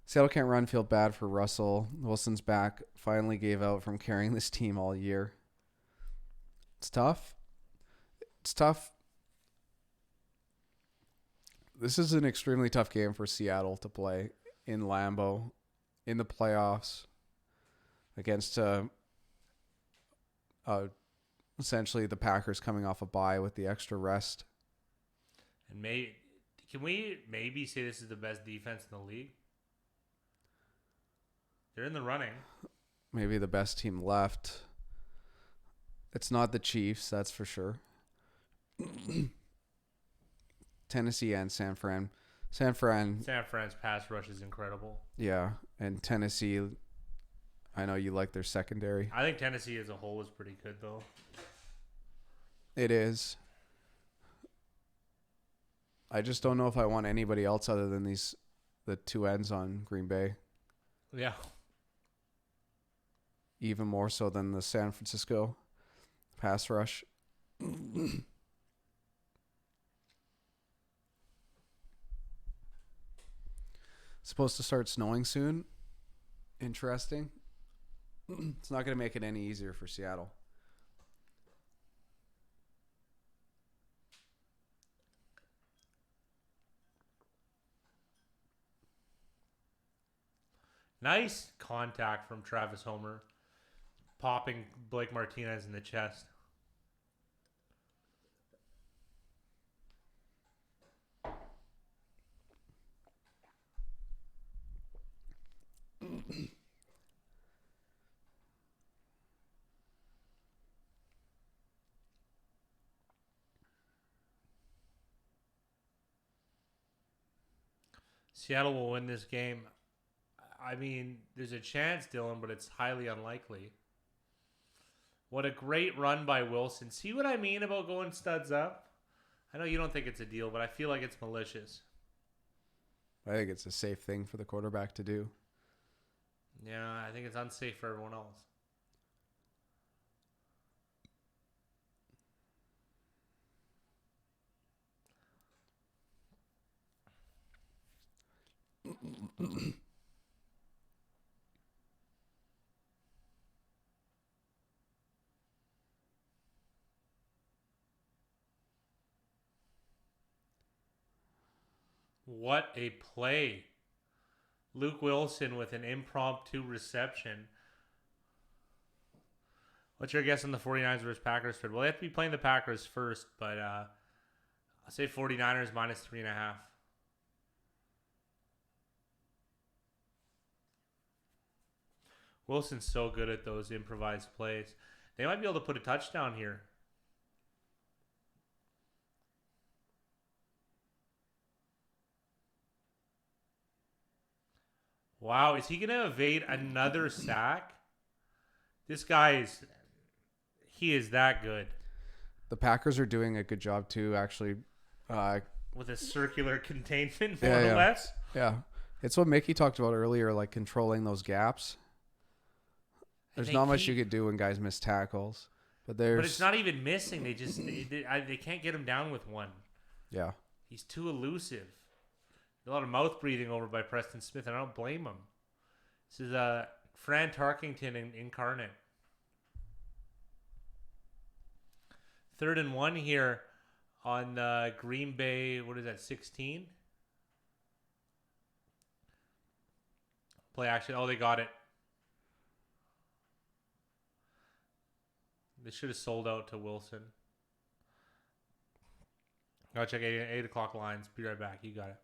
Seattle can't run, feel bad for Russell. Wilson's back. Finally gave out from carrying this team all year. It's tough. It's tough. This is an extremely tough game for Seattle to play in Lambeau in the playoffs against essentially the Packers coming off a bye with the extra rest. And can we maybe say this is the best defense in the league? They're in the running. Maybe the best team left. It's not the Chiefs, that's for sure. Tennessee and San Fran. San Fran's pass rush is incredible. Yeah, and Tennessee, I know you like their secondary. I think Tennessee as a whole is pretty good, though. It is. I just don't know if I want anybody else other than the two ends on Green Bay. Yeah. Even more so than the San Francisco pass rush. Supposed to start snowing soon. Interesting. It's not going to make it any easier for Seattle. Nice contact from Travis Homer, popping Blake Martinez in the chest. Seattle will win this game. I mean, there's a chance, Dylan, but it's highly unlikely. What a great run by Wilson. See what I mean about going studs up? I know you don't think it's a deal, but I feel like it's malicious. I think it's a safe thing for the quarterback to do. Yeah, I think it's unsafe for everyone else. What a play. Luke Wilson with an impromptu reception. What's your guess on the 49ers versus Packers spread? Well, they have to be playing the Packers first, but I'll say 49ers minus 3.5. Wilson's so good at those improvised plays. They might be able to put a touchdown here. Wow, is he going to evade another sack? This guy he is that good. The Packers are doing a good job too, actually. With a circular containment, more or less. Yeah. It's what Mickey talked about earlier, like controlling those gaps. There's not much you could do when guys miss tackles. But it's not even missing. They can't get him down with one. Yeah. He's too elusive. A lot of mouth breathing over by Preston Smith, and I don't blame him. This is Fran Tarkington incarnate. 3rd and 1 here on Green Bay. What is that, 16? Play action. Oh, they got it. They should have sold out to Wilson. I'll check 8 o'clock lines. Be right back. You got it.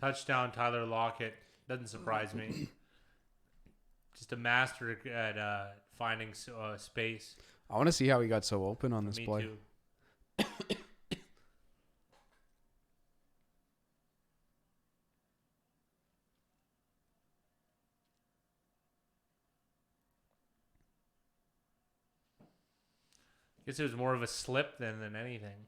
Touchdown, Tyler Lockett. Doesn't surprise me. Just a master at finding space. I want to see how he got so open on this Me play. too. Guess it was more of a slip than anything.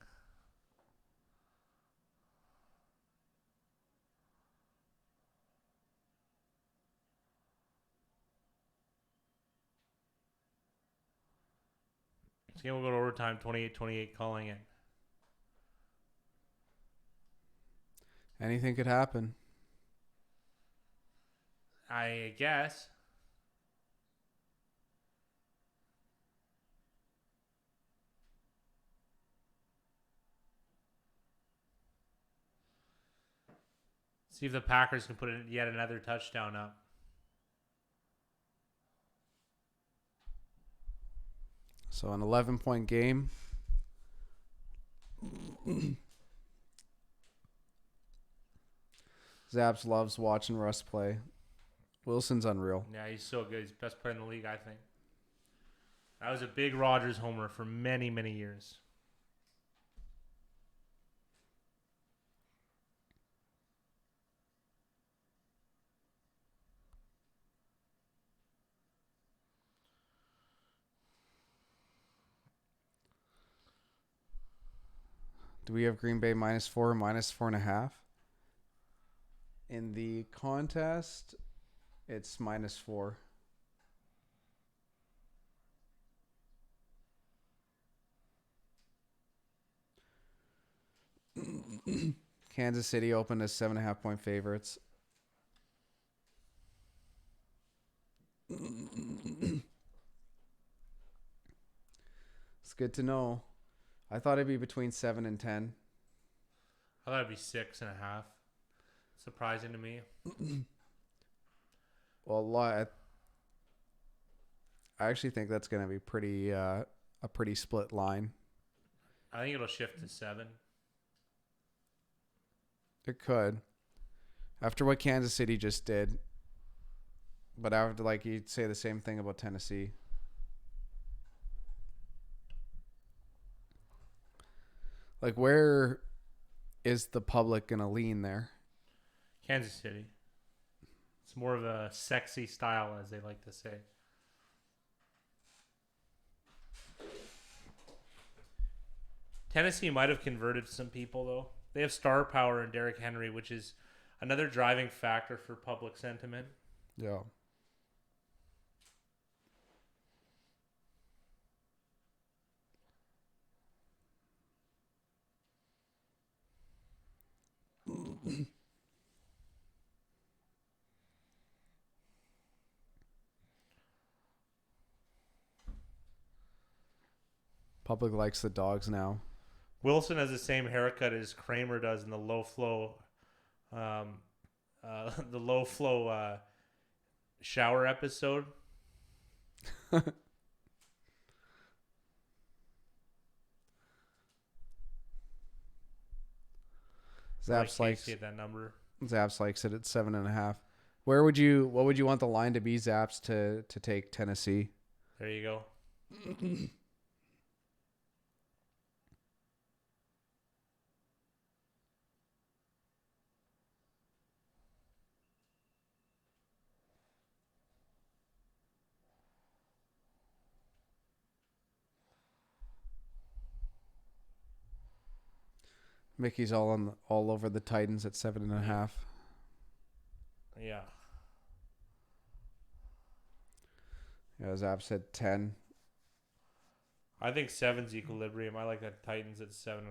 This game will go to overtime, 28-28, calling it. Anything could happen. I guess. See if the Packers can put yet another touchdown up. So an 11-point game. Zaps loves watching Russ play. Wilson's unreal. Yeah, he's so good. He's the best player in the league, I think. I was a big Rodgers homer for many, many years. Do we have Green Bay -4, -4.5? In the contest, it's -4. Kansas City opened as 7.5-point favorites. It's good to know. I thought it'd be between 7 and 10. I thought it'd be 6.5. Surprising to me. Well, I actually think that's going to be pretty a pretty split line. I think it'll shift to 7. It could. After what Kansas City just did. But after, like, you'd say the same thing about Tennessee. Like, where is the public going to lean there? Kansas City. It's more of a sexy style, as they like to say. Tennessee might have converted some people, though. They have star power in Derrick Henry, which is another driving factor for public sentiment. Yeah. Public likes the dogs now. Wilson has the same haircut as Kramer does in the low flow, shower episode. Zaps likes at that number. Zaps likes it at 7.5. What would you want the line to be, Zaps, to take Tennessee? There you go. Mickey's all over the Titans at 7.5. Yeah. Yeah, Zap said 10. I think 7's equilibrium. I like that Titans at 7.5.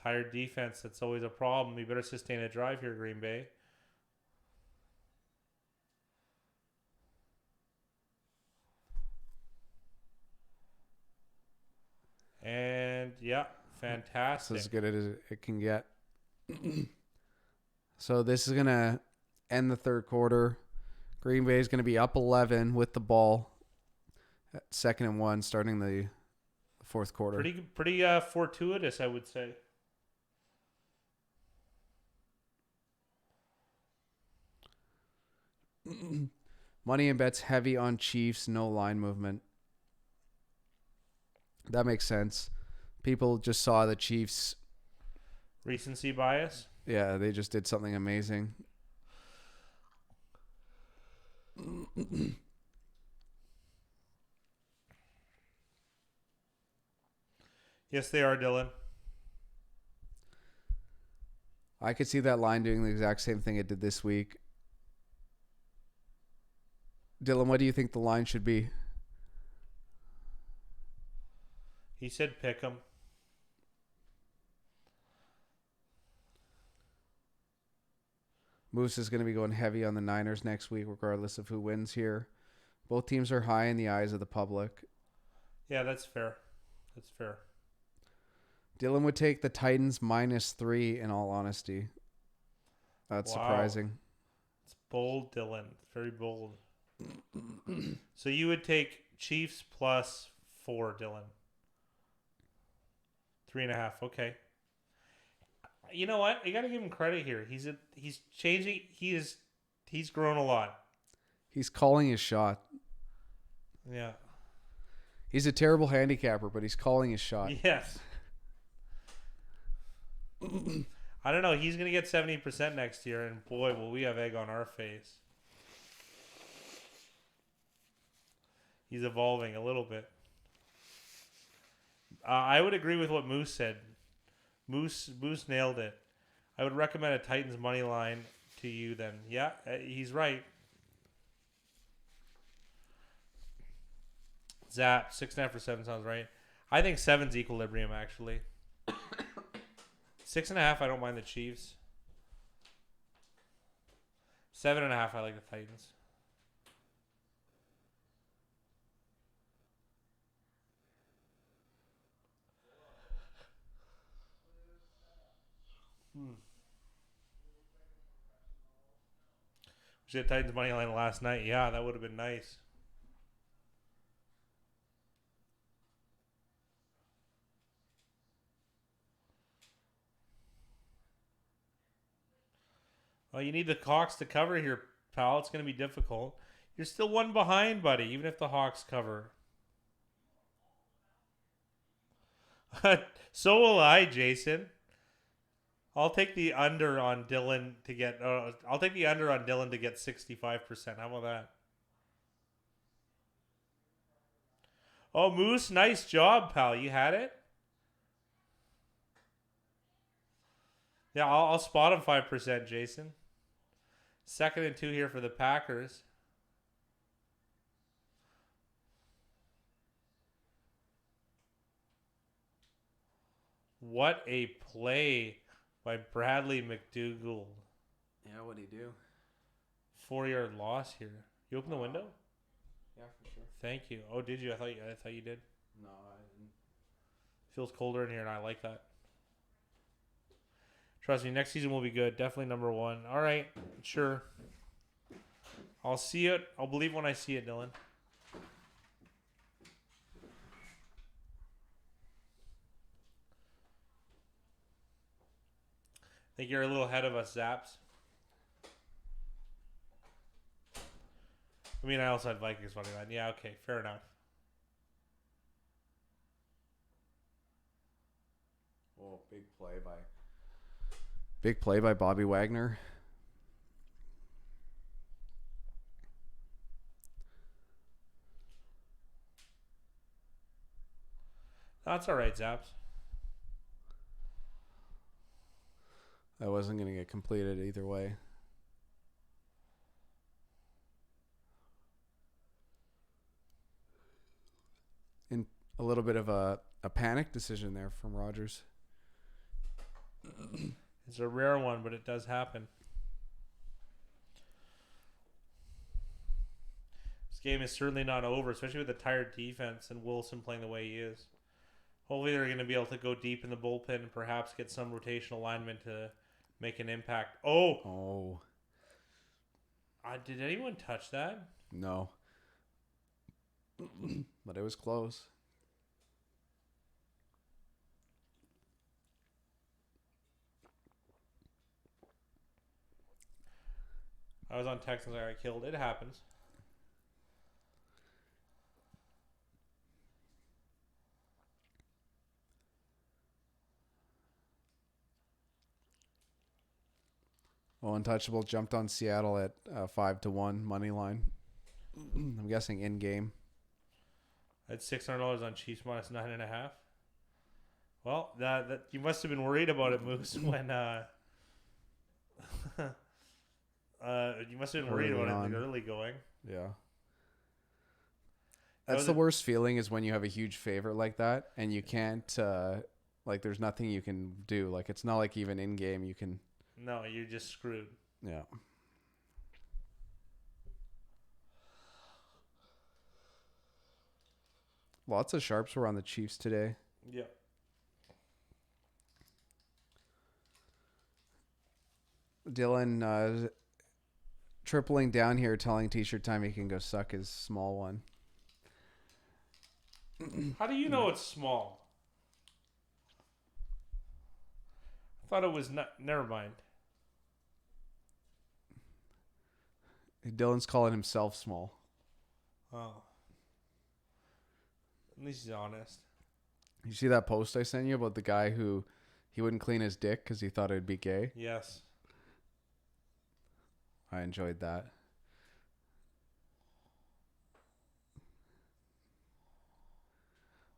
Tired defense. That's always a problem. You better sustain a drive here, Green Bay. And yeah, fantastic. It's as good as it can get. So this is going to end the third quarter. Green Bay is going to be up 11 with the ball at 2nd and 1 starting the fourth quarter. Pretty fortuitous, I would say. Money and bets heavy on Chiefs, no line movement. That makes sense. People just saw the Chiefs. Recency bias. Yeah, they just did something amazing. Yes, they are, Dylan. I could see that line doing the exact same thing it did this week. Dylan, what do you think the line should be? He said pick 'em. Moose is going to be going heavy on the Niners next week, regardless of who wins here. Both teams are high in the eyes of the public. Yeah, that's fair. That's fair. Dylan would take the Titans -3, in all honesty. That's surprising. It's bold, Dylan. It's very bold. So you would take Chiefs +4, Dylan. 3.5. Okay. You know what? You got to give him credit here. He's changing. He's grown a lot. He's calling his shot. Yeah. He's a terrible handicapper, but he's calling his shot. Yes. I don't know. He's going to get 70% next year, and boy, will we have egg on our face. He's evolving a little bit. I would agree with what Moose said. Moose nailed it. I would recommend a Titans money line to you then. Yeah, he's right. Zap, 6.5 for 7 sounds right. I think 7's equilibrium, actually. 6.5, I don't mind the Chiefs. 7.5, I like the Titans. We had Titans money line last night. Yeah, that would have been nice. Well, you need the Hawks to cover here, pal. It's going to be difficult. You're still one behind, buddy, even if the Hawks cover. So will I, Jason. I'll take the under on Dylan to get. I'll take the under on Dylan to get 65%. How about that? Oh, Moose, nice job, pal. You had it. Yeah, I'll spot him 5%, Jason. 2nd and 2 here for the Packers. What a play by Bradley McDougald. Yeah, what'd he do? 4-yard loss here. You open the window? Yeah, for sure. Thank you. Oh, did you? I thought you did. No, I didn't. Feels colder in here, and I like that. Trust me, next season will be good. Definitely number 1. All right, sure. I'll see it. I'll believe when I see it, Dylan. I think you're a little ahead of us, Zaps. I mean, I also had Vikings money line. Yeah, okay, fair enough. Oh, big play by Bobby Wagner. That's all right, Zaps. That wasn't going to get completed either way. And a little bit of a panic decision there from Rogers. It's a rare one, but it does happen. This game is certainly not over, especially with the tired defense and Wilson playing the way he is. Hopefully they're going to be able to go deep in the bullpen and perhaps get some rotational linemen to make an impact. Oh. Did anyone touch that? No. But it was close. I was on Texans. I got killed. It happens. Well, Untouchable jumped on Seattle at 5-1 money line. I'm guessing in game. I had $600 on Chiefs minus 9.5. Well, that you must have been worried about it, Moose, when you must have been worried about it in the early going. Yeah. That's the worst feeling is when you have a huge favorite like that and you can't there's nothing you can do. Like it's not like even in game you can. No, you're just screwed. Yeah. Lots of sharps were on the Chiefs today. Yeah. Dylan tripling down here, telling T-shirt time he can go suck his small one. How do you know it's small? I thought it was not. Never mind. Dylan's calling himself small. Oh. At least he's honest. You see that post I sent you about the guy who he wouldn't clean his dick because he thought it'd be gay? Yes. I enjoyed that.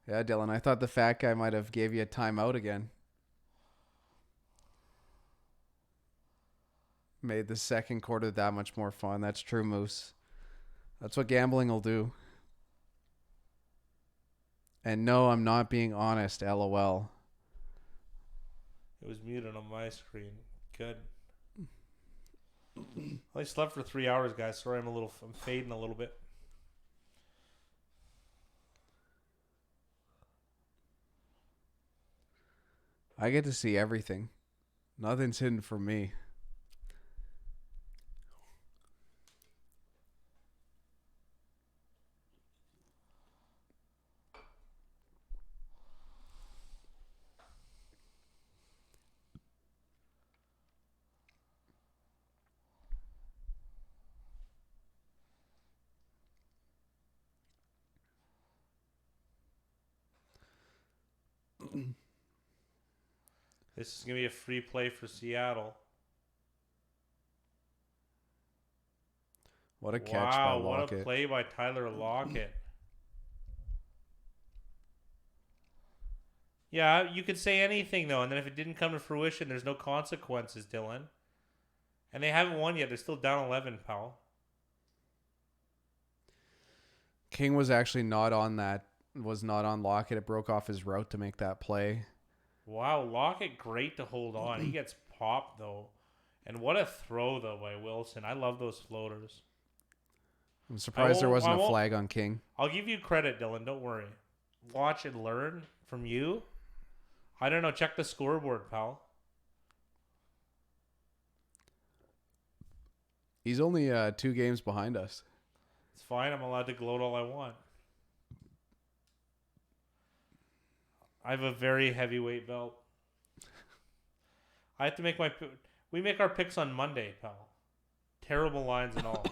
Yeah, Dylan, I thought the fat guy might have gave you a timeout again. Made the second quarter that much more fun. That's true, Moose. That's what gambling will do. And no, I'm not being honest, LOL. It was muted on my screen. Good. I slept for 3 hours, guys. Sorry, I'm fading a little bit. I get to see everything. Nothing's hidden from me. This is going to be a free play for Seattle. What a catch by Lockett. Wow, what a play by Tyler Lockett. Yeah, you could say anything, though, and then if it didn't come to fruition, there's no consequences, Dylan. And they haven't won yet. They're still down 11, pal. King was actually not on Lockett. It broke off his route to make that play. Wow, Lockett great to hold on. He gets popped, though. And what a throw, though, by Wilson. I love those floaters. I'm surprised there wasn't a flag on King. I'll give you credit, Dylan. Don't worry. Watch and learn from you. I don't know. Check the scoreboard, pal. He's only 2 games behind us. It's fine. I'm allowed to gloat all I want. I have a very heavyweight belt. I have to make we make our picks on Monday, pal. Terrible lines and all.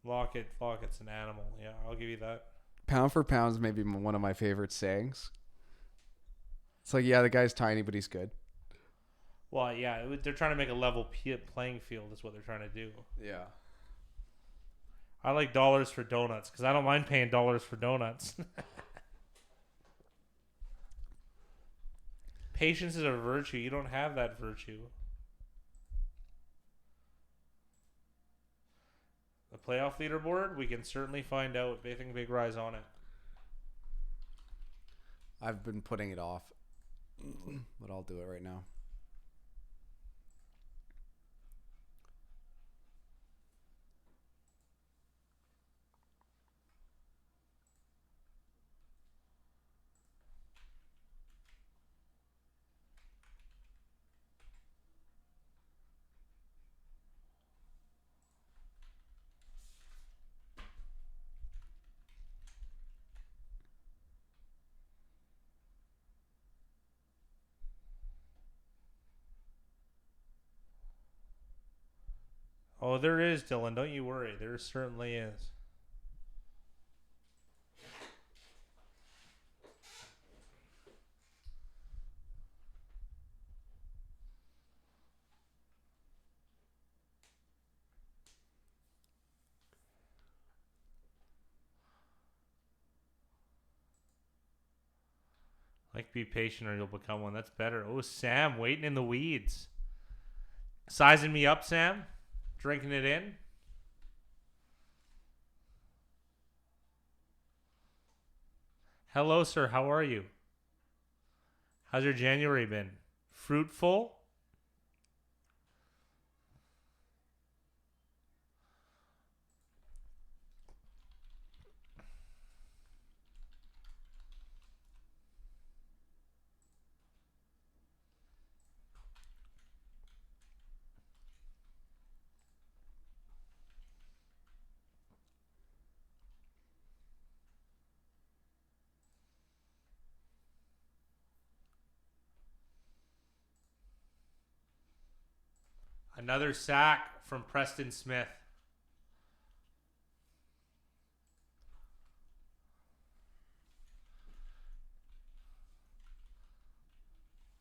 Lockett's an animal. Yeah, I'll give you that. Pound for pound is maybe one of my favorite sayings. It's like, yeah, the guy's tiny, but he's good. Well, yeah, they're trying to make a level playing field is what they're trying to do. Yeah. I like dollars for donuts because I don't mind paying dollars for donuts. Patience is a virtue. You don't have that virtue. The playoff leaderboard, we can certainly find out. I think Big Rise on it. I've been putting it off, but I'll do it right now. Oh, there is, Dylan. Don't you worry. There certainly is. Like, be patient or you'll become one. That's better. Oh, Sam, waiting in the weeds. Sizing me up, Sam? Drinking it in? Hello, sir. How are you? How's your January been? Fruitful? Another sack from Preston Smith.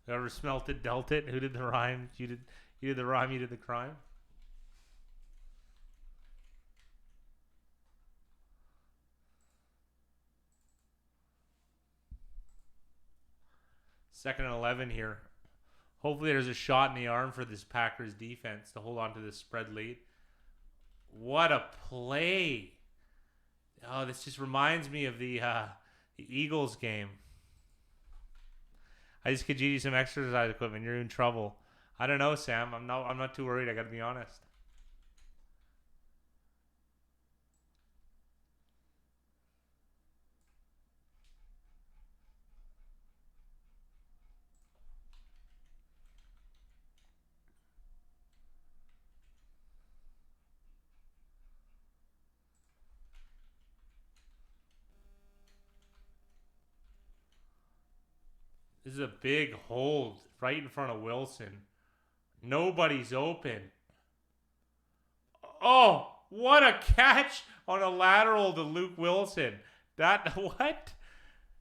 Whoever smelt it, dealt it. Who did the rhyme? You did. You did the rhyme. You did the crime. Second and 11 here. Hopefully there's a shot in the arm for this Packers defense to hold on to this spread lead. What a play. Oh, this just reminds me of the Eagles game. I just could give you some exercise equipment. You're in trouble. I don't know, Sam. I'm not too worried. I got to be honest. This is a big hold right in front of Wilson. Nobody's open. Oh, what a catch on a lateral to Luke Wilson. That, what?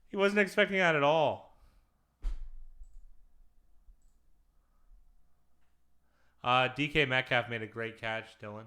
He wasn't expecting that at all. DK Metcalf made a great catch, Dylan.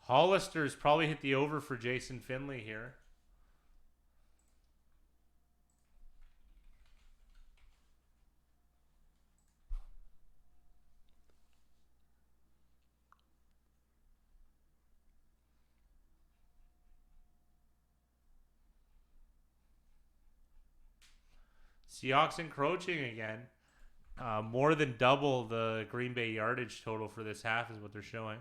Hollister's probably hit the over for Jason Finley here. Seahawks encroaching again. More than double the Green Bay yardage total for this half is what they're showing.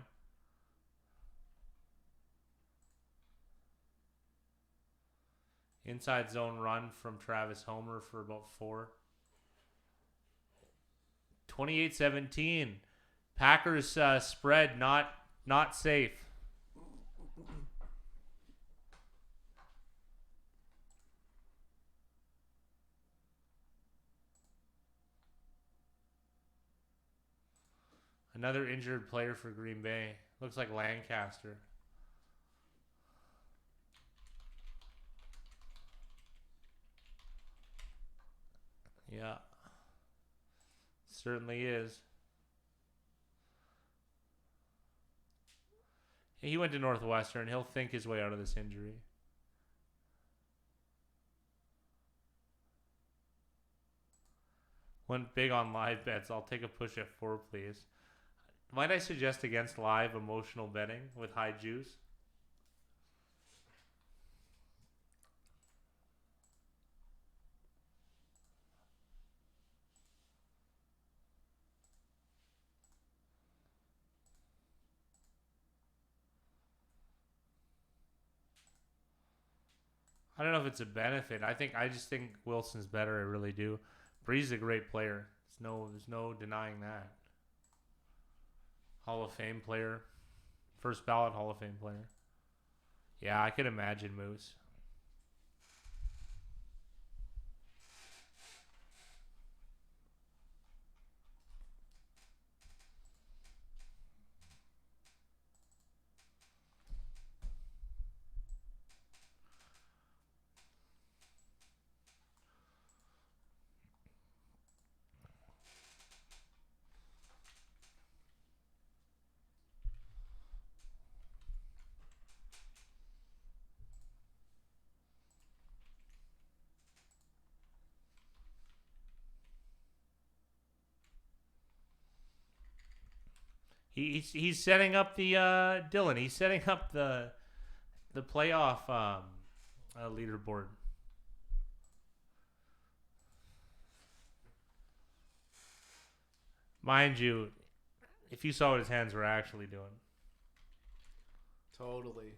Inside zone run from Travis Homer for about 4. 28-17. Packers spread not safe. Another injured player for Green Bay. Looks like Lancaster. Yeah. Certainly is. He went to Northwestern. He'll think his way out of this injury. Went big on live bets. I'll take a push at 4, please. Might I suggest against live emotional betting with high juice? I don't know if it's a benefit. I just think Wilson's better. I really do. Bree's a great player. There's no denying that. Hall of Fame player. First ballot Hall of Fame player. Yeah, I could imagine Moose. He's setting up the Dylan. He's setting up the playoff leaderboard. Mind you, if you saw what his hands were actually doing. Totally.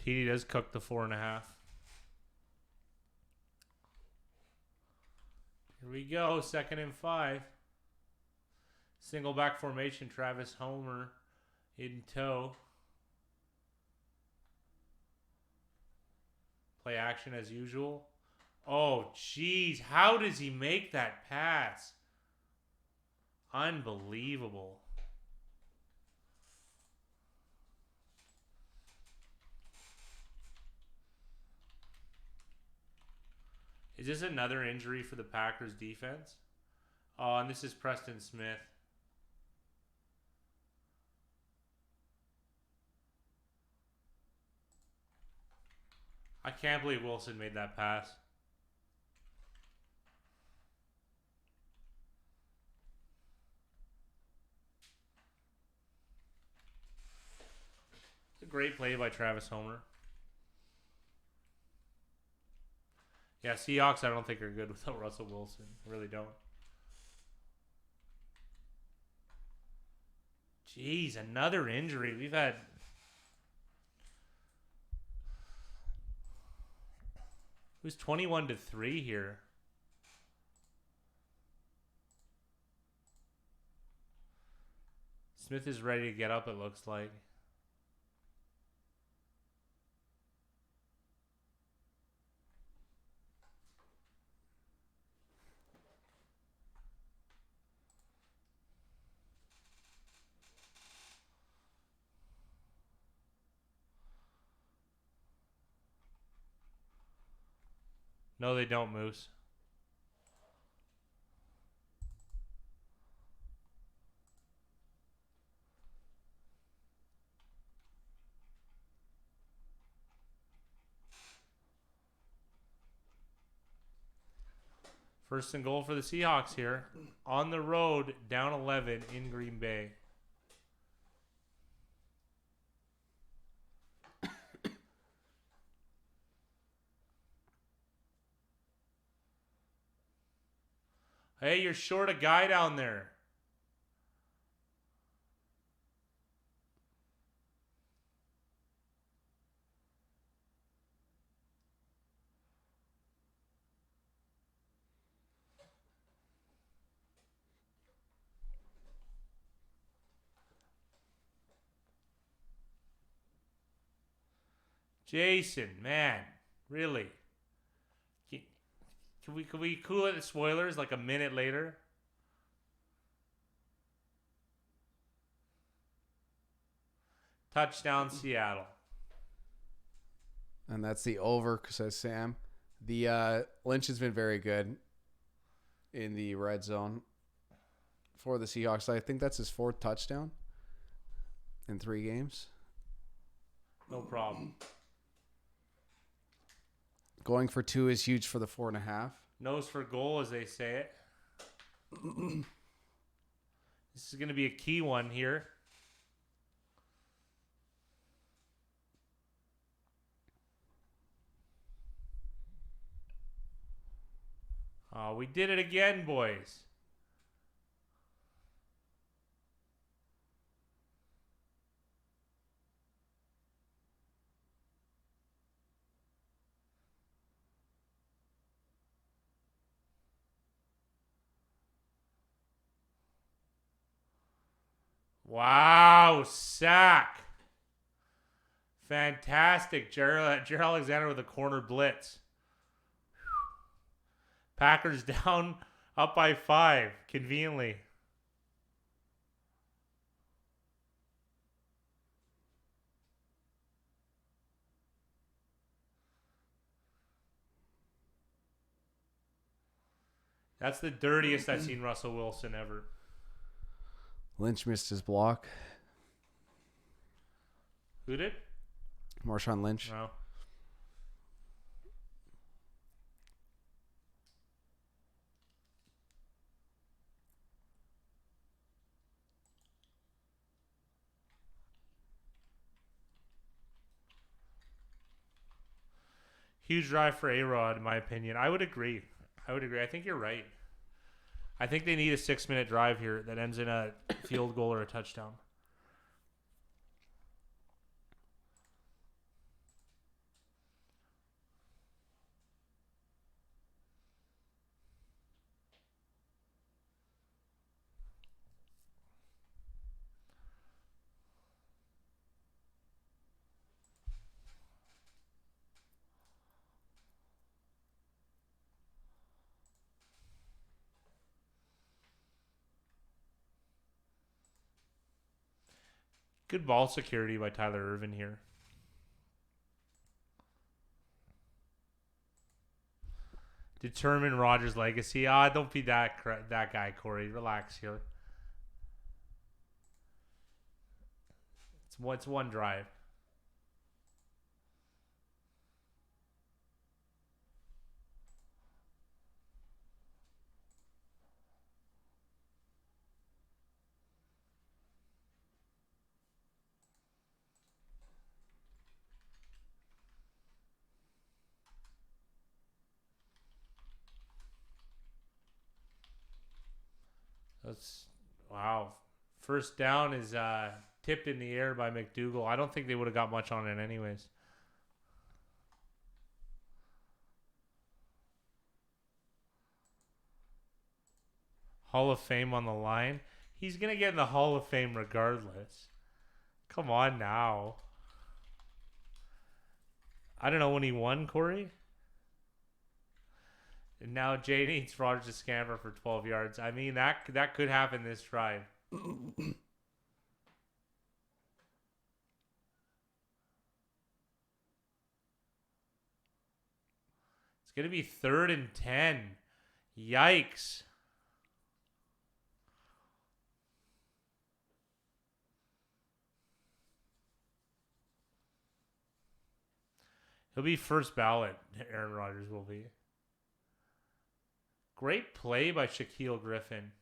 TD does cook the 4.5. Here we go. 2nd and 5. Single back formation. Travis Homer in tow. Play action as usual. Oh, jeez. How does he make that pass? Unbelievable. Is this another injury for the Packers defense? Oh, and this is Preston Smith. I can't believe Wilson made that pass. It's a great play by Travis Homer. Yeah, Seahawks I don't think are good without Russell Wilson. I really don't. Jeez, another injury. We've had... It was 21-3 here. Smith is ready to get up, it looks like. No, they don't, Moose. First and goal for the Seahawks here. On the road, down 11 in Green Bay. Hey, you're short a guy down there. Jason, man, really? Can we cool it at spoilers like a minute later? Touchdown Seattle. And that's the over, says Sam. The Lynch has been very good in the red zone for the Seahawks. I think that's his 4th touchdown in 3 games. No problem. Going for 2 is huge for the 4.5. Nose for goal, as they say it. This is going to be a key one here. Oh, we did it again, boys. Wow, sack. Fantastic. Jared Alexander with a corner blitz. Packers down, up by 5, conveniently. That's the dirtiest I've seen Russell Wilson ever. Lynch missed his block. Who did? Marshawn Lynch. No. Huge drive for A-Rod, in my opinion. I would agree. I think you're right. I think they need a 6-minute drive here that ends in a field goal or a touchdown. Good ball security by Tyler Irvin here. Determine Rodgers' legacy. Don't be that guy, Corey. Relax here. It's one drive. Wow. First down is tipped in the air by McDougal. I don't think they would have got much on it anyways. Hall of Fame on the line. He's going to get in the Hall of Fame regardless. Come on now. I don't know when he won, Corey. And now Jay needs Rodgers to scamper for 12 yards. I mean, that could happen this drive. It's going to be 3rd and 10. Yikes. He'll be first ballot. Aaron Rodgers will be. Great play by Shaquille Griffin.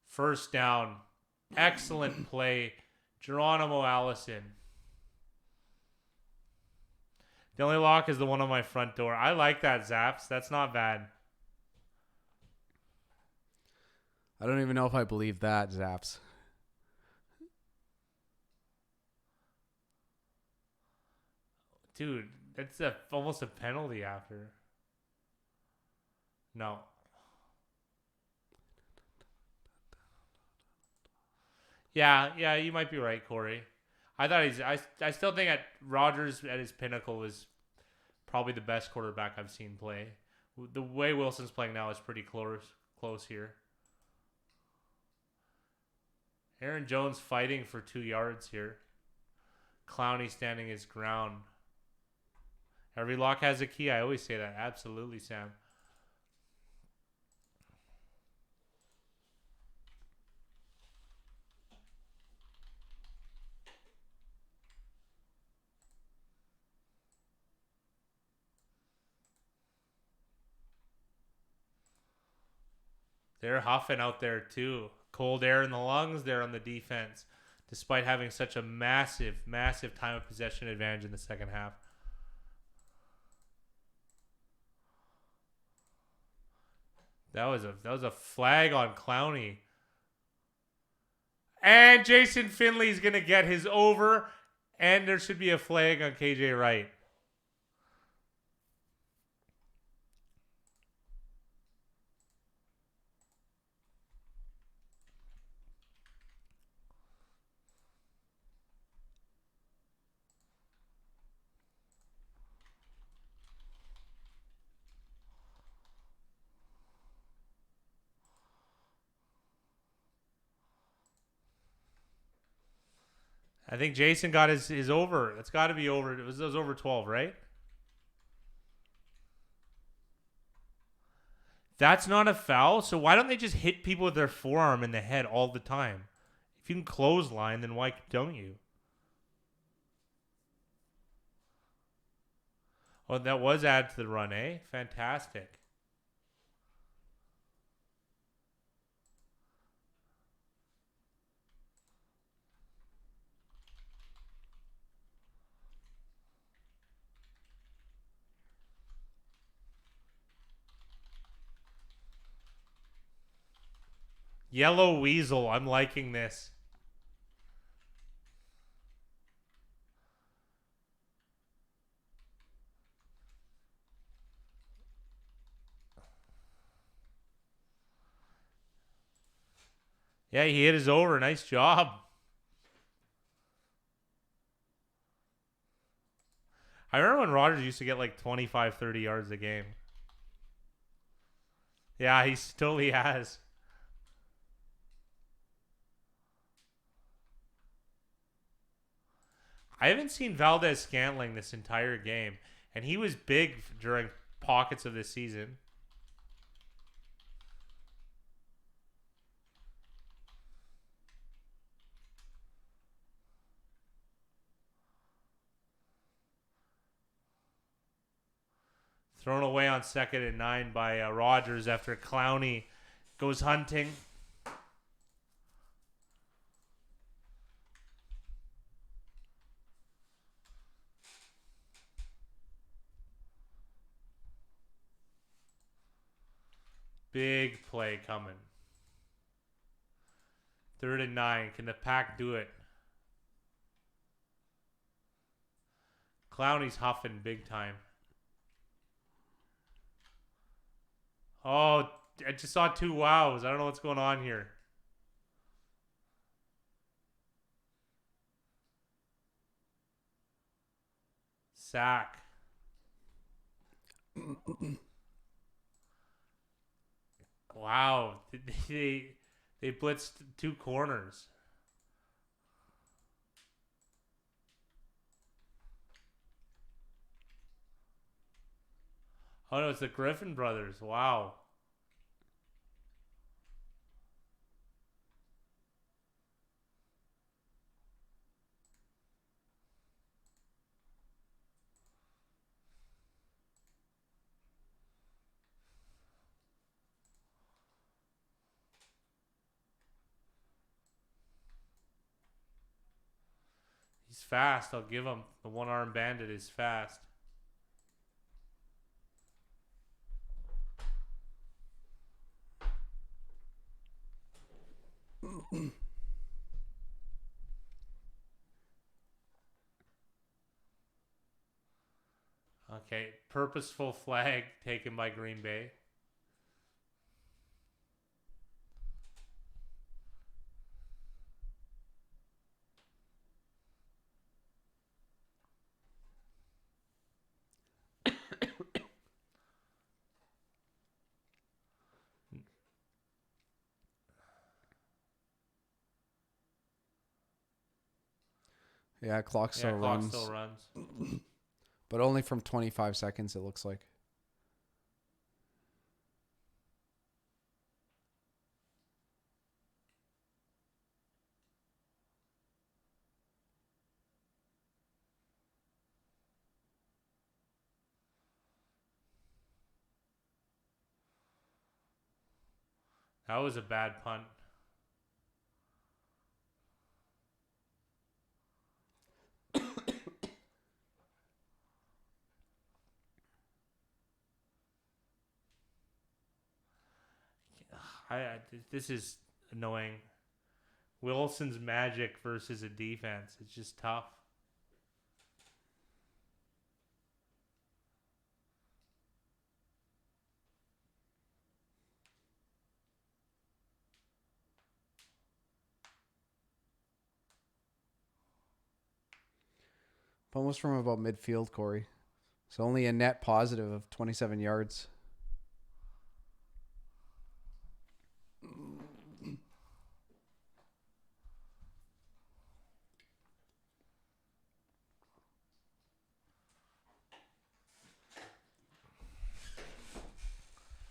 First down. Excellent play. Geronimo Allison. The only lock is the one on my front door. I like that, Zaps. That's not bad. I don't even know if I believe that, Zaps. Dude, that's almost a penalty after. No. Yeah, you might be right, Corey. I still think at Rodgers at his pinnacle was probably the best quarterback I've seen play. The way Wilson's playing now is pretty close here. Aaron Jones fighting for 2 yards here. Clowney standing his ground. Every lock has a key. I always say that. Absolutely, Sam. They're huffing out there too. Cold air in the lungs there on the defense, despite having such a massive time of possession advantage in the second half. That was a flag on Clowney. And Jason Finley's gonna get his over, and there should be a flag on KJ Wright. I think Jason got his over. That's got to be over. It was over 12, right? That's not a foul. So why don't they just hit people with their forearm in the head all the time? If you can clothesline, then why don't you? Oh, that was add to the run, eh? Fantastic. Yellow Weasel. I'm liking this. Yeah, he hit his over. Nice job. I remember when Rodgers used to get like 25, 30 yards a game. Yeah, he totally has. I haven't seen Valdez Scantling this entire game, and he was big during pockets of this season. Thrown away on 2nd and 9 by Rodgers after Clowney goes hunting. Big play coming. 3rd and 9. Can the Pack do it? Clowney's huffing big time. Oh, I just saw 2 wows. I don't know what's going on here. Sack. Wow. They blitzed 2 corners. Oh no, it's the Griffin brothers. Wow. He's fast. I'll give him. The one-armed bandit is fast. Okay, purposeful flag taken by Green Bay. Yeah, clock still Yeah, clock runs. still runs. But only from 25 seconds, it looks like. That was a bad punt. This is annoying. Wilson's magic versus a defense. It's just tough. Almost from about midfield, Corey. So only a net positive of 27 yards.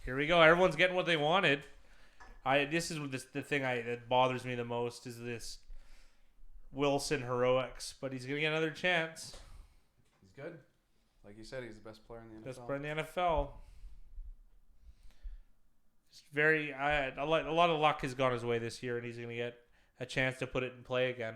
Here we go. Everyone's getting what they wanted. This is the thing that bothers me the most is this Wilson heroics, but he's gonna get another chance. He's good. Like you said, he's the best player in the NFL. Best player in the NFL. Just a lot of luck has gone his way this year, and he's gonna get a chance to put it in play again.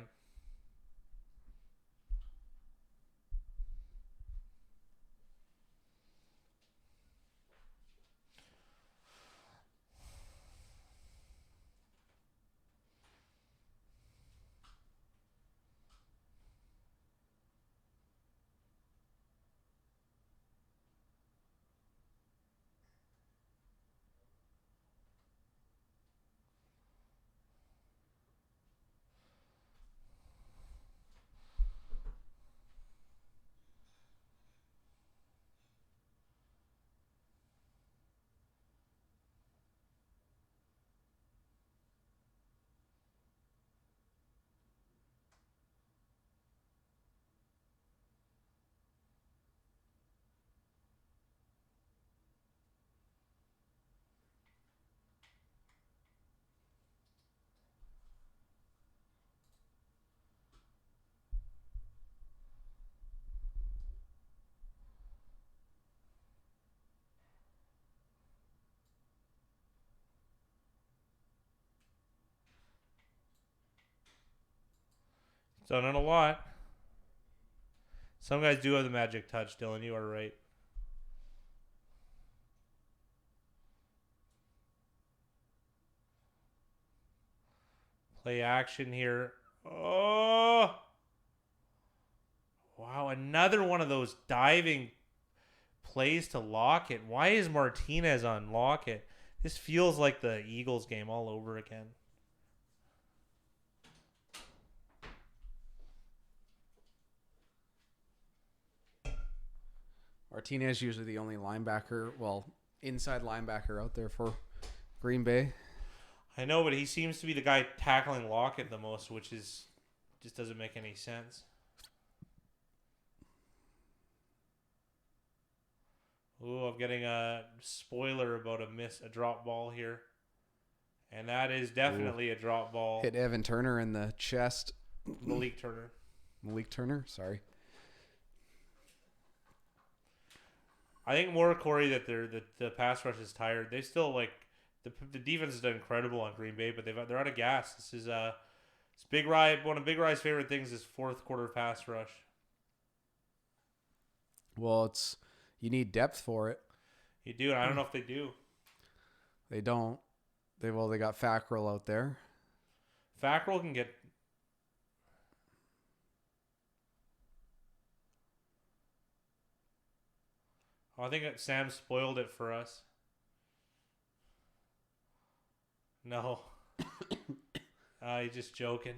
Done it a lot. Some guys do have the magic touch, Dylan. You are right. Play action here. Oh! Wow, another one of those diving plays to Lockett. Why is Martinez on Lockett? This feels like the Eagles game all over again. Martinez usually the only linebacker, inside linebacker out there for Green Bay. I know, but he seems to be the guy tackling Lockett the most, which is just doesn't make any sense. Ooh, I'm getting a spoiler about a drop ball here. And that is definitely a drop ball. Hit Evan Turner in the chest. Malik Turner. Malik Turner, sorry. I think more, Corey, that the pass rush is tired. They still the defense has done incredible on Green Bay, but they're out of gas. This is it's Big Rye. One of Big Rye's favorite things is fourth quarter pass rush. Well, you need depth for it. You do, and I don't know if they do. They don't. They got Fackrell out there. Fackrell can get. Oh, I think that Sam spoiled it for us. No. He's just joking.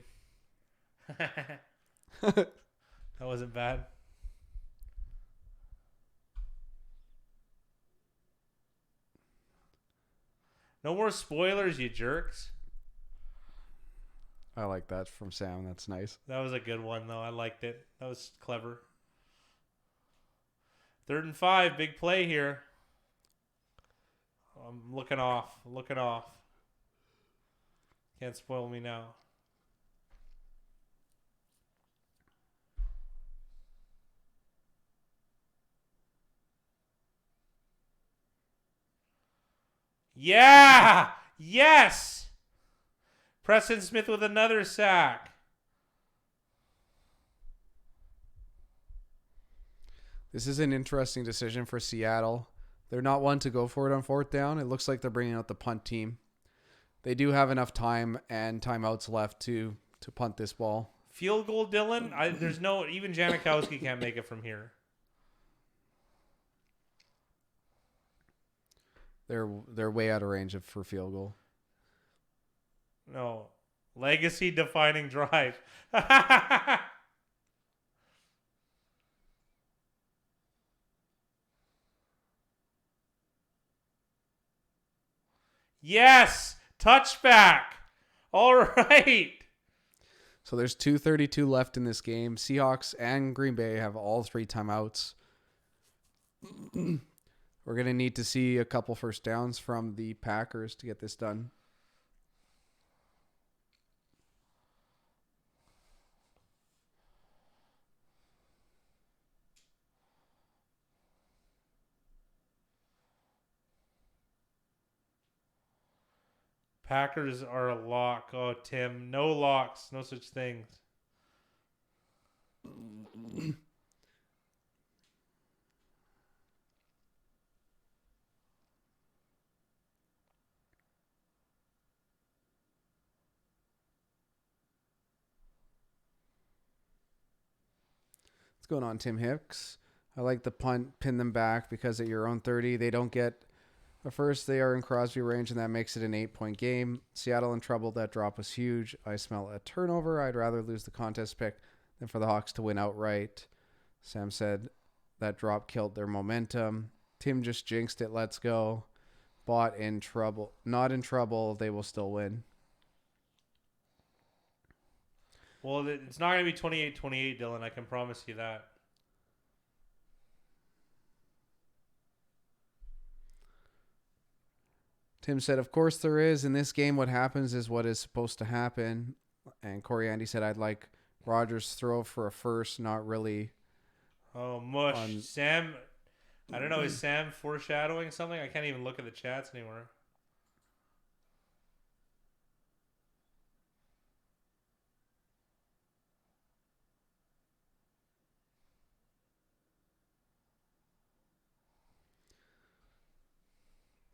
That wasn't bad. No more spoilers, you jerks. I like that from Sam. That's nice. That was a good one, though. I liked it. That was clever. 3rd and 5. Big play here. I'm looking off. Looking off. Can't spoil me now. Yeah! Yes! Preston Smith with another sack. This is an interesting decision for Seattle. They're not one to go for it on 4th down. It looks like they're bringing out the punt team. They do have enough time and timeouts left to punt this ball. Field goal, Dylan? There's no... Even Janikowski can't make it from here. They're way out of range for field goal. No. Legacy defining drive. Yes! Touchback! All right. So there's 2:32 left in this game. Seahawks and Green Bay have all 3 timeouts. We're going to need to see a couple first downs from the Packers to get this done. Packers are a lock. Oh, Tim. No locks. No such things. What's going on, Tim Hicks? I like the punt, pin them back because at your own 30, they don't get a first. They are in Crosby range, and that makes it an 8-point game. Seattle in trouble. That drop was huge. I smell a turnover. I'd rather lose the contest pick than for the Hawks to win outright. Sam said that drop killed their momentum. Tim just jinxed it. Let's go. Bought in trouble. Not in trouble. They will still win. Well, it's not going to be 28-28, Dylan. I can promise you that. Tim said, of course there is. In this game, what happens is what is supposed to happen. And Corey Andy said, I'd like Rodgers' throw for a first, not really. Oh, mush. Sam, I don't know. Is Sam foreshadowing something? I can't even look at the chats anymore.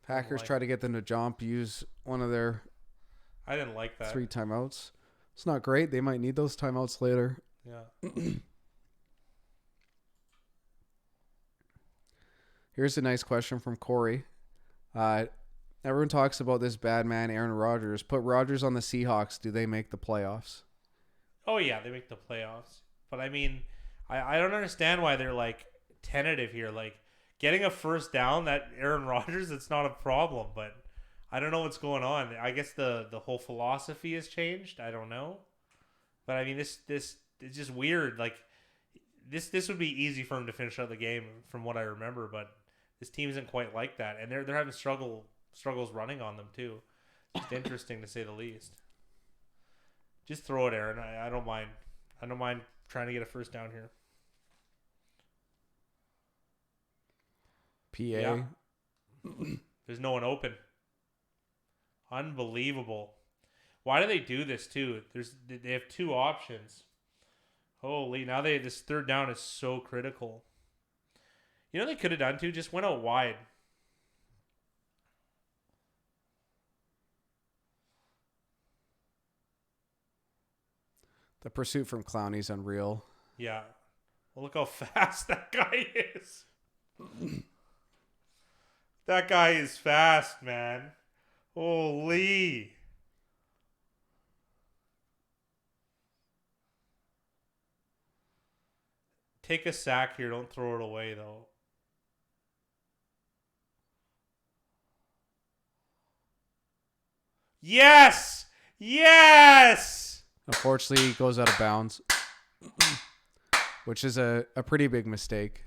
Packers try to get them to jump, use one of their I didn't like that. 3 timeouts. It's not great. They might need those timeouts later. Yeah. Here's a nice question from Corey. Everyone talks about this bad man, Aaron Rodgers. Put Rodgers on the Seahawks. Do they make the playoffs? Oh, yeah, they make the playoffs. But, I mean, I don't understand why they're, like, tentative here. Like, getting a first down, that Aaron Rodgers, it's not a problem. But I don't know what's going on. I guess the whole philosophy has changed. I don't know. But, I mean, this it's just weird. Like, this would be easy for him to finish out the game from what I remember. But This team isn't quite like that, and they're having struggles running on them too. Just interesting to say the least. Just throw it, Aaron. I don't mind. I don't mind trying to get a first down here. PA. Yeah. There's no one open. Unbelievable. Why do they do this too? They have two options. Holy, now this third down is so critical. You know what they could have done too? Just went out wide. The pursuit from Clowney's unreal. Yeah. Well, look how fast that guy is. That guy is fast, man. Holy. Take a sack here. Don't throw it away, though. Yes! Yes! Unfortunately, he goes out of bounds, which is a pretty big mistake.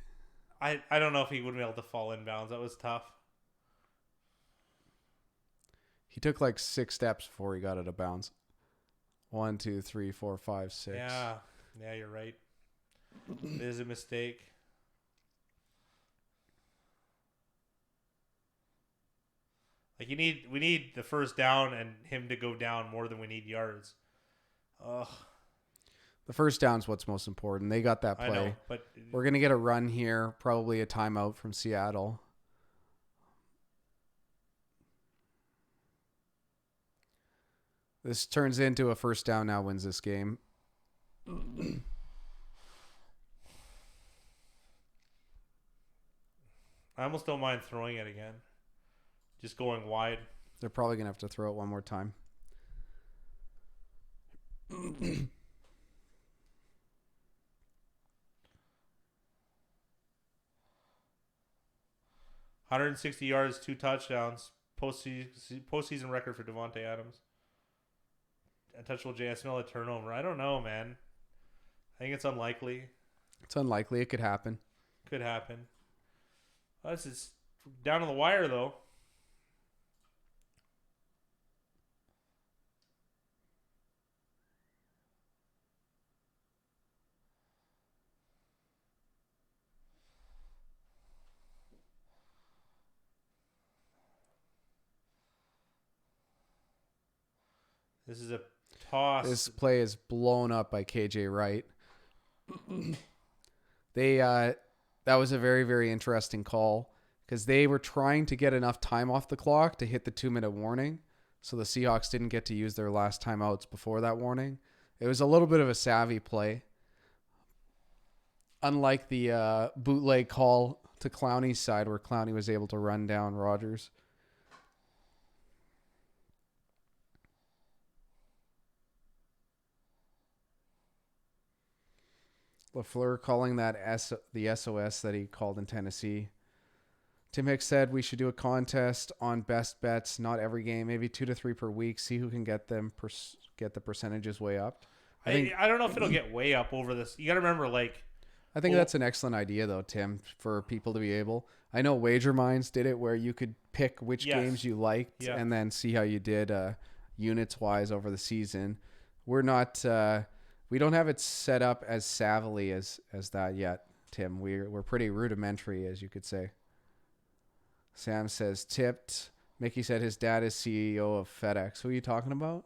I don't know if he would be able to fall in bounds. That was tough. He took like 6 steps before he got out of bounds. 1, 2, 3, 4, 5, 6. Yeah, you're right. It is a mistake. Like we need the first down and him to go down more than we need yards. Ugh. The first down's what's most important. They got that play. I know, but We're going to get a run here, probably a timeout from Seattle. This turns into a first down now, wins this game. I almost don't mind throwing it again. Just going wide. They're probably going to have to throw it one more time. 160 yards, 2 touchdowns. Postseason record for Devontae Adams. Untouchable JSML, a turnover. I don't know, man. I think it's unlikely. It's unlikely. It could happen. Could happen. This is down to the wire, though. This is a toss. This play is blown up by KJ Wright. That was a very, very interesting call because they were trying to get enough time off the clock to hit the 2-minute warning. So the Seahawks didn't get to use their last timeouts before that warning. It was a little bit of a savvy play. Unlike the bootleg call to Clowney's side where Clowney was able to run down Rodgers. LaFleur calling that the SOS that he called in Tennessee. Tim Hicks said we should do a contest on best bets, not every game, maybe 2 to 3 per week. See who can get them get the percentages way up. I don't know if it'll get way up over this. You got to remember, like, I think that's an excellent idea, though, Tim, for people to be able. I know Wager Minds did it where you could pick which games you liked and then see how you did units wise over the season. We're not. We don't have it set up as savvily as that yet, Tim. We're pretty rudimentary, as you could say. Sam says tipped. Mickey said his dad is CEO of FedEx. Who are you talking about?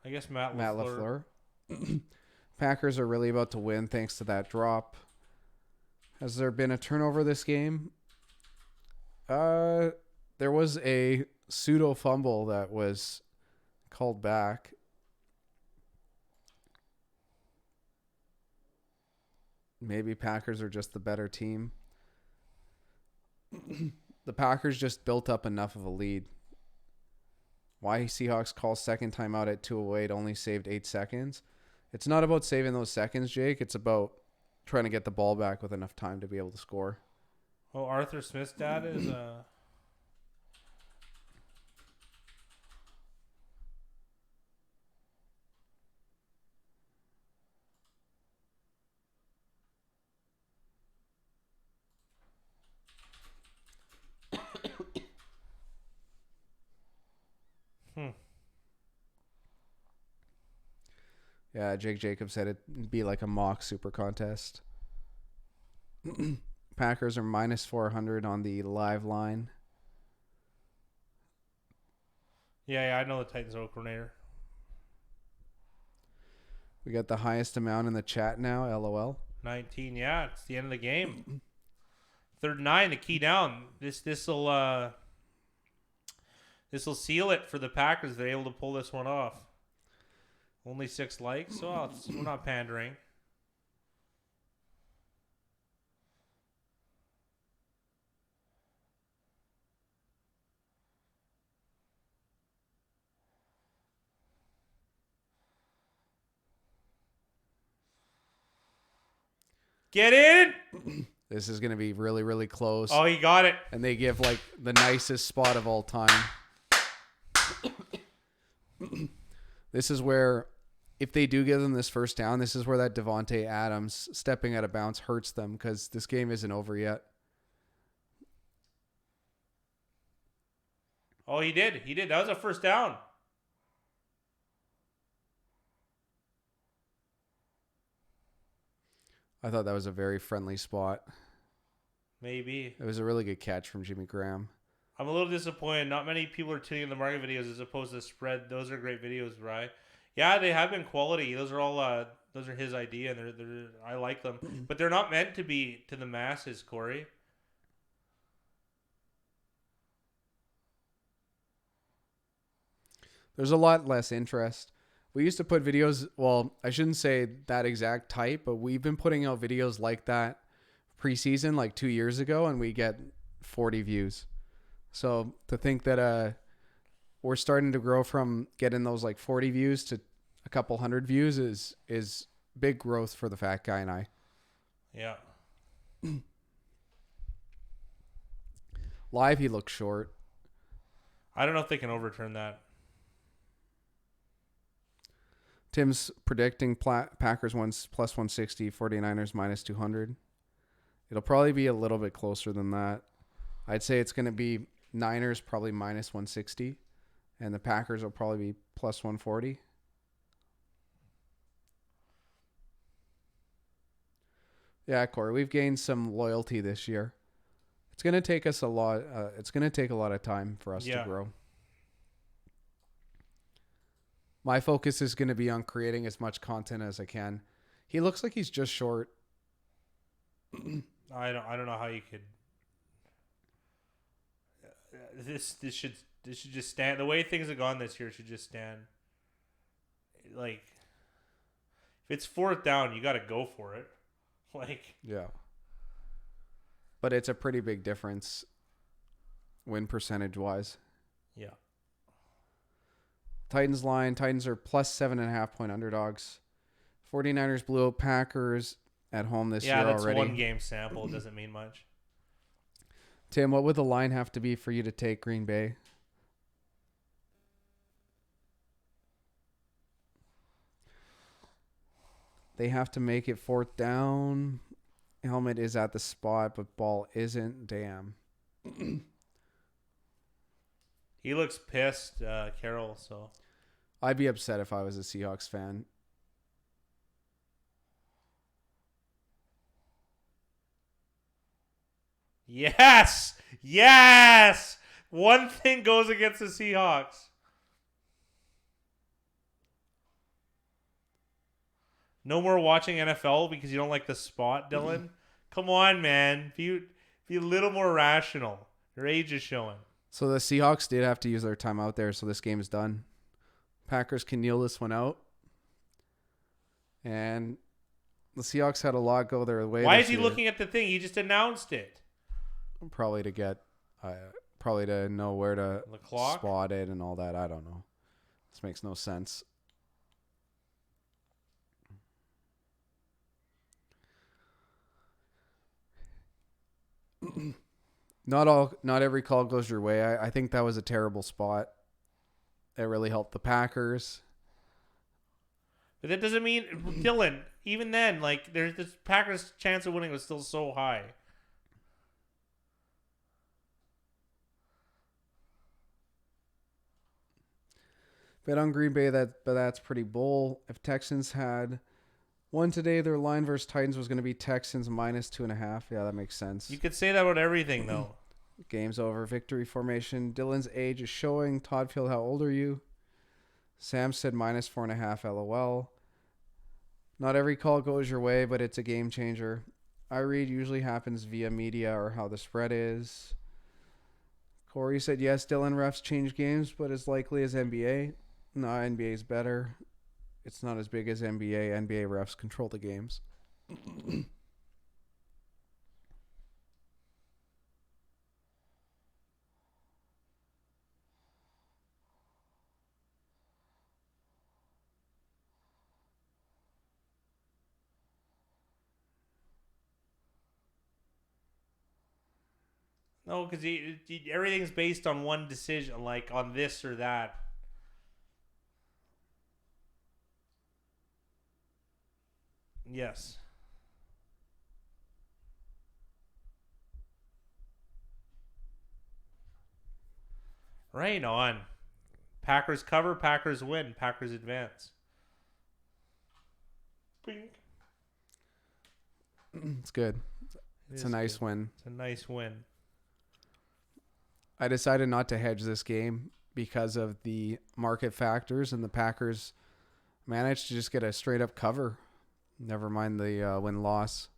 I guess Matt LaFleur. Packers are really about to win thanks to that drop. Has there been a turnover this game? There was a pseudo fumble that was called back. Maybe Packers are just the better team. The Packers just built up enough of a lead. Why Seahawks call second timeout at 2:08 only saved 8 seconds. It's not about saving those seconds, Jake. It's about trying to get the ball back with enough time to be able to score. Oh, Arthur Smith's dad is Yeah, Jake Jacobs said it'd be like a mock super contest. Packers are minus 400 on the live line. Yeah, I know the Titans are coordinator. We got the highest amount in the chat now, LOL. 19. Yeah, it's the end of the game. 3rd and 9, the key down. This'll seal it for the Packers. They're able to pull this one off. Only 6 likes, so we're not pandering. Get in! This is going to be really, really close. Oh, he got it. And they give like the nicest spot of all time. This is where, if they do give them this first down, this is where that Devontae Adams stepping out of bounds hurts them because this game isn't over yet. Oh, he did. That was a first down. I thought that was a very friendly spot. Maybe. It was a really good catch from Jimmy Graham. I'm a little disappointed. Not many people are tuning in the market videos as opposed to spread. Those are great videos, right? Yeah, they have been quality. Those are all those are his idea, and I like them. But they're not meant to be to the masses, Corey. There's a lot less interest. We used to put videos, well, I shouldn't say that exact type, but we've been putting out videos like that preseason, like 2 years ago, and we get 40 views. So to think that we're starting to grow from getting those like 40 views to a couple hundred views is big growth for the fat guy and I. Yeah. Live, he looks short. I don't know if they can overturn that. Tim's predicting Packers plus 160, 49ers minus 200. It'll probably be a little bit closer than that. I'd say it's going to be Niners probably minus 160, and the Packers will probably be plus 140. Yeah, Corey, we've gained some loyalty this year. It's going to take us a lot. It's going to take a lot of time for us to grow. My focus is going to be on creating as much content as I can. He looks like he's just short. I don't know how you could. This should just stand. The way things have gone this year should just stand. Like, if it's 4th down, you got to go for it. Like, yeah. But it's a pretty big difference, win percentage wise. Yeah. Titans line. Titans are plus 7.5 point underdogs. 49ers blew out Packers at home this year already. Yeah, that's one game sample. It doesn't mean much. Tim, what would the line have to be for you to take Green Bay? They have to make it 4th down. Helmet is at the spot, but ball isn't. Damn. He looks pissed, Carroll, so. I'd be upset if I was a Seahawks fan. Yes! Yes! One thing goes against the Seahawks. No more watching NFL because you don't like the spot, Dylan? Come on, man. Be a little more rational. Your age is showing. So the Seahawks did have to use their timeout there, so this game is done. Packers can kneel this one out. And the Seahawks had a lot go their way. Why is he looking at the thing? He just announced it. Probably to get, probably to know where to spot it and all that. I don't know. This makes no sense. Not every call goes your way. I think that was a terrible spot. It really helped the Packers. But that doesn't mean, Dylan, even then, like, there's this Packers' chance of winning was still so high. Bet on Green Bay, but that's pretty bull. If Texans had won today, their line versus Titans was going to be Texans -2.5. Yeah, that makes sense. You could say that about everything, though. Game's over. Victory formation. Dylan's age is showing. Toddfield, how old are you? Sam said -4.5. LOL. Not every call goes your way, but it's a game changer. I read usually happens via media or how the spread is. Corey said yes, Dylan, refs change games, but as likely as NBA. No, NBA is better. It's not as big as NBA. NBA refs control the games. No, because everything's based on one decision, like on this or that. Yes. Right on. Packers cover, Packers win, Packers advance. Pink. It's good. It's a nice good. win. It's a nice win. I decided not to hedge this game because of the market factors, and the Packers managed to just get a straight up cover. Never mind the win-loss.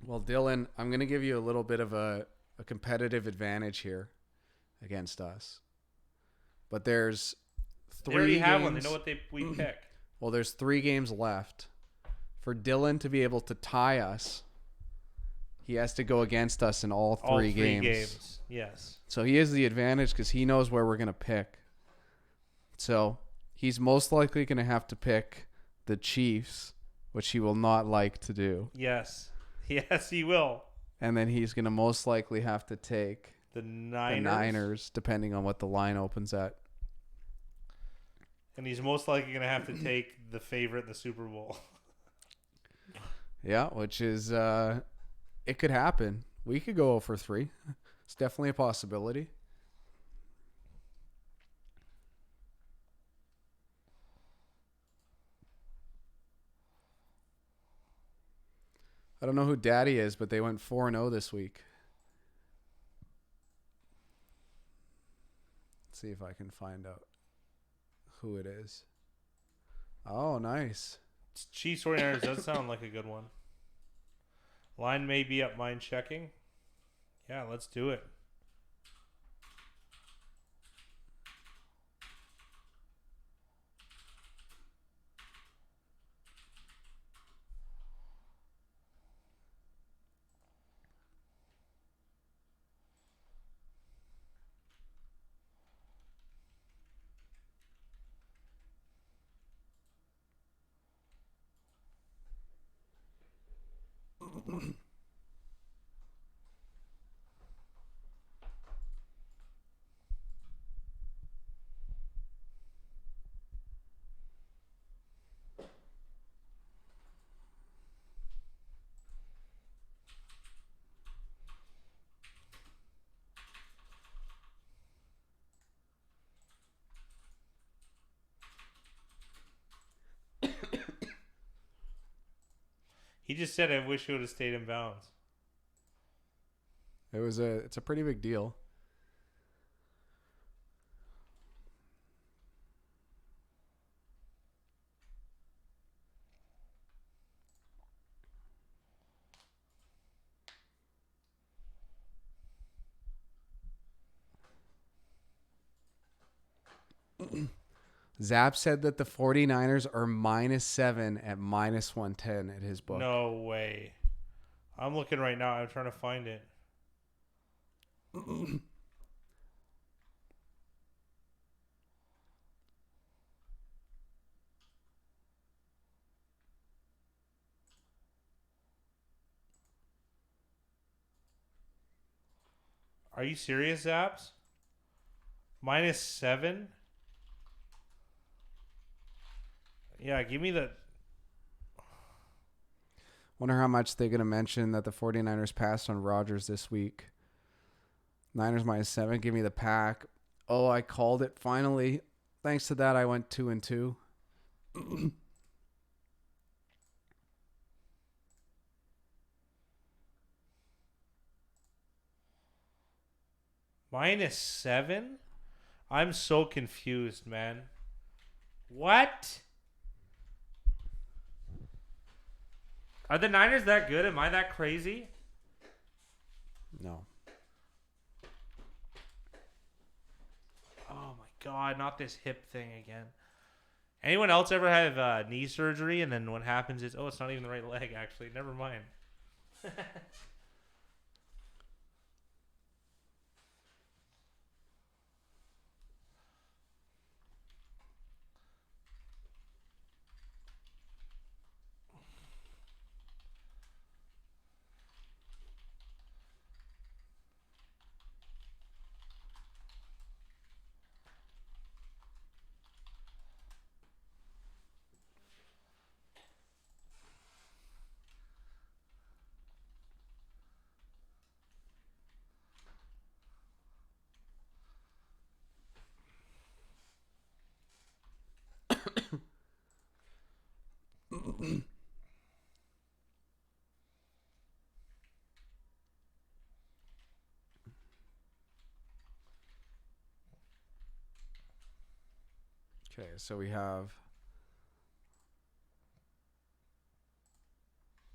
Well, Dylan, I'm going to give you a little bit of a competitive advantage here against us. But there's They already games. have one. They know what we pick. Well, there's 3 games left. For Dylan to be able to tie us, he has to go against us in all three games. Yes. So he has the advantage because he knows where we're going to pick. So he's most likely going to have to pick the Chiefs, which he will not like to do. Yes. Yes, he will. And then he's going to most likely have to take the Niners. The Niners, depending on what the line opens at. And he's most likely going to have to take the favorite in the Super Bowl. Yeah, which is, it could happen. We could go 0-3. It's definitely a possibility. I don't know who Daddy is, but they went 4-0 this week. Let's see if I can find out who it is. Oh, nice. Chiefs 49ers does sound like a good one. Line may be up, mind checking. Yeah, let's do it. He just said, I wish he would have stayed in bounds. It's a pretty big deal. Zap said that the 49ers are -7 at -110 at his book. No way. I'm looking right now. I'm trying to find it. Are you serious, Zaps? -7? Yeah, give me the... Wonder how much they're going to mention that the 49ers passed on Rodgers this week. Niners -7. Give me the pack. Oh, I called it finally. Thanks to that, I went 2-2. -7? I'm so confused, man. What? Are the Niners that good? Am I that crazy? No. Oh my god, not this hip thing again. Anyone else ever have knee surgery and then what happens is, oh, it's not even the right leg actually. Never mind. Okay, so we have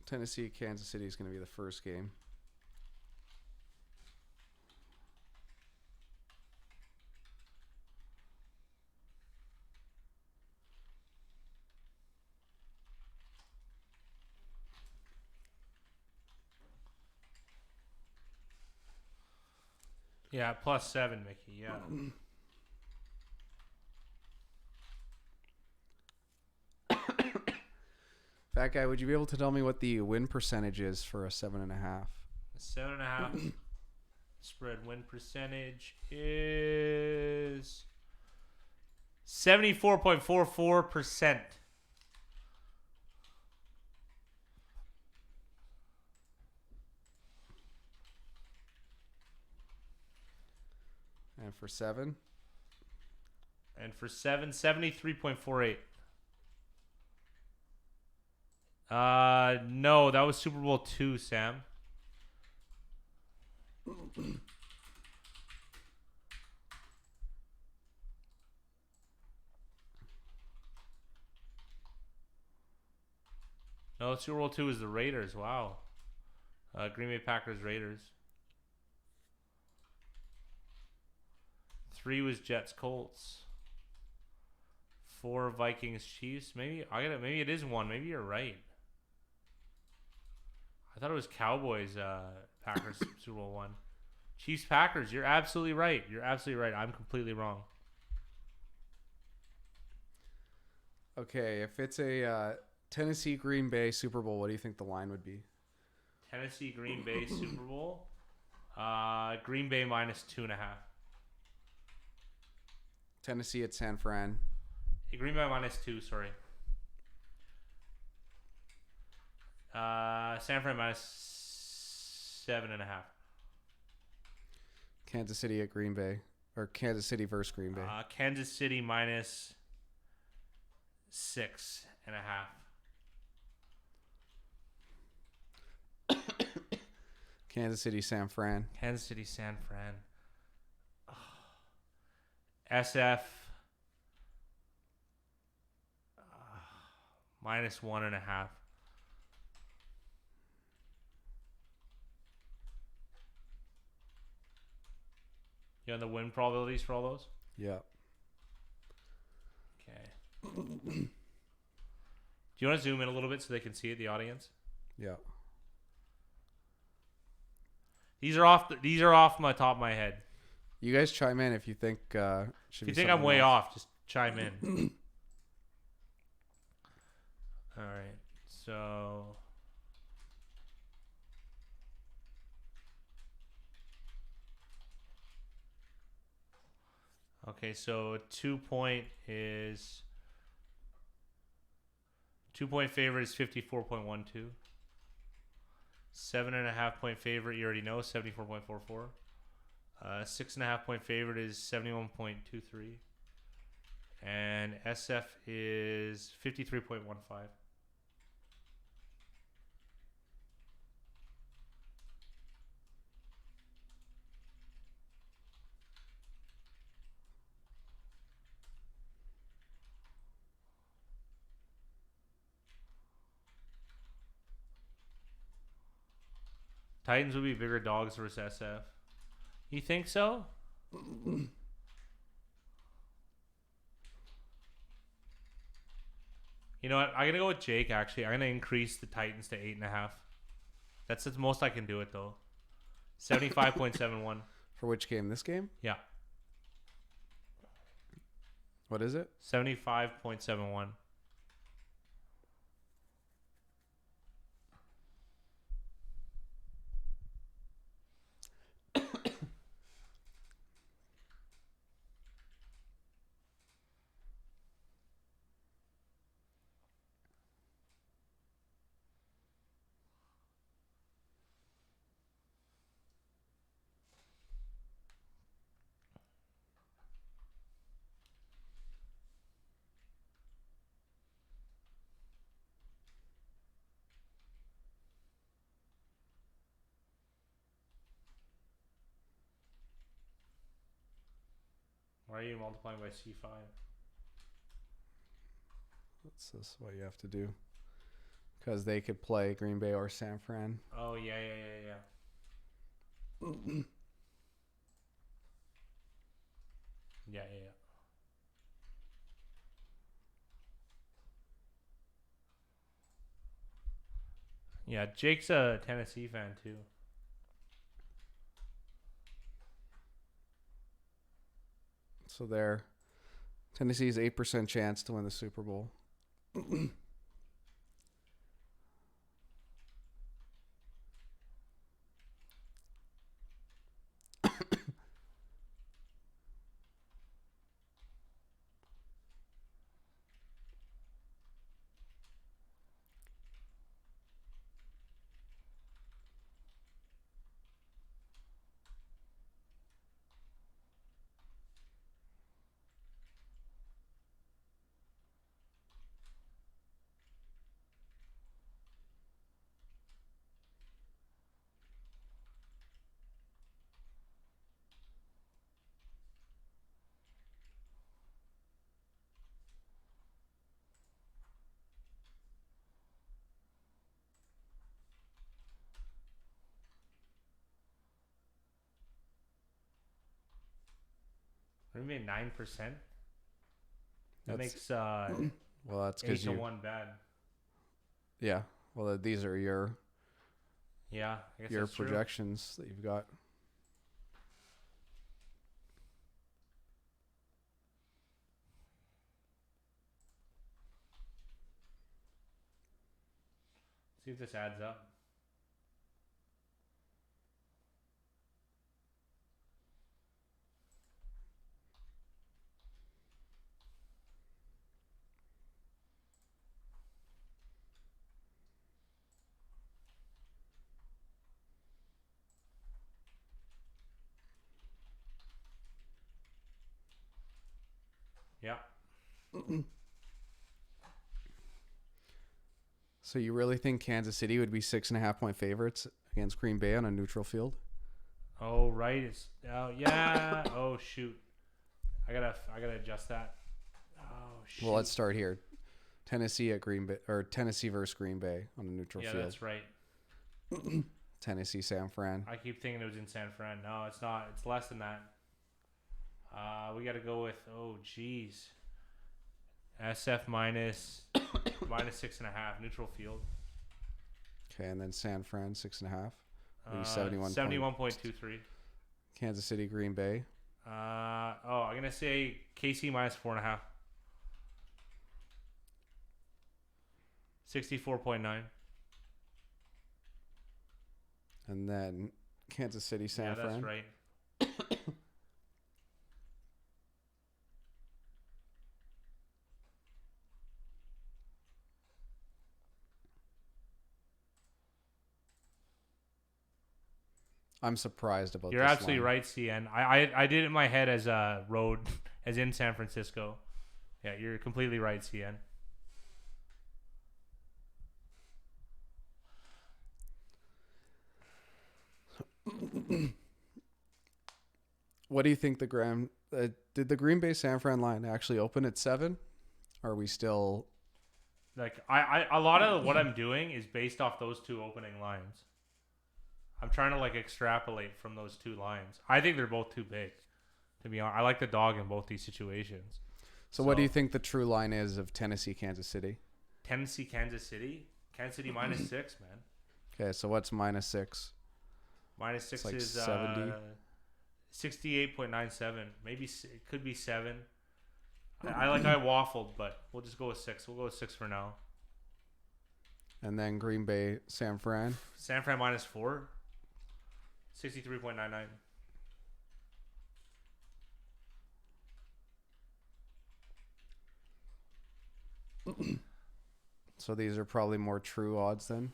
Tennessee, Kansas City is going to be the first game. Yeah, +7, Mickey. Yeah. Fat guy, would you be able to tell me what the win percentage is for a 7.5? 7.5 spread win percentage is 74.44%. And for 7? And for 7, 73.48. No, that was Super Bowl 2, Sam. No, Super Bowl 2 is the Raiders. Wow. Green Bay Packers, Raiders. 3 was Jets, Colts. 4 Vikings, Chiefs. Maybe it is 1. Maybe you're right. I thought it was Cowboys, Packers, Super Bowl 1. Chiefs, Packers. You're absolutely right. You're absolutely right. I'm completely wrong. Okay, if it's a Tennessee Green Bay Super Bowl, what do you think the line would be? Tennessee, Green Bay, Super Bowl. Green Bay -2.5. Tennessee at San Fran. Green Bay -2. Sorry. San Fran -7.5. Kansas City at Green Bay. Or Kansas City versus Green Bay. Kansas City -6.5. Kansas City, San Fran. Kansas City, San Fran. SF -1.5. You on the win probabilities for all those? Yeah. Okay. Do you want to zoom in a little bit so they can see it, the audience? Yeah. These are off my top of my head. You guys chime in if you think should If you be think I'm something way else. off, just chime in. All right. So Okay, so 2 point is 2 point favorite is 54.12. 7.5 point favorite, you already know, 74.44. 6.5 point favorite is 71.23. And SF is 53.15. Titans would be bigger dogs versus SF. You think so? You know what? I'm gonna go with Jake. Actually, I'm gonna increase the Titans to 8.5. That's the most I can do it though. 75.71. For which game? This game? Yeah, What is it? 75.71. Why are you multiplying by C5? That's what you have to do. Because they could play Green Bay or San Fran. Oh yeah. Yeah. Yeah, Jake's a Tennessee fan too. So there. Tennessee's 8% chance to win the Super Bowl. What do you mean 9%? That That's- makes Well, that's 8 because to you. 1 bad. Yeah. Well, these are your Yeah, I guess your that's true. projections that you've got. See if this adds up. Yeah. So you really think Kansas City would be 6.5 point favorites against Green Bay on a neutral field? Oh right, it's yeah. Oh shoot, I gotta adjust that. Oh shoot. Well, let's start here. Tennessee at Green Bay or Tennessee versus Green Bay on a neutral Yeah, field. that's right. Tennessee, San Fran. I keep thinking it was in San Fran. No, it's not. It's less than that. We got to go with SF minus 6.5 neutral field. Okay, and then San Fran 6.5. Maybe 71. 71.23. Kansas City, Green Bay. I'm gonna say KC minus 4.5. 64.9. And then Kansas City, San Fran. Yeah, that's right. I'm surprised about You're this absolutely line. right, CN. I did it in my head as a road, as in San Francisco. Yeah, you're completely right, CN. What do you think did the Green Bay San Fran line actually open at 7? Or are we still... Like a lot of what I'm doing is based off those two opening lines. I'm trying to like extrapolate from those two lines. I think they're both too big. To be honest, I like the dog in both these situations. So what do you think the true line is of Tennessee, Kansas City? Tennessee, Kansas City -6, man. Okay, so what's -6? -6 like is 70. 68.97. Maybe it could be 7. I waffled, but we'll just go with 6. We'll go with 6 for now. And then Green Bay, San Fran. San Fran -4. 63.99. So these are probably more true odds then.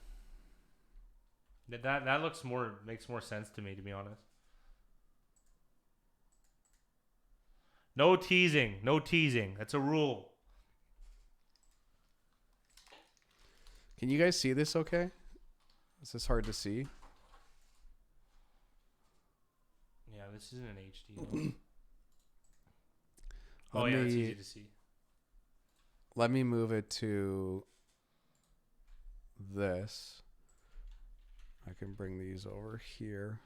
That makes more sense to me, to be honest. No teasing. No teasing. That's a rule. Can you guys see this okay? Is this hard to see? Yeah, this isn't an HD. Oh, yeah, it's easy to see. Let me move it to this. I can bring these over here.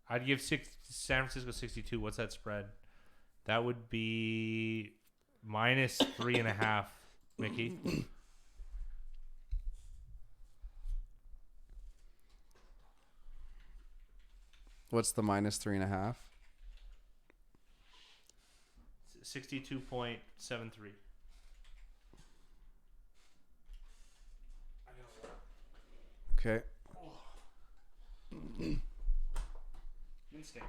I'd give San Francisco 62. What's that spread? That would be -3.5, Mickey. What's the -3.5? 62.73. Okay. You can stay on.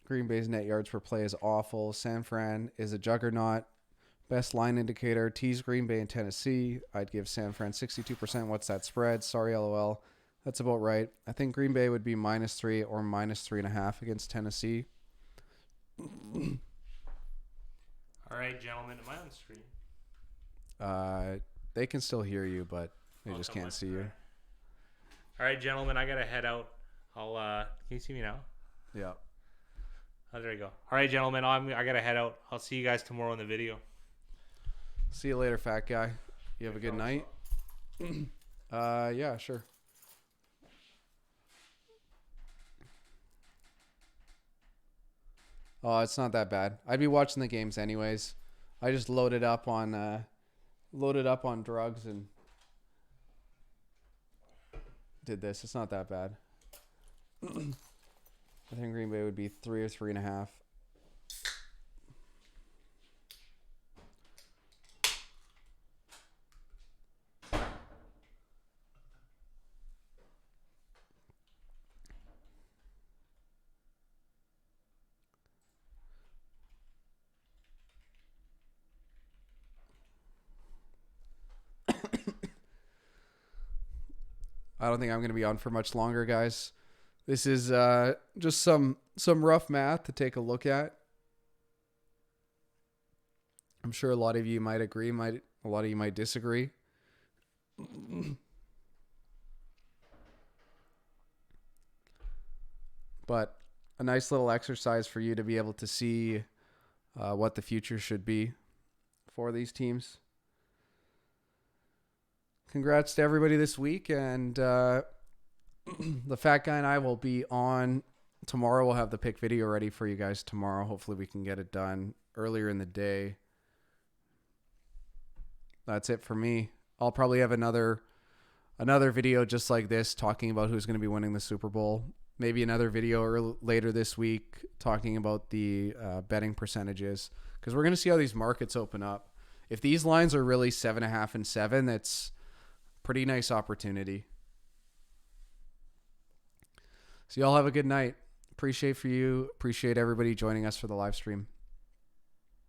Green Bay's net yards per play is awful. San Fran is a juggernaut. Best line indicator, tease Green Bay and Tennessee. I'd give San Fran 62%. What's that spread? Sorry, LOL. That's about right. I think Green Bay would be -3 or -3.5 against Tennessee. All right, gentlemen. Am I on screen? They can still hear you, but they just come can't on. see you. All right, gentlemen. I gotta head out. Can you see me now? Yeah. Oh, there you go. All right, gentlemen. I gotta head out. I'll see you guys tomorrow in the video. See you later, fat guy. You have a good night. Yeah, sure. Oh, it's not that bad. I'd be watching the games anyways. I just loaded up on drugs and did this. It's not that bad. I think Green Bay would be 3 or 3.5. I don't think I'm going to be on for much longer, guys. This is just some rough math to take a look at. I'm sure a lot of you might agree, a lot of you might disagree. But a nice little exercise for you to be able to see what the future should be for these teams. Congrats to everybody this week, and the fat guy and I will be on tomorrow. We'll have the pick video ready for you guys tomorrow. Hopefully we can get it done earlier in the day. that's it for me. I'll probably have another video just like this talking about who's going to be winning the Super Bowl. Maybe another video later this week talking about the betting percentages, because we're going to see how these markets open up. If these lines are really 7.5 and 7, that's pretty nice opportunity. So y'all have a good night. Appreciate everybody joining us for the live stream.